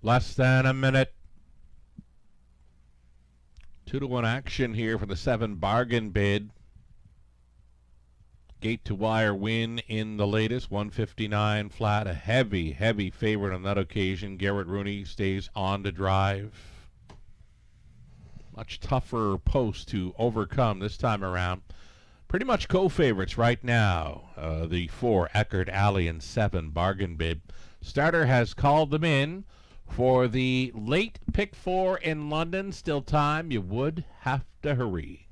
Less than a minute. 2-1 action here for the 7, Bargain Bid. Gate to wire win in the latest, 159 flat. A heavy, heavy favorite on that occasion. Garrett Rooney stays on to drive. Much tougher post to overcome this time around. Pretty much co-favorites right now. The 4, Eckert Alley, and 7, Bargain Bid. Starter has called them in for the late pick 4 in London. Still time. You would have to hurry.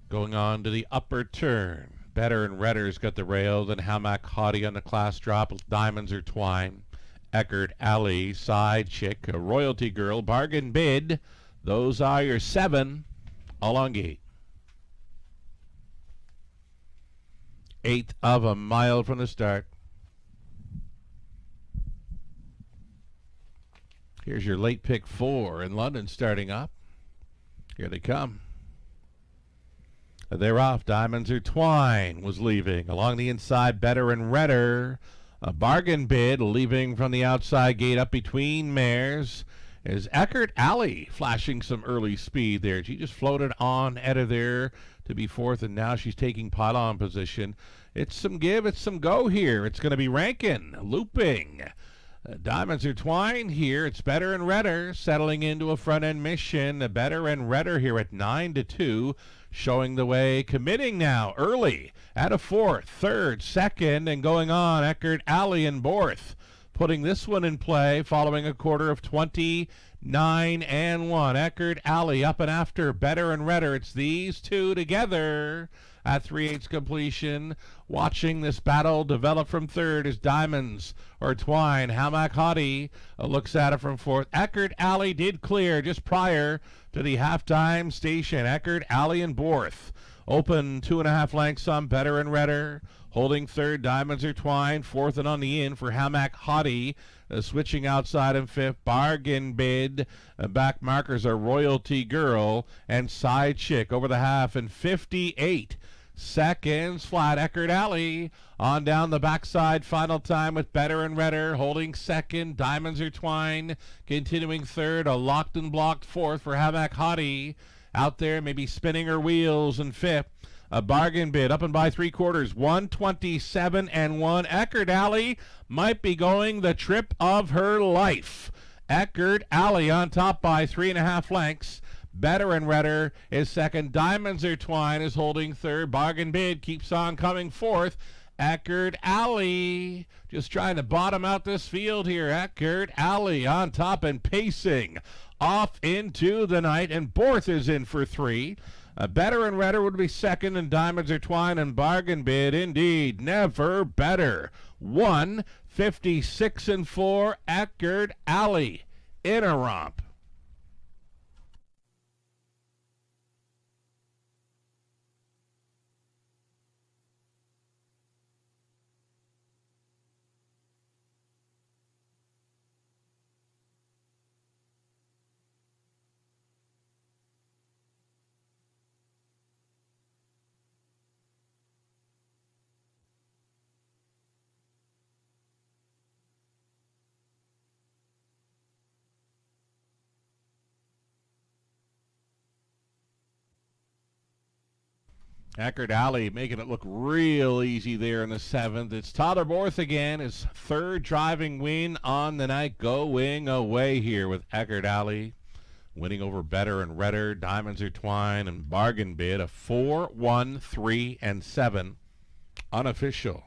Going on to the upper turn. Better and Redder's got the rail. Then Hamac Hottie on the class drop. Diamonds are twine. Eckert Alley, Side Chick, a Royalty Girl, Bargain Bid. Those are your 7 all on gate. 1/8 of a mile from the start. Here's your late pick 4 in London starting up. Here they come. They're off. Diamonds are twine was leaving. Along the inside, Better and Redder. A Bargain Bid leaving from the outside gate up between mares. Is Eckert Alley flashing some early speed there. She just floated on out of there to be 4th, and now she's taking pylon position. It's some give, it's some go here. It's going to be Rankin, looping. Diamonds are twine here. It's Better and Redder settling into a front-end mission. Better and Redder here at 9-2, showing the way, committing now early at a 4th, 3rd, 2nd, and going on. Eckert Alley and Borth putting this one in play following a quarter of 29 and 1. Eckert Alley up and after Better and Redder. It's these two together at 3/8 completion. Watching this battle develop from 3rd is Diamonds or Twine. Hamac Hottie looks at it from 4th. Eckert Alley did clear just prior to the halftime station. Eckert Alley and Borth open 2.5 lengths on Better and Redder. Holding 3rd, Diamonds or Twine. 4th and on the in for Hamac Hottie. Switching outside in 5th, Bargain Bid. Back markers are Royalty Girl and Side Chick over the half in 58 seconds flat. Eckert Alley on down the backside. Final time with Better and Redder holding 2nd. Diamonds or Twine continuing 3rd. A locked and blocked 4th for Hamac Hottie. Out there maybe spinning her wheels in 5th. A Bargain Bid up and by 3/4, 127 and 1. Eckert Alley might be going the trip of her life. Eckert Alley on top by 3.5 lengths. Better and Redder is 2nd. Diamonds or Twine is holding 3rd. Bargain Bid keeps on coming 4th. Eckert Alley just trying to bottom out this field here. Eckert Alley on top and pacing off into the night, and Borth is in for 3. Better and Redder would be 2nd, and Diamonds or Twine and Bargain Bid indeed never better. 156 and 4. Eckert Alley in a romp. Eckert Alley making it look real easy there in the 7th. It's Tyler Borth again, his 3rd driving win on the night, going away here with Eckert Alley winning over Better and Redder. Diamonds or Twine and Bargain Bid, a 4, 1, 3, and 7 unofficial.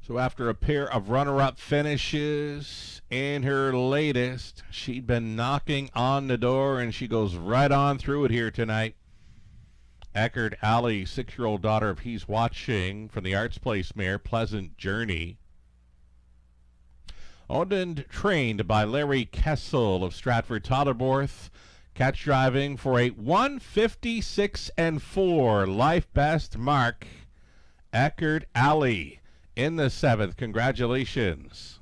So after a pair of runner-up finishes in her latest, she'd been knocking on the door, and she goes right on through it here tonight. Eckert Alley, 6-year-old daughter of He's Watching from the Arts Place mare, Pleasant Journey. Owned and trained by Larry Kessel of Stratford. Tyler Borth, catch driving for a 156 and 4 life best mark. Eckert Alley in the 7th. Congratulations.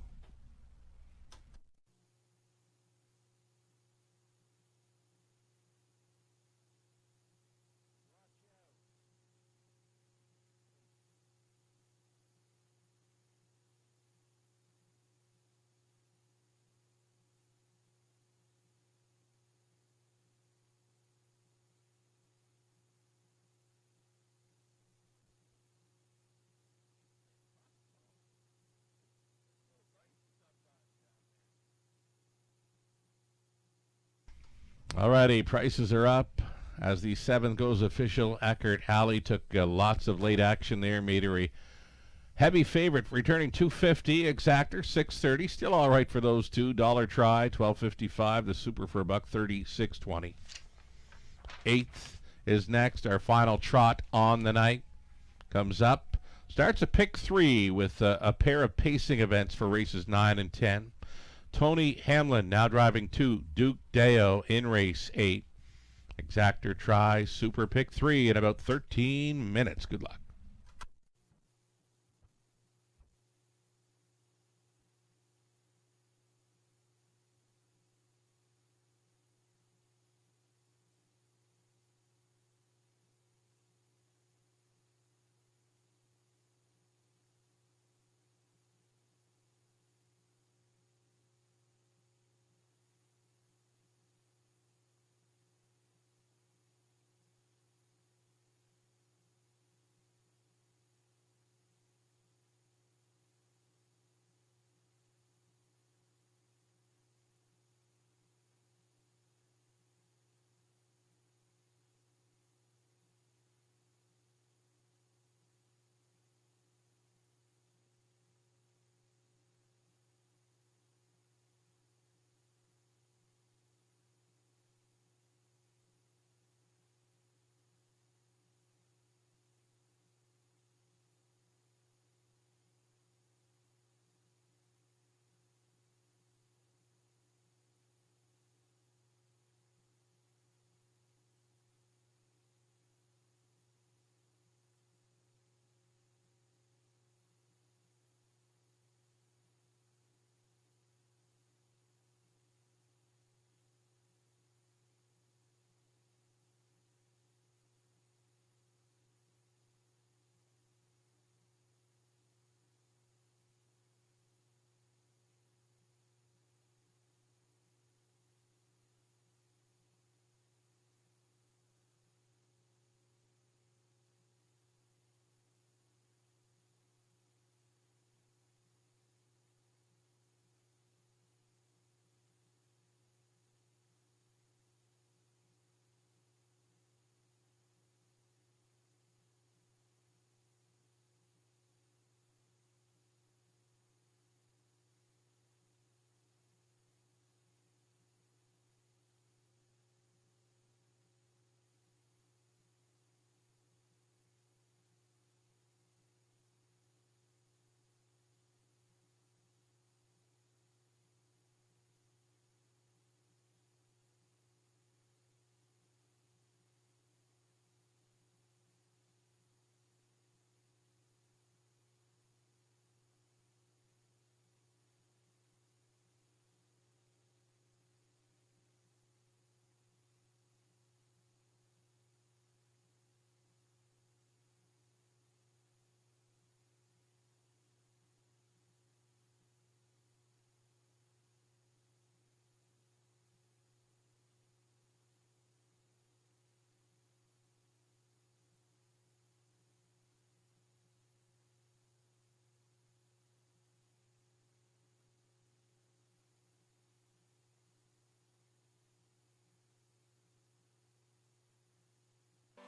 Alrighty, prices are up. As the 7th goes official, Eckert Alley took lots of late action there, made her a heavy favorite, returning $250. Exactor $630, still all right for those two. Dollar Try $12.55. The Super for $1.30, $6.20. 8th is next. Our final trot on the night comes up. Starts at pick 3 with a pair of pacing events for races 9 and 10. Tony Hamlin now driving 2. Duke Deo in race 8. Exactor Try Super pick 3 in about 13 minutes. Good luck.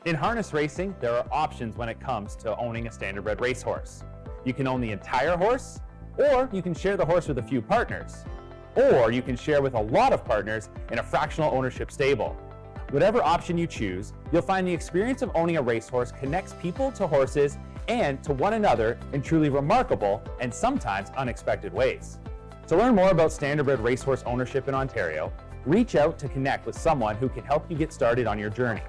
In harness racing, there are options when it comes to owning a standardbred racehorse. You can own the entire horse, or you can share the horse with a few partners, or you can share with a lot of partners in a fractional ownership stable. Whatever option you choose, you'll find the experience of owning a racehorse connects people to horses and to one another in truly remarkable and sometimes unexpected ways. To learn more about standardbred racehorse ownership in Ontario, reach out to connect with someone who can help you get started on your journey.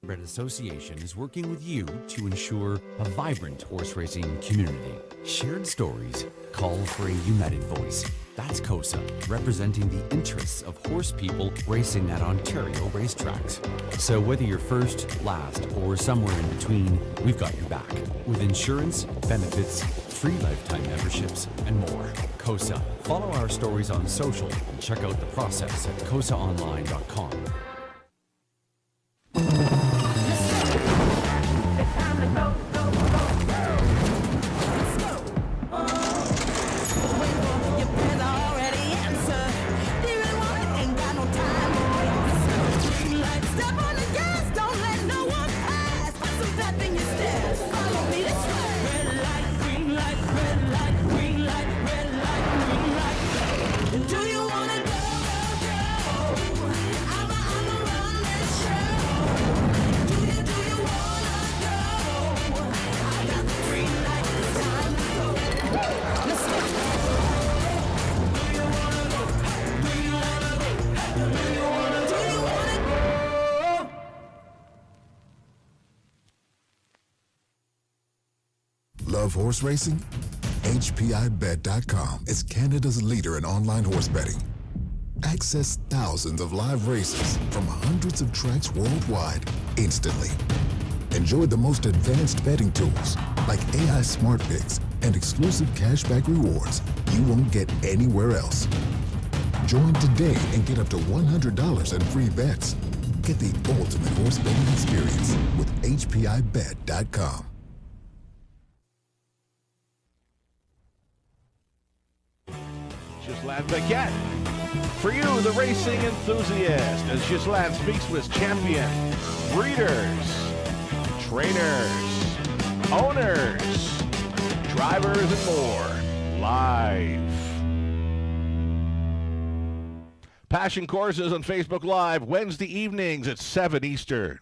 Standardbred Association is working with you to ensure a vibrant horse racing community. Shared stories call for a united voice. That's COSA, representing the interests of horse people racing at Ontario racetracks. So whether you're first, last, or somewhere in between, we've got your back. With insurance, benefits, free lifetime memberships, and more. COSA. Follow our stories on social and check out the process at cosaonline.com. Love horse racing? HPIbet.com is Canada's leader in online horse betting. Access thousands of live races from hundreds of tracks worldwide instantly. Enjoy the most advanced betting tools like AI Smart Picks and exclusive cashback rewards you won't get anywhere else. Join today and get up to $100 in free bets. Get the ultimate horse betting experience with HPIbet.com. Gislain Baguette. For you, the racing enthusiast, as Gislain speaks with champions, breeders, trainers, owners, drivers, and more, live. Passion Courses on Facebook Live, Wednesday evenings at 7 Eastern.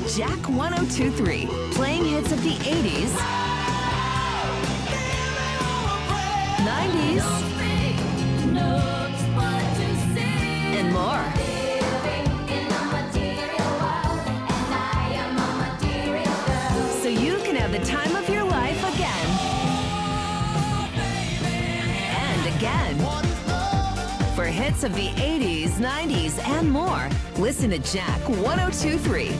Jack 1023, playing hits of the 80s, 90s, and more. So you can have the time of your life again. And again. For hits of the 80s, 90s, and more, listen to Jack 1023.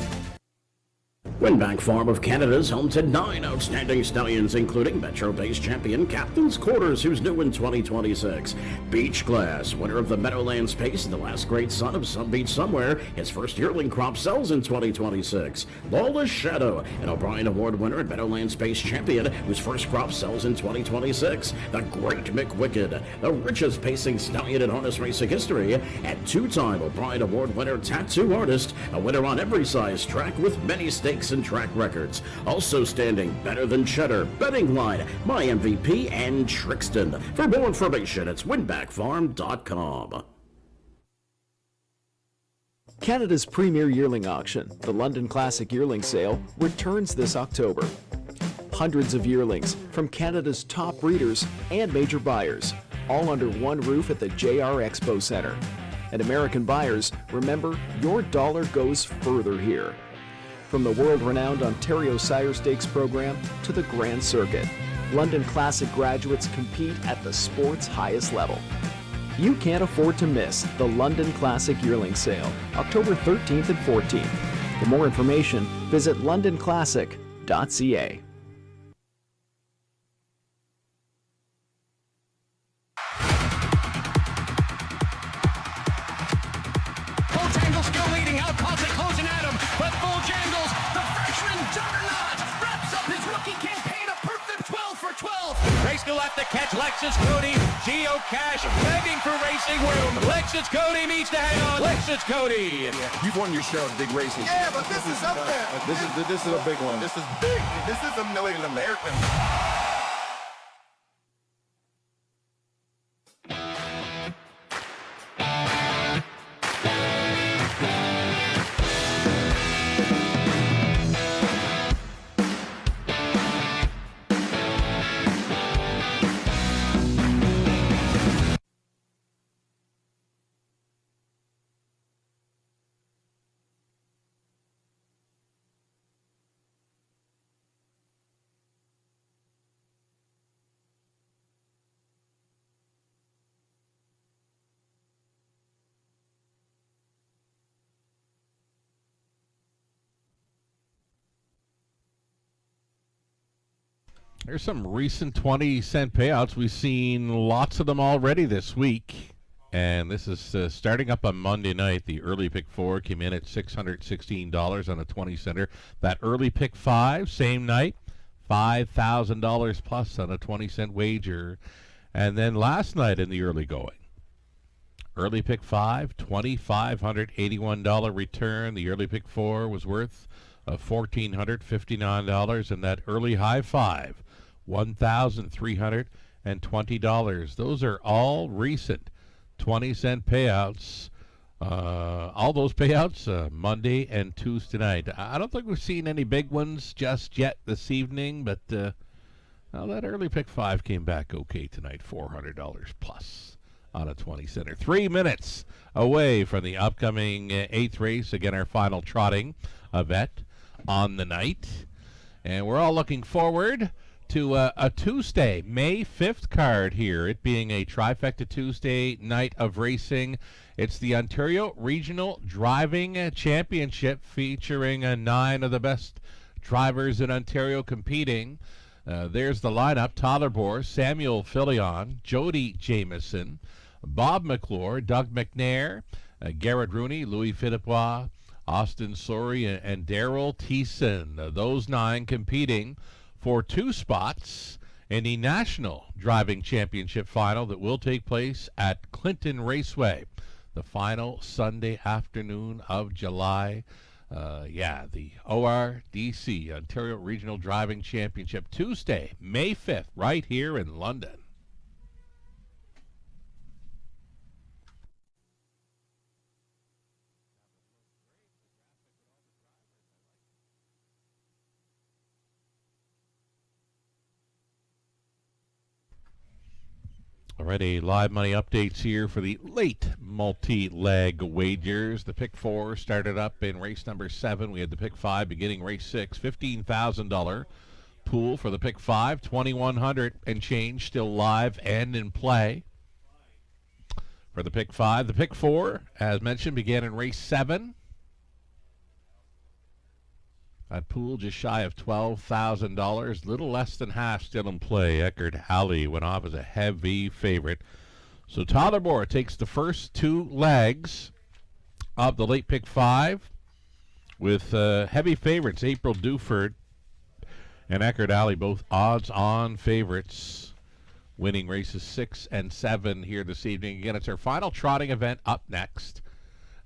Winback Farm of Canada's home to 9 outstanding stallions, including Metro-based champion Captain's Quarters, who's new in 2026. Beach Class, winner of the Meadowlands Pace and the last great son of Some Beach Somewhere, his first yearling crop sells in 2026. Lawless Shadow, an O'Brien Award winner and Meadowlands Pace champion, whose first crop sells in 2026. The Great McWicked, the richest pacing stallion in harness racing history, and two-time O'Brien Award winner Tattoo Artist, a winner on every size track with many stakes and track records. Also standing Better Than Cheddar, Betting Line, My MVP, and Trixton. For more information, it's winbackfarm.com. Canada's premier yearling auction, the London Classic Yearling Sale, returns this October. Hundreds of yearlings from Canada's top breeders and major buyers, all under one roof at the JR Expo Centre. And American buyers, remember, your dollar goes further here. From the world-renowned Ontario Sire Stakes program to the Grand Circuit, London Classic graduates compete at the sport's highest level. You can't afford to miss the London Classic Yearling Sale, October 13th and 14th. For more information, visit londonclassic.ca. Bojangles still leading, out Cossack closing at him, but Bojangles, the freshman juggernaut, wraps up his rookie campaign a perfect 12 for 12. Race to left to catch Lexus Cody, Geocache begging for racing room. Lexus Cody needs to hang on. Lexus Cody. You've won your share of big races. Yeah, but this is up there. This is a big one. This is big. This is a New England American. There's some recent 20-cent payouts. We've seen lots of them already this week. And this is starting up on Monday night. The early pick 4 came in at $616 on a 20-center. That early pick 5, same night, $5,000 plus on a 20-cent wager. And then last night in the early going, early pick 5, $2,581 return. The early pick 4 was worth $1,459. And that early high 5, $1,320. Those are all recent 20-cent payouts. All those payouts Monday and Tuesday night. I don't think we've seen any big ones just yet this evening, but well, that early pick 5 came back okay tonight, $400 plus on a 20-center. 3 minutes away from the upcoming 8th race. Again, our final trotting event on the night. And we're all looking forward to a Tuesday, May 5th card here, it being a trifecta Tuesday night of racing. It's the Ontario Regional Driving Championship featuring 9 of the best drivers in Ontario competing. There's the lineup: Tyler Bohr, Samuel Filion, Jody Jameson, Bob McClure, Doug McNair, Garrett Rooney, Louis Philippois, Austin Sorey, and Daryl Thiessen. Those 9 competing for 2 spots in the National Driving Championship final that will take place at Clinton Raceway, the final Sunday afternoon of July. The ORDC, Ontario Regional Driving Championship, Tuesday, May 5th, right here in London. Already live money updates here for the late multi-leg wagers. The pick 4 started up in race number 7. We had the pick 5 beginning race 6. $15,000 pool for the pick 5. $2,100 and change still live and in play for the pick 5. The pick 4, as mentioned, began in race 7. That pool just shy of $12,000, little less than half still in play. Eckerd Alley went off as a heavy favorite. So Tyler Bohr takes the first 2 legs of the late pick 5 with heavy favorites, April Duford and Eckerd Alley, both odds-on favorites, winning races 6 and 7 here this evening. Again, it's our final trotting event up next.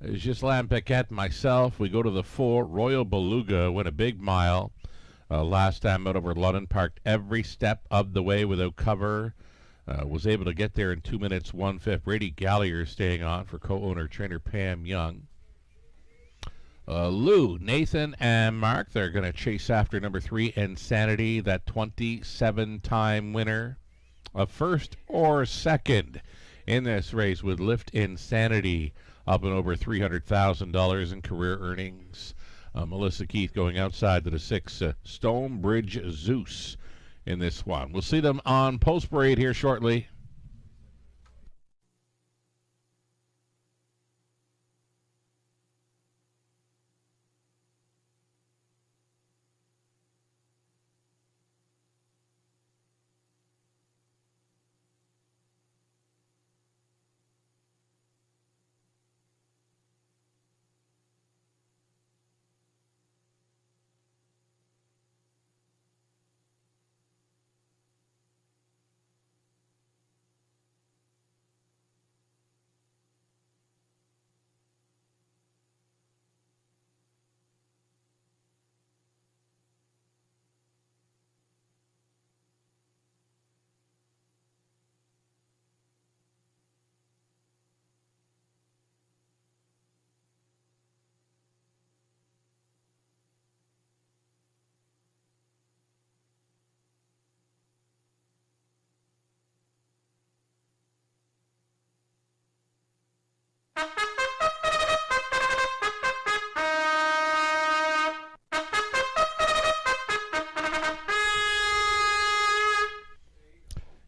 Ghislain Paquette and myself, we go to the 4. Royal Beluga went a big mile last time out over London, parked every step of the way without cover. Was able to get there in 2 minutes 1/5. Brady Gallier staying on for co-owner trainer Pam Young. Lou, Nathan, and Mark, they're going to chase after number 3, Insanity, that 27-time winner of first or second in this race, would lift Insanity up and over $300,000 in career earnings. Melissa Keith going outside to the 6, Stonebridge Zeus in this one. We'll see them on Post Parade here shortly.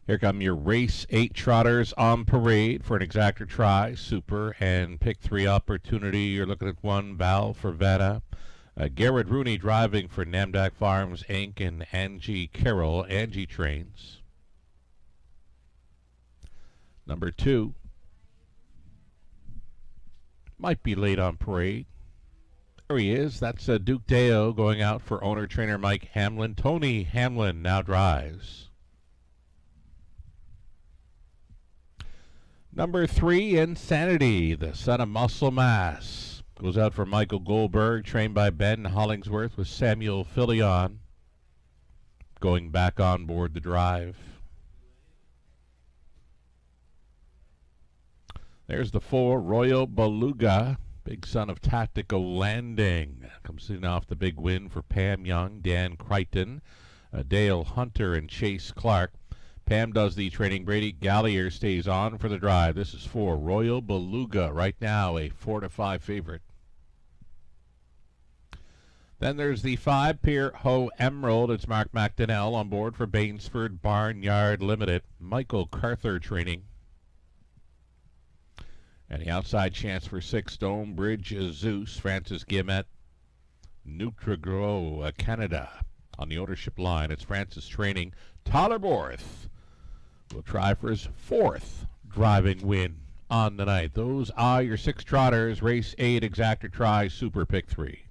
Here come your race 8 trotters on parade for an exactor try, super, and pick 3 opportunity. You're looking at 1, Val for Veta. Garrett Rooney driving for Namdak Farms, Inc. and Angie Carroll, Angie Trains. Number 2. Might be late on parade. There he is. That's Duke Deo going out for owner-trainer Mike Hamlin. Tony Hamlin now drives. Number 3, Insanity, the son of Muscle Mass, goes out for Michael Goldberg, trained by Ben Hollingsworth with Samuel Filion going back on board the drive. There's the 4, Royal Beluga, big son of Tactical Landing, comes in off the big win for Pam Young, Dan Crichton, Dale Hunter, and Chase Clark. Pam does the training. Brady Gallier stays on for the drive. This is 4, Royal Beluga, right now a 4-5 favorite. Then there's the 5 Pier Ho Emerald. It's Mark McDonnell on board for Bainsford Barnyard Limited. Michael Carther training. And the outside chance for 6 Stonebridge Zeus, Francis Guillemette, Nutrigro Canada. On the ownership line, it's Francis training. Tyler Borth will try for his 4th driving win on the night. Those are your 6 trotters. Race 8, exactor try, super pick 3.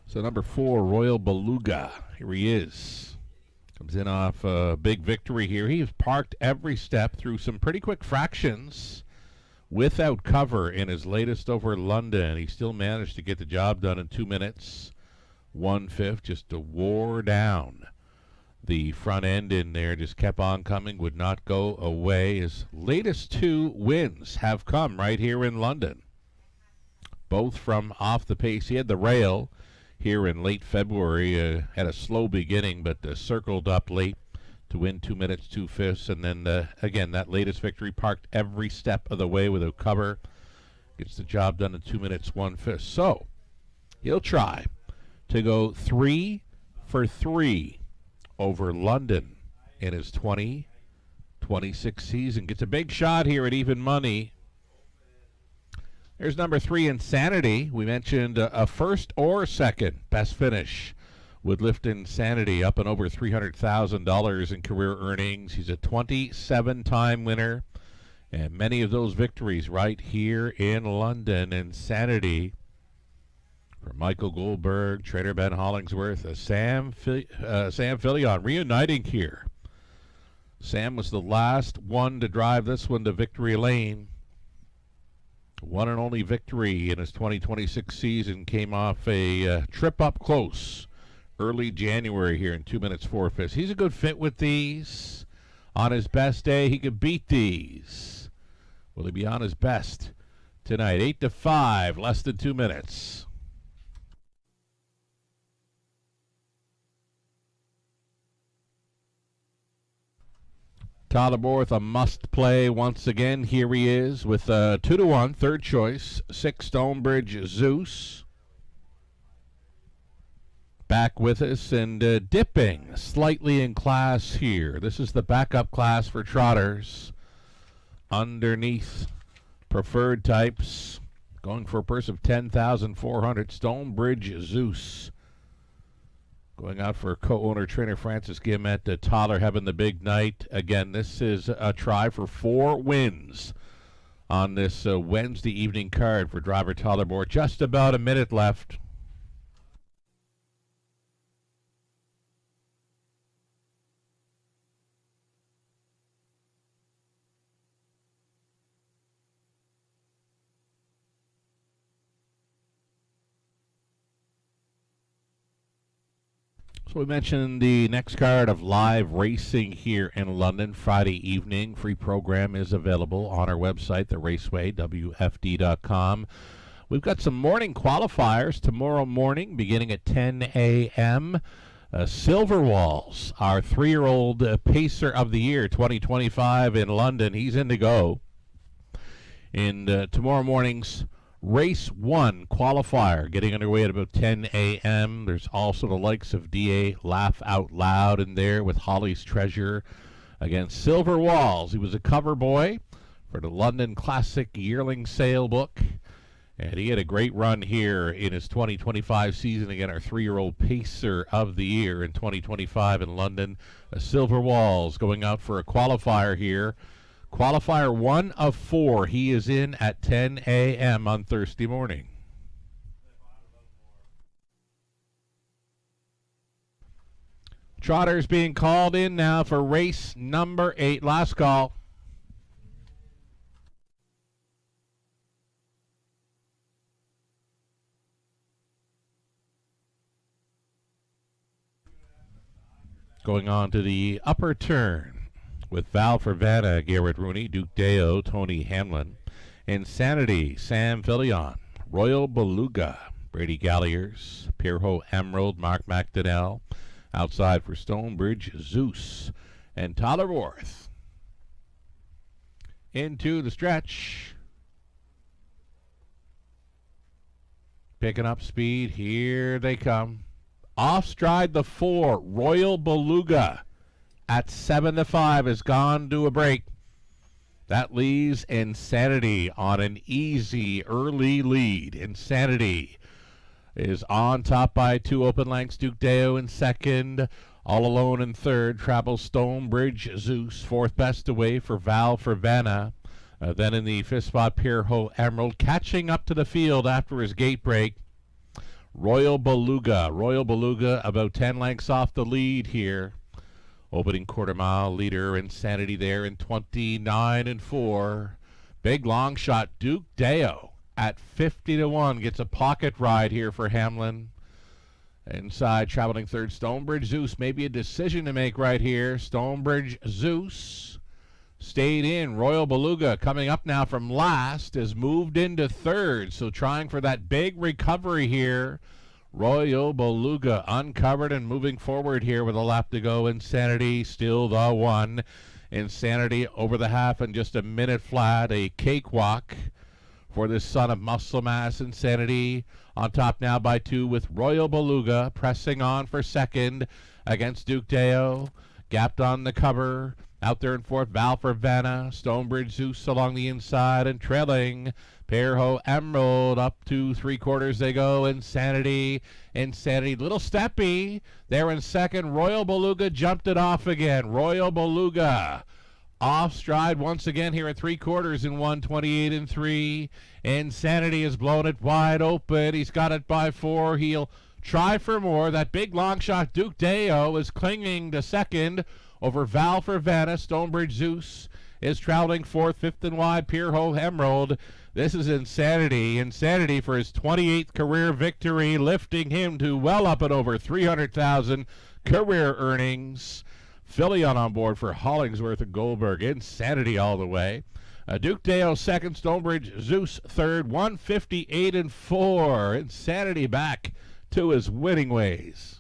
So number 4, Royal Beluga. Here he is. Comes in off a big victory here. He's parked every step through some pretty quick fractions without cover in his latest over London. He still managed to get the job done in 2 minutes, 1/5, just to wore down the front end in there. Just kept on coming, would not go away. His latest 2 wins have come right here in London, both from off the pace. He had the rail here in late February, had a slow beginning, but circled up late to win 2 minutes, 2/5. And then, again, that latest victory, parked every step of the way with a cover. Gets the job done in 2 minutes, 1/5. So he'll try to go 3 for 3 over London in his 2026 season. Gets a big shot here at even money. There's number 3, Insanity. We mentioned a first or second best finish would lift Insanity up and over $300,000 in career earnings. He's a 27-time winner, and many of those victories right here in London. Insanity for Michael Goldberg, trainer Ben Hollingsworth, Sam Fillion reuniting here. Sam was the last one to drive this one to victory lane. One and only victory in his 2026 season. Came off a trip up close early January here in 2 minutes, 4/5. He's a good fit with these. On his best day, he could beat these. Will he be on his best tonight? 8-5, less than 2 minutes. Tyler Borth, a must-play once again. Here he is with 2-1, third choice, 6 Stonebridge Zeus. Back with us and dipping slightly in class here. This is the backup class for trotters. Underneath preferred types, going for a purse of $10,400. Stonebridge Zeus. Going out for co-owner trainer Francis Guillemette. Tyler having the big night. Again, this is a try for 4 wins on this Wednesday evening card for driver Tyler Borth. Just about a minute left. So we mentioned the next card of live racing here in London Friday evening. Free program is available on our website, the Raceway, WFD.com. We've got some morning qualifiers tomorrow morning beginning at 10 a.m. Silver Walls, our 3-year-old Pacer of the Year 2025 in London. He's in to go. In tomorrow morning's Race 1 qualifier getting underway at about 10 a.m. There's also the likes of D.A. Laugh Out Loud in there with Holly's Treasure against Silver Walls. He was a cover boy for the London Classic Yearling Sale book, and he had a great run here in his 2025 season. Again, our 3-year-old Pacer of the Year in 2025 in London. Silver Walls going out for a qualifier here. Qualifier 1 of 4. He is in at 10 a.m. on Thursday morning. Trotters being called in now for race number 8. Last call. Going on to the upper turn with Val Fervana, Garrett Rooney, Duke Deo, Tony Hamlin, Insanity, Sam Fillion, Royal Beluga, Brady Galliers, Pierrot Emerald, Mark McDonnell. Outside for Stonebridge, Zeus, and Tyler Worth. Into the stretch. Picking up speed. Here they come. Off stride the 4, Royal Beluga at 7-5 has gone to a break. That leaves Insanity on an easy early lead. Insanity is on top by 2 open lengths. Duke Deo in second. All alone in third. Travels Stonebridge Zeus. Fourth best away for Val for Vanna. Then in the fifth spot, Pierrot Emerald. Catching up to the field after his gate break. Royal Beluga. Royal Beluga about 10 lengths off the lead here. Opening quarter mile leader Insanity there in 29-4. Big long shot Duke Deo at 50-1 gets a pocket ride here for Hamlin. Inside traveling third Stonebridge Zeus. Maybe a decision to make right here. Stonebridge Zeus stayed in. Royal Beluga coming up now from last has moved into third. So trying for that big recovery here. Royal Beluga uncovered and moving forward here with a lap to go. Insanity still the one. Insanity over the half in just a minute flat. A cakewalk for this son of muscle mass. Insanity on top now by 2 with Royal Beluga pressing on for second against Duke Deo. Gapped on the cover. Out there in fourth, Val for Vanna. Stonebridge Zeus along the inside and trailing. Pierrot Emerald up to 3/4 they go. Insanity. Little steppy. There in second. Royal Beluga jumped it off again. Royal Beluga off stride once again here at 3/4 in 1:28-3. Insanity has blown it wide open. He's got it by 4. He'll try for more. That big long shot Duke Deo is clinging to second over Val for Vanna. Stonebridge Zeus is traveling fourth. Fifth and wide, Pierrot Emerald. This is Insanity. Insanity for his 28th career victory, lifting him to well up and over 300,000 career earnings. Fillion on board for Hollingsworth and Goldberg. Insanity all the way. Duke Deo second, Stonebridge Zeus third, 158-4. Insanity back to his winning ways.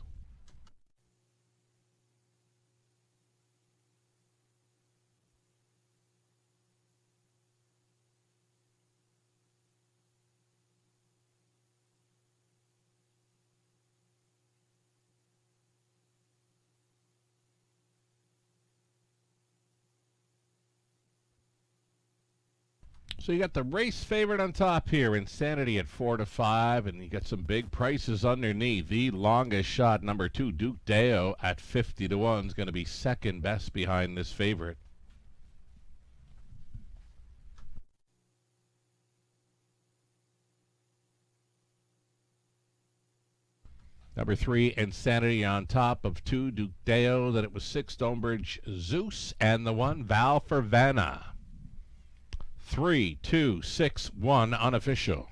So you got the race favorite on top here, Insanity at 4-5, and you got some big prices underneath. The longest shot, number 2, Duke Deo at 50-1 is going to be second best behind this favorite. Number 3, Insanity on top of 2, Duke Deo. Then it was 6, Stonebridge Zeus, and the 1, Val for Vanna. 3, 2, 6, 1 unofficial.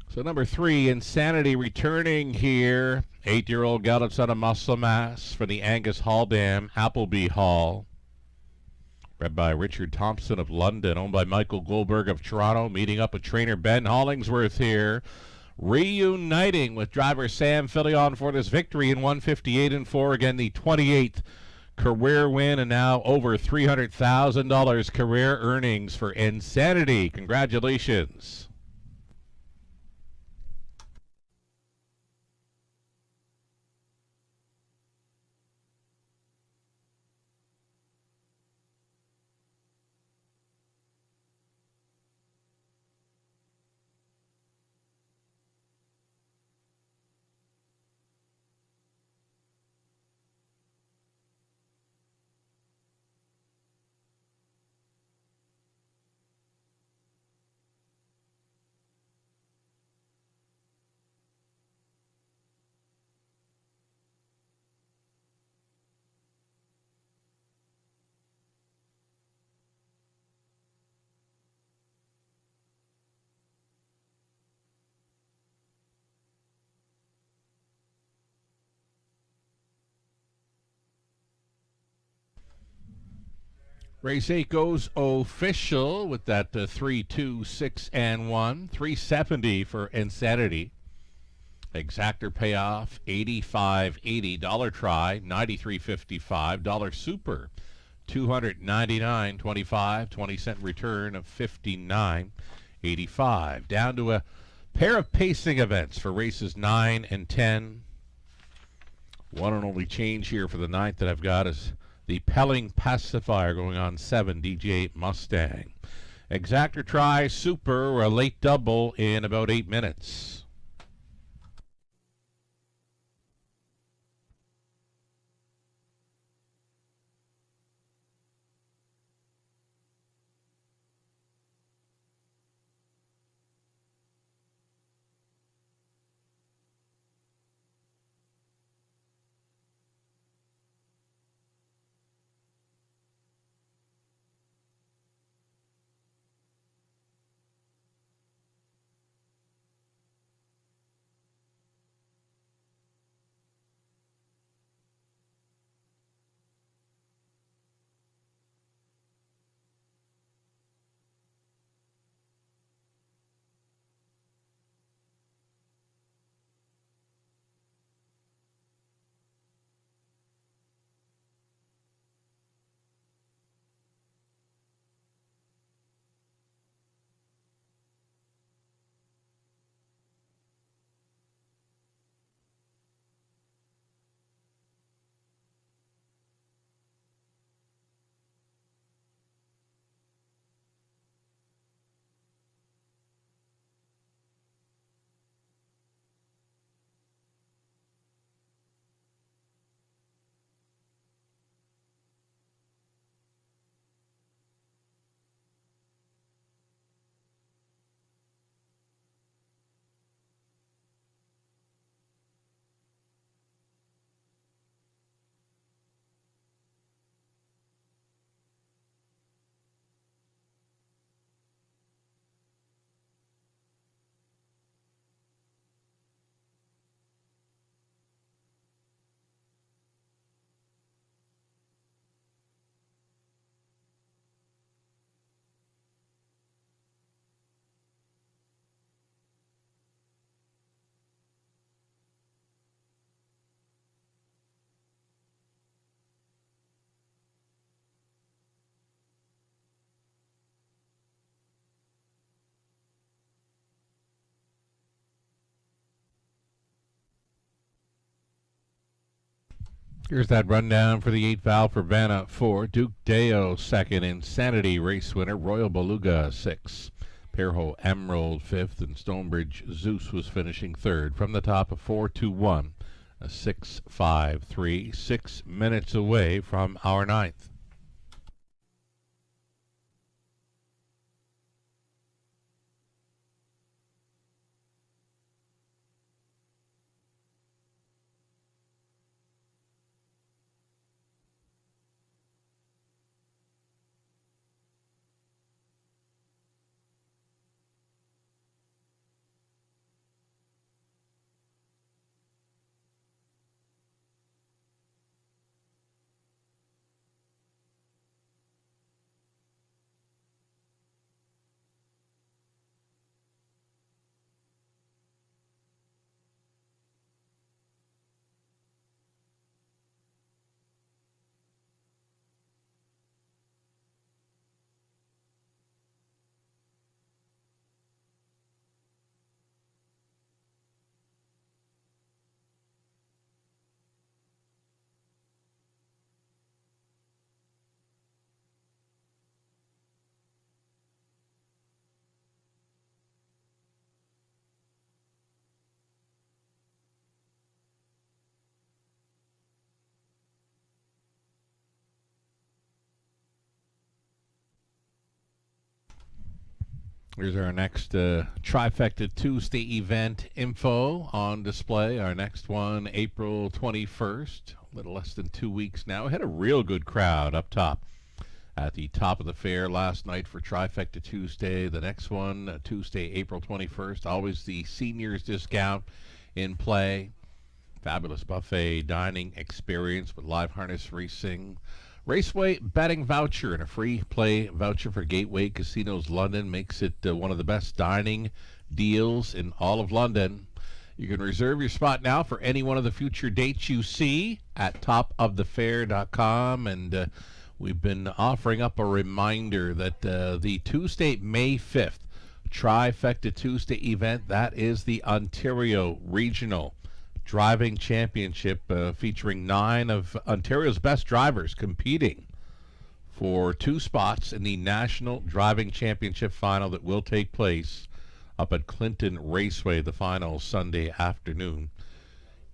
So number 3, Insanity returning here. 8-year-old gallops on a muscle mass for the Angus Hall Dam, Appleby Hall. Bred by Richard Thompson of London, owned by Michael Goldberg of Toronto, meeting up with trainer Ben Hollingsworth here. Reuniting with driver Sam Fillion for this victory in 158-4. Again, the 28th career win, and now over $300,000 career earnings for Insanity. Congratulations. Race 8 goes official with that 3, 2, 6, and 1. 370 for Insanity. Exactor payoff, $85.80. Dollar try, $93.55. Dollar super, $299.25. 20-cent return of $59.85. Down to a pair of pacing events for races 9 and 10. One and only change here for the 9th that I've got is the Pelling Pacifier going on 7, DJ Mustang. Exactor try, super, or a late double in about 8 minutes. Here's that rundown for the 8 valve for Vanna 4. Duke Deo 2nd. Insanity race winner. Royal Beluga 6. Perho Emerald 5th. And Stonebridge Zeus was finishing 3rd. From the top of 4-2-1. A 6-5-3. 6 minutes away from our 9th. Here's our next Trifecta Tuesday event info on display. Our next one, April 21st, a little less than 2 weeks now. We had a real good crowd up top at the top of the fair last night for Trifecta Tuesday. The next one, Tuesday, April 21st, always the seniors discount in play. Fabulous buffet dining experience with live harness racing, Raceway betting voucher and a free play voucher for Gateway Casinos London makes it one of the best dining deals in all of London. You can reserve your spot now for any one of the future dates you see at topofthefair.com. And we've been offering up a reminder that the Tuesday, May 5th, Trifecta Tuesday event, that is the Ontario Regional Driving Championship, featuring 9 of Ontario's best drivers competing for 2 spots in the National Driving Championship final that will take place up at Clinton Raceway, the final Sunday afternoon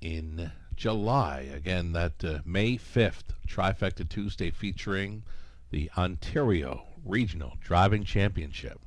in July. Again, that May 5th, Trifecta Tuesday, featuring the Ontario Regional Driving Championship.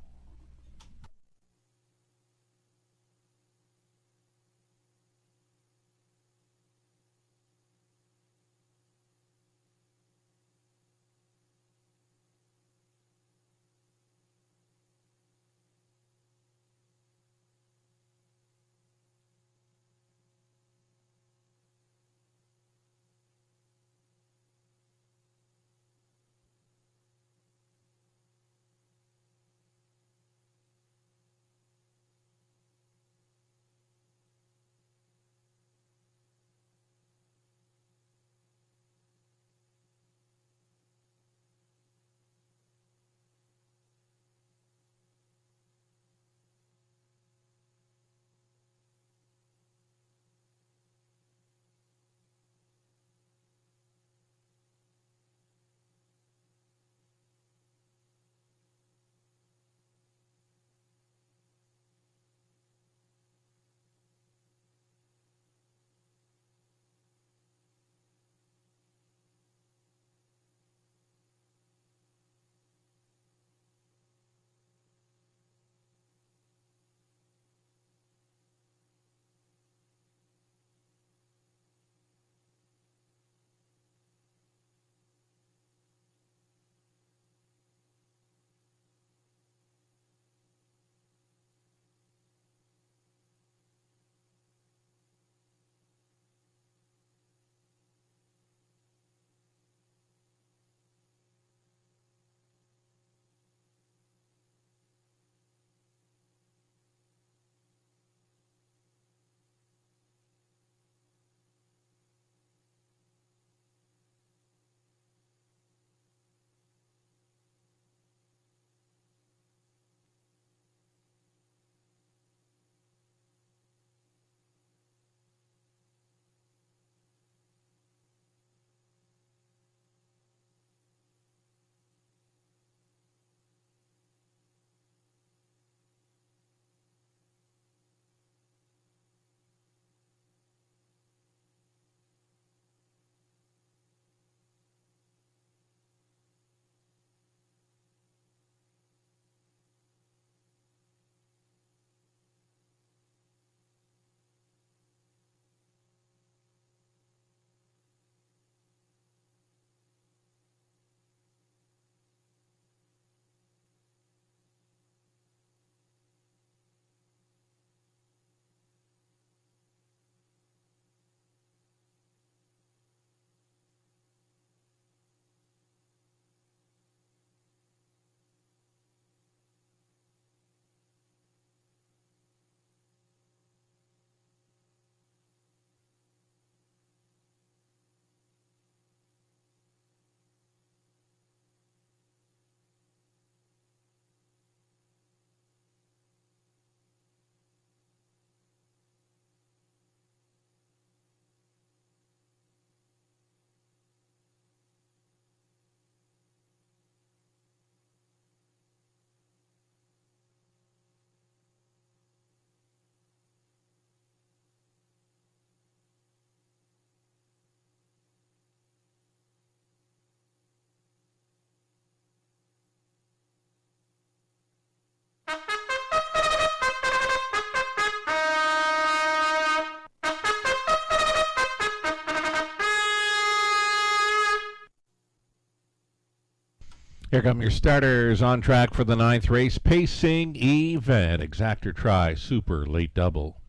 Here come your starters on track for the 9th race. Pacing event. Exactor try. Super late double.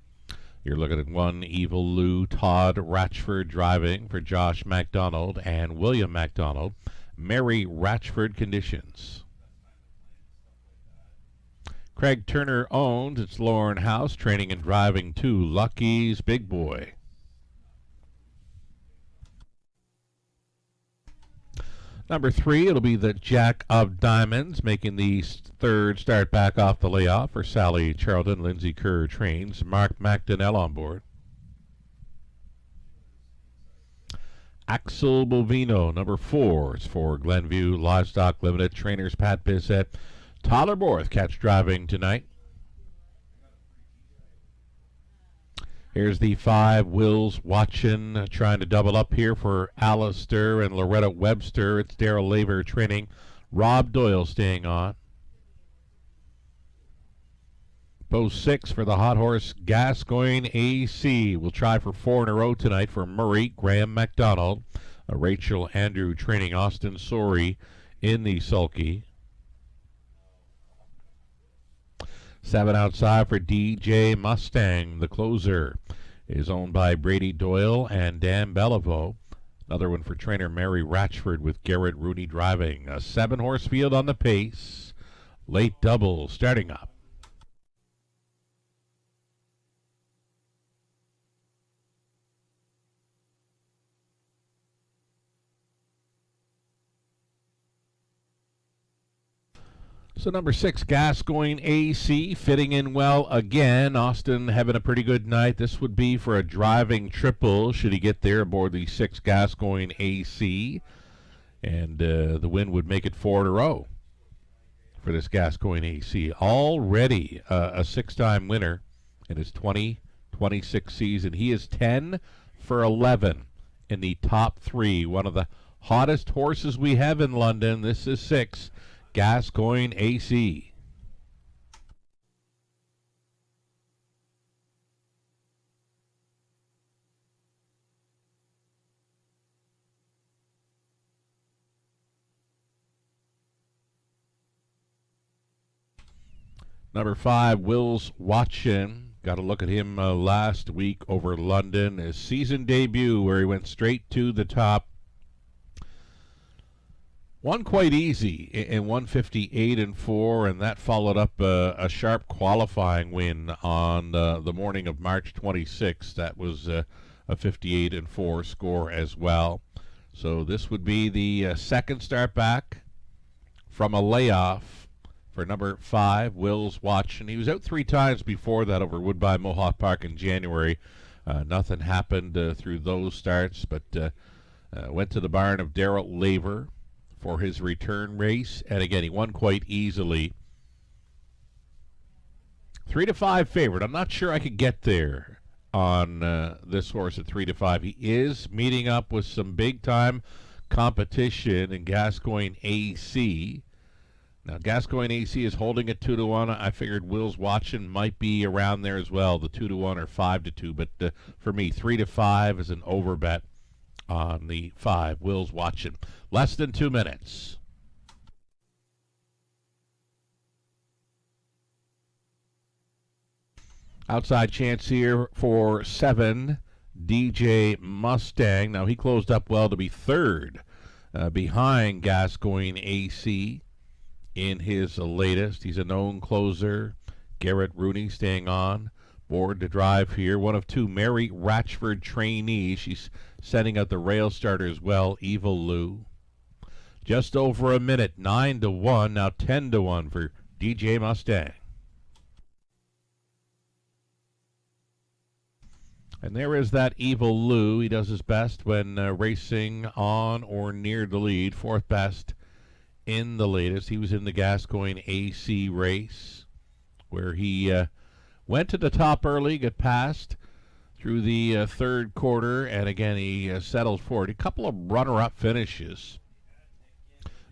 You're looking at 1 Evil Lou Todd Ratchford driving for Josh MacDonald and William MacDonald. Mary Ratchford conditions. Craig Turner owns. It's Lauren House, training and driving 2. Lucky's Big Boy. Number 3, it'll be the Jack of Diamonds, making the third start back off the layoff for Sally Charlton. Lindsay Kerr trains. Mark McDonnell on board. Axel Bovino, number 4, is for Glenview Livestock Limited. Trainers Pat Bissett, Tyler Borth, catch driving tonight. Here's the 5, Wills Watchin, trying to double up here for Alistair and Loretta Webster. It's Daryl Laver training. Rob Doyle staying on. Post 6 for the hot horse Gascoigne AC. We'll try for 4 in a row tonight for Murray Graham MacDonald. Rachel Andrew training Austin Sorey in the sulky. 7 outside for DJ Mustang. The closer is owned by Brady Doyle and Dan Beliveau. Another one for trainer Mary Ratchford with Garrett Rooney driving. A 7-horse field on the pace. Late double starting up. So number 6, Gascoigne AC, fitting in well again. Austin having a pretty good night. This would be for a driving triple should he get there aboard the 6 Gascoigne AC. And the win would make it 4 in a row for this Gascoigne AC. Already a 6-time winner in his 2026 season. He is 10 for 11 in the top 3. One of the hottest horses we have in London. This is 6. Gascoigne AC. Number 5, Wills Watchin. Got a look at him last week over London. His season debut where he went straight to the top. Won quite easy in 158-4, and that followed up a sharp qualifying win on the morning of March 26th. That was a 58-4 score as well. So this would be the second start back from a layoff for number 5, Wills Watchin. He was out 3 times before that over Woodbine Mohawk Park in January. Nothing happened through those starts, but went to the barn of Daryl Laver for his return race, and again he won quite easily. 3-5 favorite. I'm not sure I could get there on this horse at 3-5. He is meeting up with some big time competition in Gascoigne AC. Now Gascoigne AC is holding at 2-1. I figured Wills Watchin might be around there as well, the 2-1 or 5-2. But for me, 3-5 is an over bet on the 5, Wills Watchin. Less than 2 minutes. Outside chance here for 7, DJ Mustang. Now he closed up well to be third behind Gascoigne AC in his latest. He's a known closer. Garrett Rooney staying on board to drive here. One of 2 Mary Ratchford trainees. She's setting out the rail starter as well, Evil Lou. Just over a minute, 9-1, now 10-1 for DJ Mustang. And there is that Evil Lou. He does his best when racing on or near the lead. 4th best in the latest. He was in the Gascoigne AC race where he went to the top early, got past through the third quarter, and again he settled for it. A couple of runner-up finishes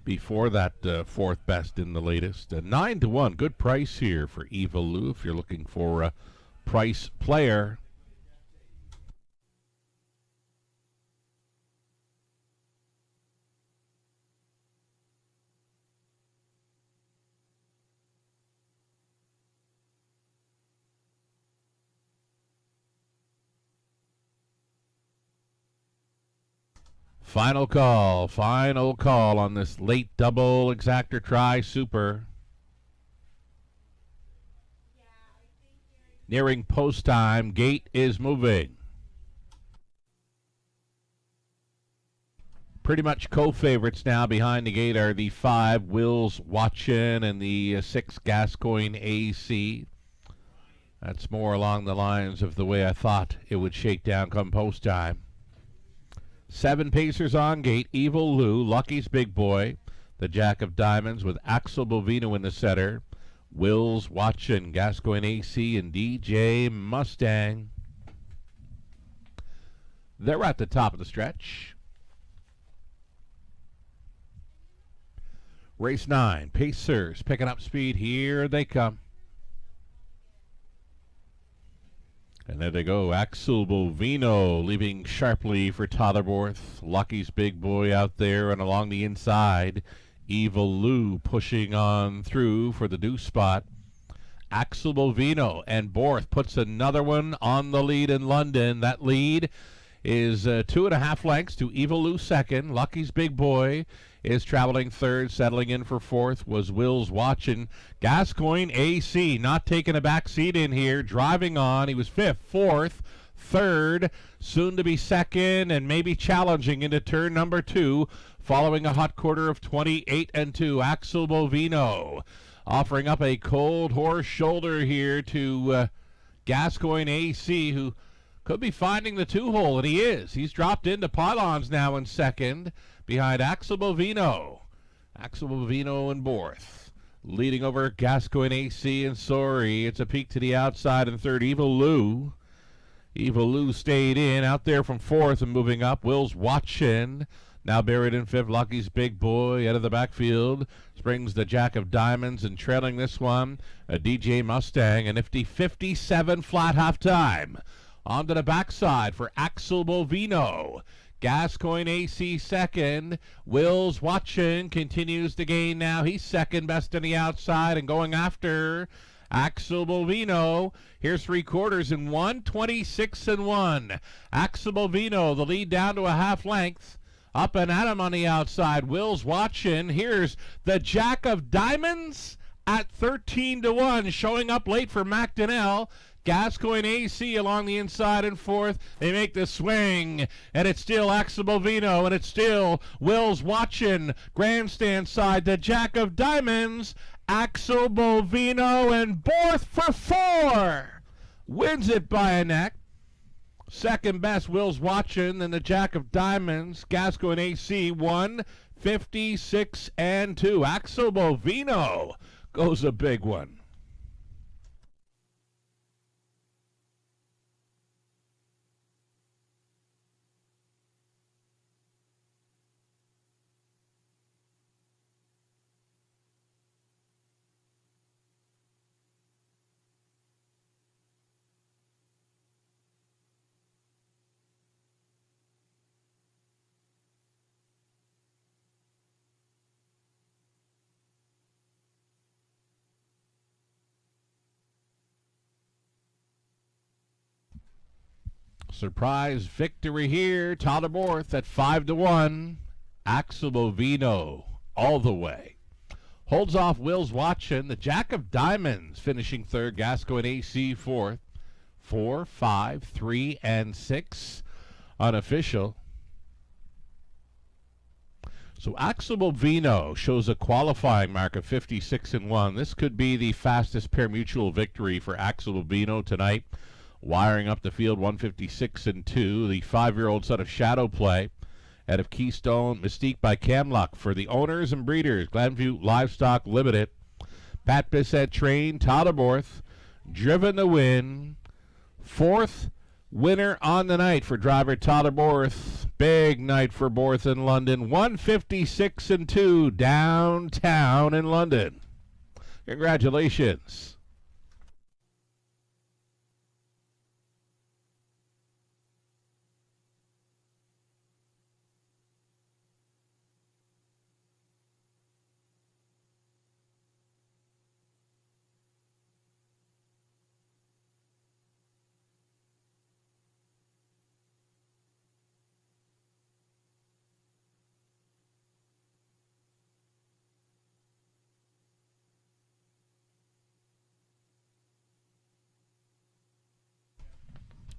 before that 4th best in the latest. 9-1, good price here for Evil Lou if you're looking for a price player. Final call on this late double exactor try super. Nearing post time, gate is moving. Pretty much co-favorites now behind the gate are the 5 Wills Watchin and the 6 Gascoigne AC. That's more along the lines of the way I thought it would shake down come post time. 7 Pacers on gate, Evil Lou, Lucky's Big Boy, the Jack of Diamonds with Axel Bovino in the center, Wills Watchin, Gascoigne AC, and DJ Mustang. They're at the top of the stretch. Race 9, Pacers picking up speed. Here they come. And there they go. Axel Bovino leaving sharply for Totherborth. Lucky's Big Boy out there and along the inside. Evil Lou pushing on through for the deuce spot. Axel Bovino and Borth puts another one on the lead in London. That lead is 2.5 lengths to Evil Lou second. Lucky's Big Boy is traveling third. Settling in for fourth was Wills Watchin. Gascoigne AC not taking a back seat in here. Driving on. He was fifth, fourth, third, soon to be second, and maybe challenging into turn number 2 following a hot quarter of 28-2. Axel Bovino offering up a cold horse shoulder here to Gascoigne AC, who could be finding the 2-hole, and he is. He's dropped into pylons now in second behind Axel Bovino. Axel Bovino and Borth leading over Gascoigne AC and Sorry. It's a peek to the outside in third. Evil Lou. Evil Lou stayed in out there from fourth and moving up. Wills Watchin now buried in fifth. Lucky's Big Boy out of the backfield. Springs the Jack of Diamonds, and trailing this one, a DJ Mustang, a nifty 57 flat half time. Onto the backside for Axel Bovino. Gascoigne AC second. Wills Watchin continues to gain now. He's second best on the outside and going after Axel Bovino. Here's 3/4 in 1, 26-1. Axel Bovino, the lead down to a half length. Up and at him on the outside. Wills Watchin. Here's the Jack of Diamonds at 13-1, showing up late for McDonnell. Gascoigne AC along the inside and fourth. They make the swing, and it's still Axel Bovino, and it's still Wills Watchin. Grandstand side, the Jack of Diamonds, Axel Bovino, and Borth for 4. Wins it by a neck. Second best, Wills Watchin, then the Jack of Diamonds, Gascoigne AC, 156-2. Axel Bovino goes a big one. Surprise victory here. Totherborth at 5-1. Axel Bovino all the way. Holds off Wills Watchin. The Jack of Diamonds finishing third. Gascoigne AC fourth. 4, 5, 3, and 6 unofficial. So Axel Bovino shows a qualifying mark of 56-1. This could be the fastest pari-mutuel victory for Axel Bovino tonight. Wiring up the field, 156-2. The 5-year-old son of Shadow Play out of Keystone. Mystique by Camluck for the owners and breeders. Glenview Livestock Limited. Pat Bissett trained. Totherborth driven to win. 4th winner on the night for driver Totherborth. Big night for Borth in London. 156-2 downtown in London. Congratulations.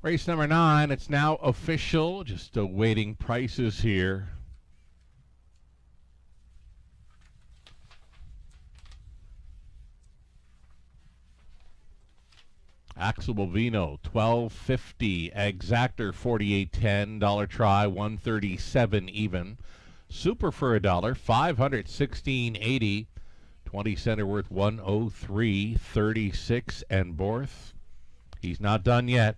Race number 9, it's now official. Just awaiting prices here. Axel Bovino, $12.50. Exactor, $48.10. Dollar try, $137 even. Super for $1, $516.80. 20 center worth, $103.36. And Borth, he's not done yet.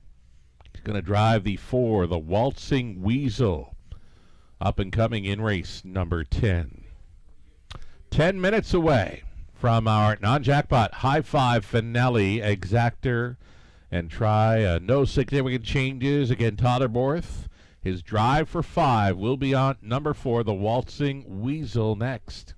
He's going to drive the 4, the Waltzing Weasel. Up and coming in race number 10. 10 minutes away from our non-jackpot high five finale. Exactor and try. No significant changes. Again, Totterborth. His drive for 5 will be on number 4, the Waltzing Weasel, next.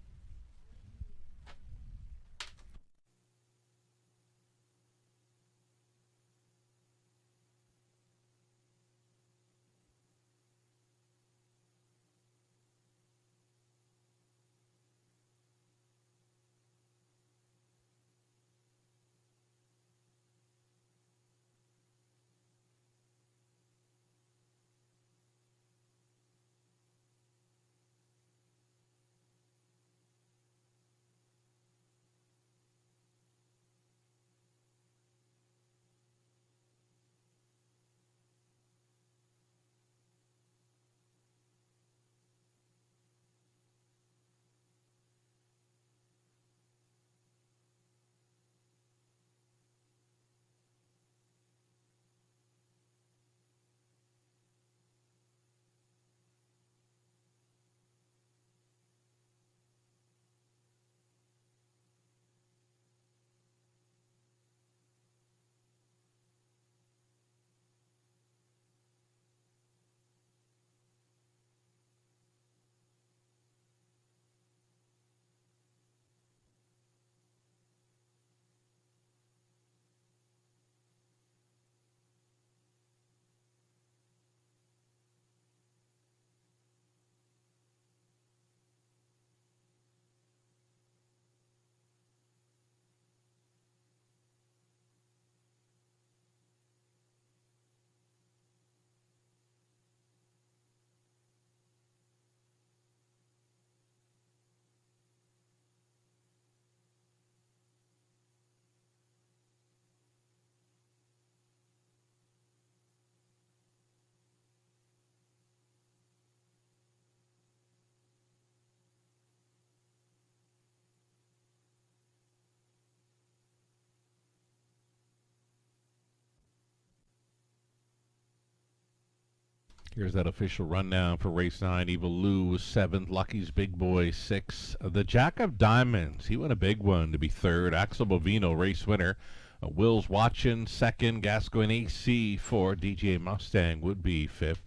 Here's that official rundown for race 9. Evil Lou was 7th. Lucky's Big Boy 6th. The Jack of Diamonds, he won a big one to be 3rd. Axel Bovino, race winner. Will's Watchin, 2nd. Gascoigne AC 4th. DJ Mustang would be 5th.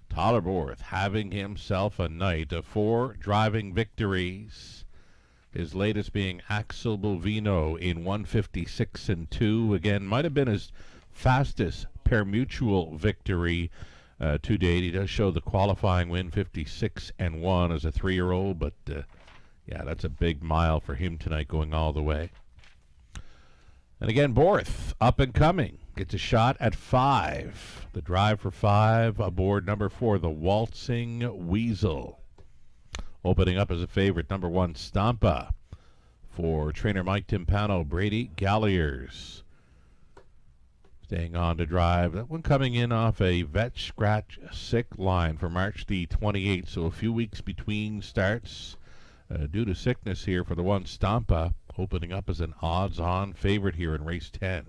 Tollerborth having himself a night of 4 driving victories. His latest being Axel Bovino in 156 and 2. Again, might have been his fastest per mutual victory to date. He does show the qualifying win, 56 and 1 as a 3-year-old, but yeah, that's a big mile for him tonight, going all the way. And again, Borth, up and coming, gets a shot at 5. The drive for 5 aboard number 4, the Waltzing Weasel. Opening up as a favorite, number 1, Stampa, for trainer Mike Timpano. Brady Galliers staying on to drive. That one coming in off a vet scratch sick line for March the 28th, so a few weeks between starts due to sickness here for the 1, Stampa, opening up as an odds-on favorite here in race 10.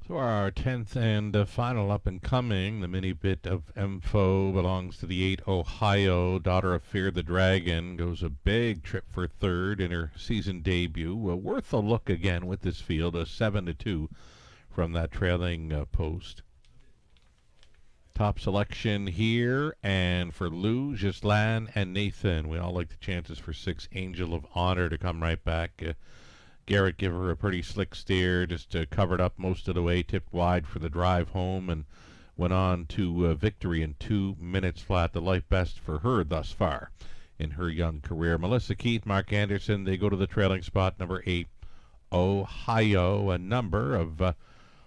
So our 10th and final up and coming, the mini bit of info belongs to the 8 Ohio. Daughter of Fear the Dragon goes a big trip for third in her season debut. Worth a look again with this field, a 7-2 from that trailing post. Top selection here, and for Lou, Gislan, and Nathan. We all like the chances for 6 Angel of Honor to come right back. Garrett gave her a pretty slick steer, just covered up most of the way, tipped wide for the drive home, and went on to victory in 2 minutes flat, the life best for her thus far in her young career. Melissa Keith, Mark Anderson, they go to the trailing spot, number 8, Ohio. A number of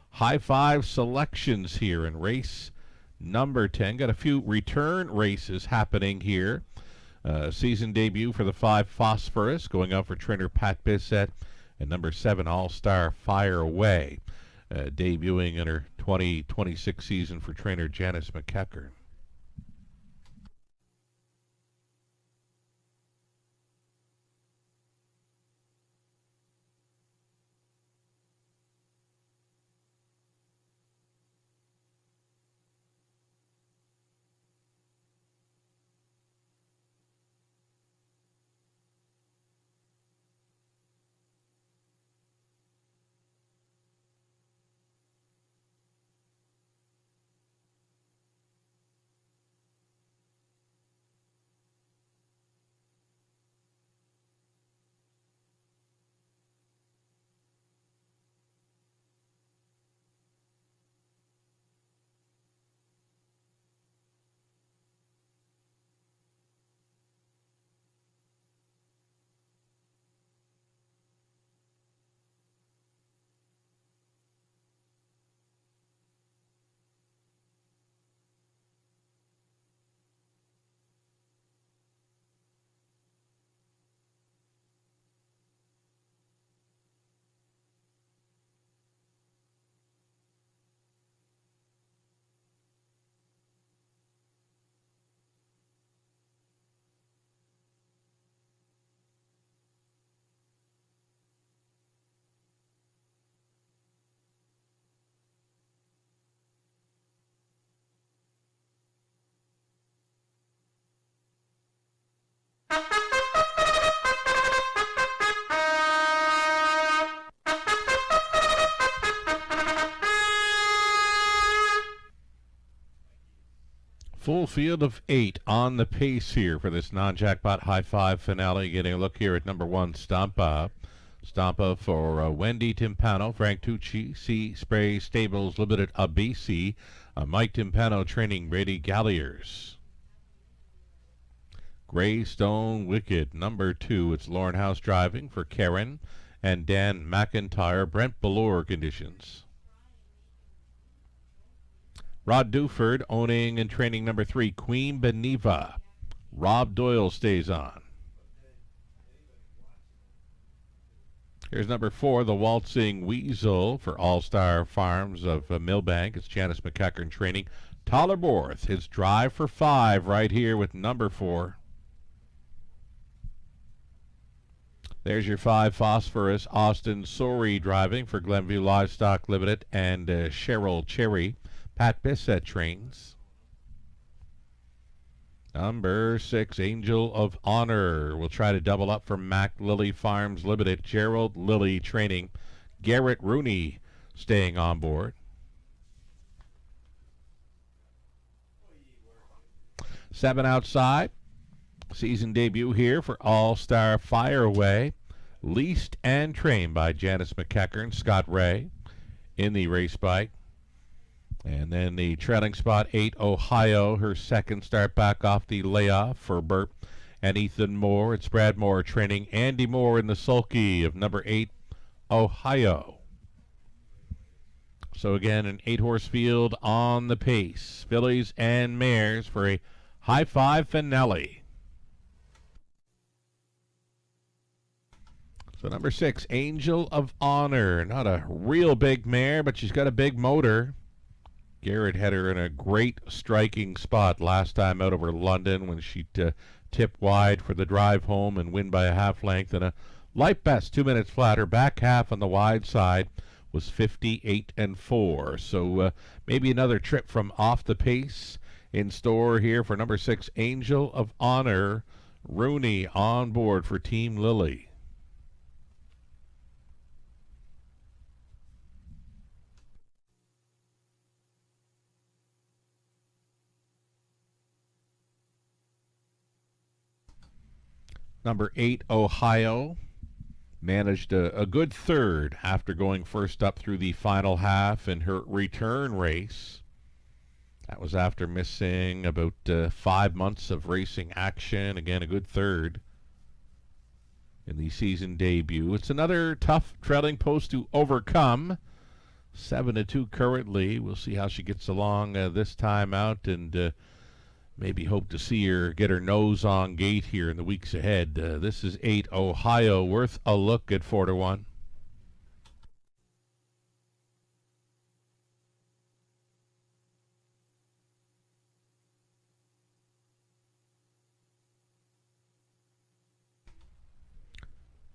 high five selections here in race number 10. Got a few return races happening here. Season debut for the 5 Phosphorus, going out for trainer Pat Bissett. And number 7, All-Star Fire Away, debuting in her 2026 season for trainer Janice McEachern. Full field of 8 on the pace here for this non-jackpot high five finale. Getting a look here at number 1, Stampa. Stampa for Wendy Timpano, Frank Tucci, C. Spray Stables Limited, BC. Mike Timpano training Brady Galliers. Greystone Wicked, number 2. It's Lauren House driving for Karen and Dan McIntyre. Brent Ballore conditions. Rod Duford owning and training number 3, Queen Beneva. Rob Doyle stays on. Here's number 4, the Waltzing Weasel for All-Star Farms of Millbank. It's Janice McEachern training. Tyler Borth, his drive for 5 right here with number 4. There's your 5 Phosphorus, Austin Sorey driving for Glenview Livestock Limited and Cheryl Cherry. Pat Bissett trains. Number 6, Angel of Honor. We'll try to double up for Mac Lilly Farms Limited. Gerald Lilly training. Garrett Rooney staying on board. 7 outside. Season debut here for All-Star Fire Away. Leased and trained by Janice McEachern, Scott Ray in the race bike. And then the trailing spot, 8 Ohio, her second start back off the layoff for Burt and Ethan Moore. It's Brad Moore training Andy Moore in the sulky of number 8 Ohio. So again, an 8-horse field on the pace. Fillies and mares for a high five finale. So number 6, Angel of Honor. Not a real big mare, but she's got a big motor. Garrett had her in a great striking spot last time out over London when she tipped wide for the drive home and win by a half length. And a light best, 2 minutes flat. Her back half on the wide side was 58-4. So maybe another trip from off the pace in store here for number 6, Angel of Honor. Rooney on board for Team Lily. Number 8, Ohio, managed a good third after going first up through the final half in her return race. That was after missing about 5 months of racing action. Again, a good third in the season debut. It's another tough trailing post to overcome. 7-2 currently. We'll see how she gets along this time out, and maybe hope to see her get her nose on gate here in the weeks ahead. This is 8, Ohio, worth a look at 4-1.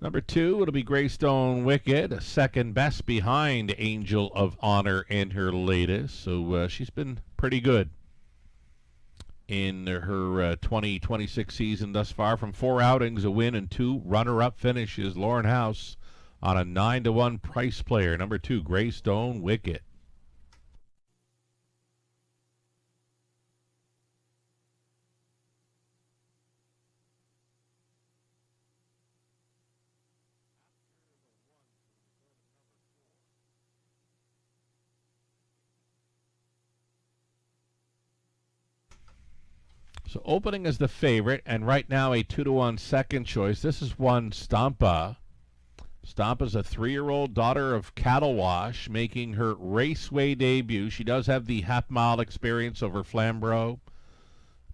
Number 2, it'll be Greystone Wicked, a second best behind Angel of Honor in her latest. So she's been pretty good in her 2026 season thus far. From 4 outings, a win, and 2 runner-up finishes. Lauren House on a 9-1 price player. Number 2, Greystone Wicked. So opening as the favorite, and right now a 2-1 second choice. This is one Stampa. Stampa's a 3-year-old daughter of Cattle Wash, making her raceway debut. She does have the half-mile experience over Flamborough.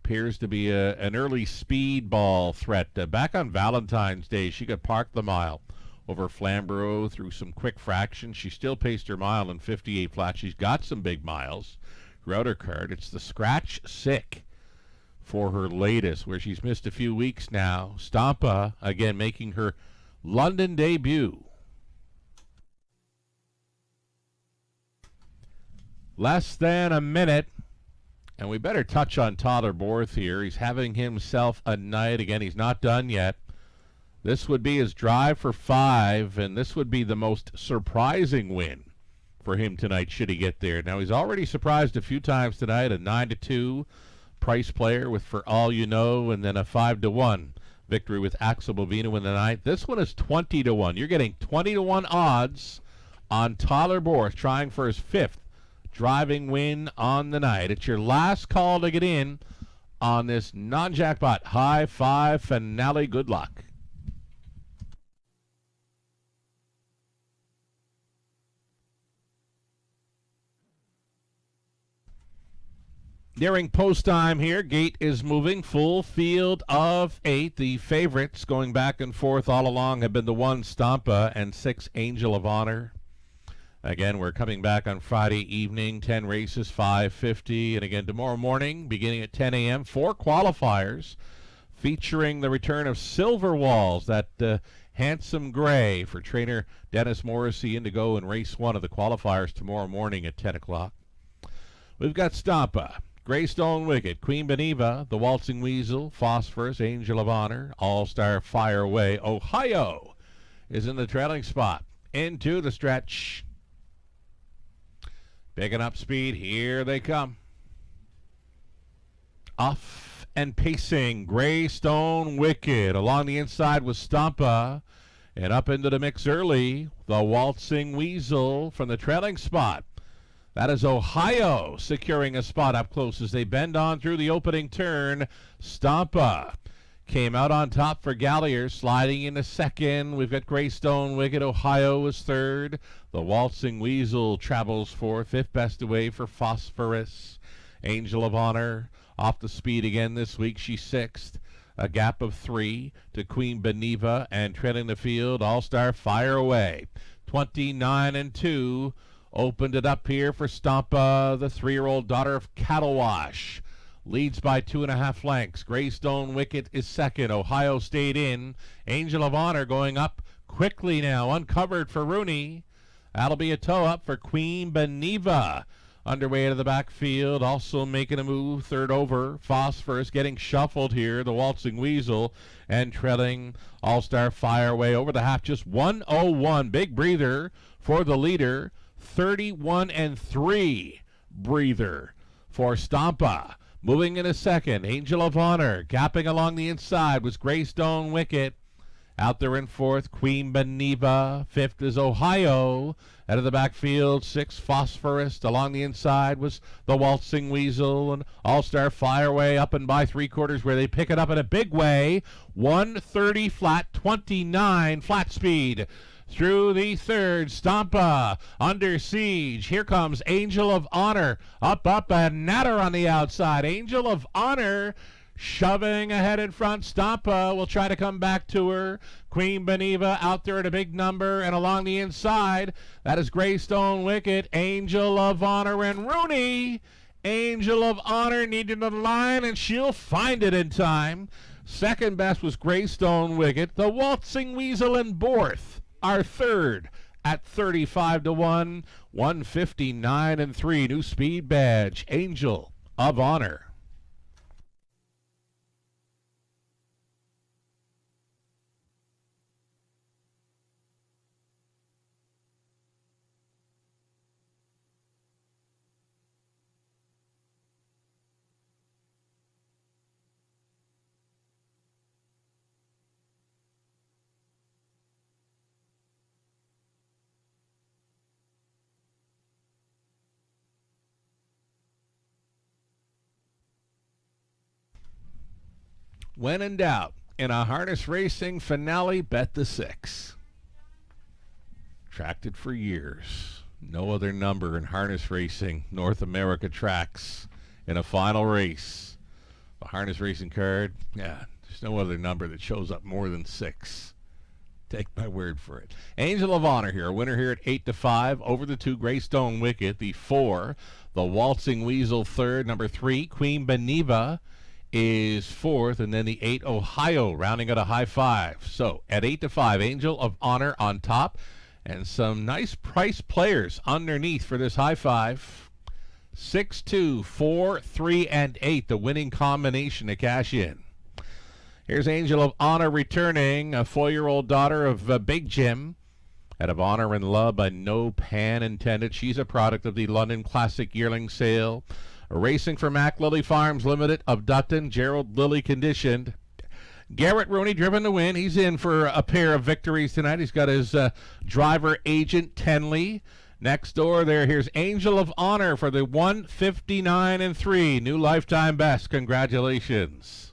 Appears to be an early speedball threat. Back on Valentine's Day, she could park the mile over Flamborough through some quick fractions. She still paced her mile in 58 flat. She's got some big miles throughout her card. It's the Scratch Sick for her latest, where she's missed a few weeks now. Stampa, again, making her London debut. Less than a minute, and we better touch on Tyler Borth here. He's having himself a night. Again, he's not done yet. This would be his drive for 5, and this would be the most surprising win for him tonight should he get there. Now, he's already surprised a few times tonight, a 9-2 price player with For All You Know, and then a 5-1 victory with Axel Bovino in the ninth. This one is 20-1. You're getting 20-1 odds on Tyler Borth trying for his 5th driving win on the night. It's your last call to get in on this non-jackpot high 5 finale. Good luck. Nearing post time here. Gate is moving. Full field of 8. The favorites going back and forth all along have been the 1 Stampa and 6 Angel of Honor. Again, we're coming back on Friday evening. 10 races, 5:50. And again, tomorrow morning, beginning at 10 a.m., 4 qualifiers featuring the return of Silver Walls, that handsome gray, for trainer Dennis Morrissey, in to go in race 1 of the qualifiers tomorrow morning at 10 o'clock. We've got Stampa, Greystone Wicked, Queen Beneva, the Waltzing Weasel, Phosphorus, Angel of Honor, All-Star Fire Away. Ohio is in the trailing spot. Into the stretch. Picking up speed. Here they come. Off and pacing. Greystone Wicked. Along the inside was Stampa. And up into the mix early, the Waltzing Weasel from the trailing spot. That is Ohio securing a spot up close as they bend on through the opening turn. Stampa came out on top for Gallier, sliding into second. We've got Greystone Wicked. Ohio is third. The Waltzing Weasel travels fourth. 5th best away for Phosphorus. Angel of Honor off the speed again this week. She's 6th. A gap of 3 to Queen Beneva, and trailing the field, All-Star Fire Away. 29-2. Opened it up here for Stampa, the 3-year-old daughter of Cattle Wash. Leads by 2.5 lengths. Greystone Wicked is second. Ohio stayed in. Angel of Honor going up quickly now. Uncovered for Rooney. That'll be a toe-up for Queen Beneva. Underway to the backfield, also making a move, third over. Phosphorus getting shuffled here, the Waltzing Weasel, and trailing All-Star Fireway over the half, just 101. Big breather for the leader, 31-3 breather for Stampa. Moving in a second, Angel of Honor, gapping along the inside was Greystone Wicket. Out there in fourth, Queen Beneva. Fifth is Ohio. Out of the backfield, six, Phosphorus. Along the inside was the Waltzing Weasel and All-Star Fireway up and by three-quarters where they pick it up in a big way. 130 flat, 29 flat speed. Through the third, Stampa under siege. Here comes Angel of Honor. Up, and Natter on the outside. Angel of Honor shoving ahead in front. Stampa will try to come back to her. Queen Beneva out there at a big number, and along the inside, that is Greystone Wicket, Angel of Honor, and Rooney. Angel of Honor needing the line, and she'll find it in time. Second best was Greystone Wicket. The Waltzing Weasel and Borth are third at 35-1, 159-3. New speed badge, Angel of Honor. When in doubt, in a harness racing finale, bet the 6. Tracked it for years. No other number in harness racing North America tracks in a final race. A harness racing card, yeah, there's no other number that shows up more than 6. Take my word for it. Angel of Honor here, a winner here at 8-5 over the 2, Greystone Wicket. The 4, the Waltzing Weasel third. Number 3, Queen Beneva is fourth, and then the 8, Ohio, rounding out a high 5. So at 8-5, Angel of Honor on top, and some nice price players underneath for this high 5. 6, 2, 4, 3, and 8, the winning combination to cash in. Here's Angel of Honor returning, a 4-year-old daughter of Big Jim. Out of Honor and Love, by no pan intended. She's a product of the London Classic Yearling Sale. Racing for Mac Lily Farms Limited of Dutton, Gerald Lilly conditioned. Garrett Rooney driven to win. He's in for a pair of victories tonight. He's got his driver agent Tenley next door there. Here's Angel of Honor for the 159-3 new lifetime best. Congratulations.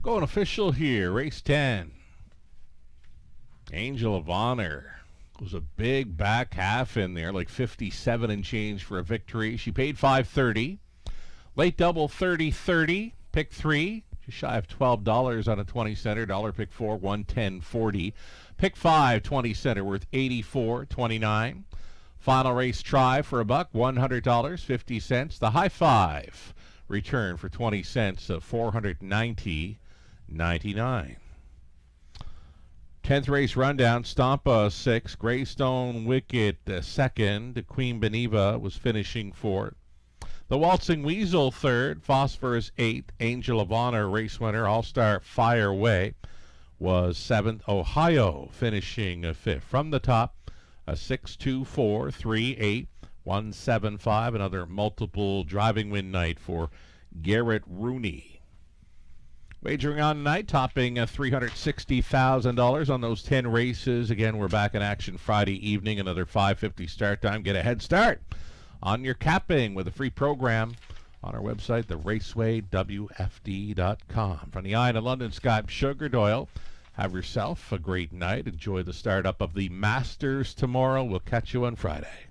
Going official here, race 10. Angel of Honor. Was a big back half in there, like 57 and change for a victory. She paid $5.30. Late double 30-30. Pick 3, just shy of $12 on a 20-center. Dollar pick 4, 110.40. Pick 5, 20-center, worth $84.29. Final race try for $100, 50 cents. The high 5. return for 20 cents of $490.99. 10th race rundown, Stampa 6, Greystone Wicket 2nd, Queen Beneva was finishing 4th. The Waltzing Weasel 3rd, Phosphorus 8th, Angel of Honor race winner, All-Star Fire Way was 7th, Ohio finishing 5th. From the top, a 6, 2, 4, 3, 8, 1, 7, 5, another multiple driving win night for Garrett Rooney. Wagering on tonight, topping $360,000 on those 10 races. Again, we're back in action Friday evening, another 5:50 start time. Get a head start on your capping with a free program on our website, theRacewaywfd.com. From the Eye of London, Scott Sugar Doyle, have yourself a great night. Enjoy the startup of the Masters tomorrow. We'll catch you on Friday.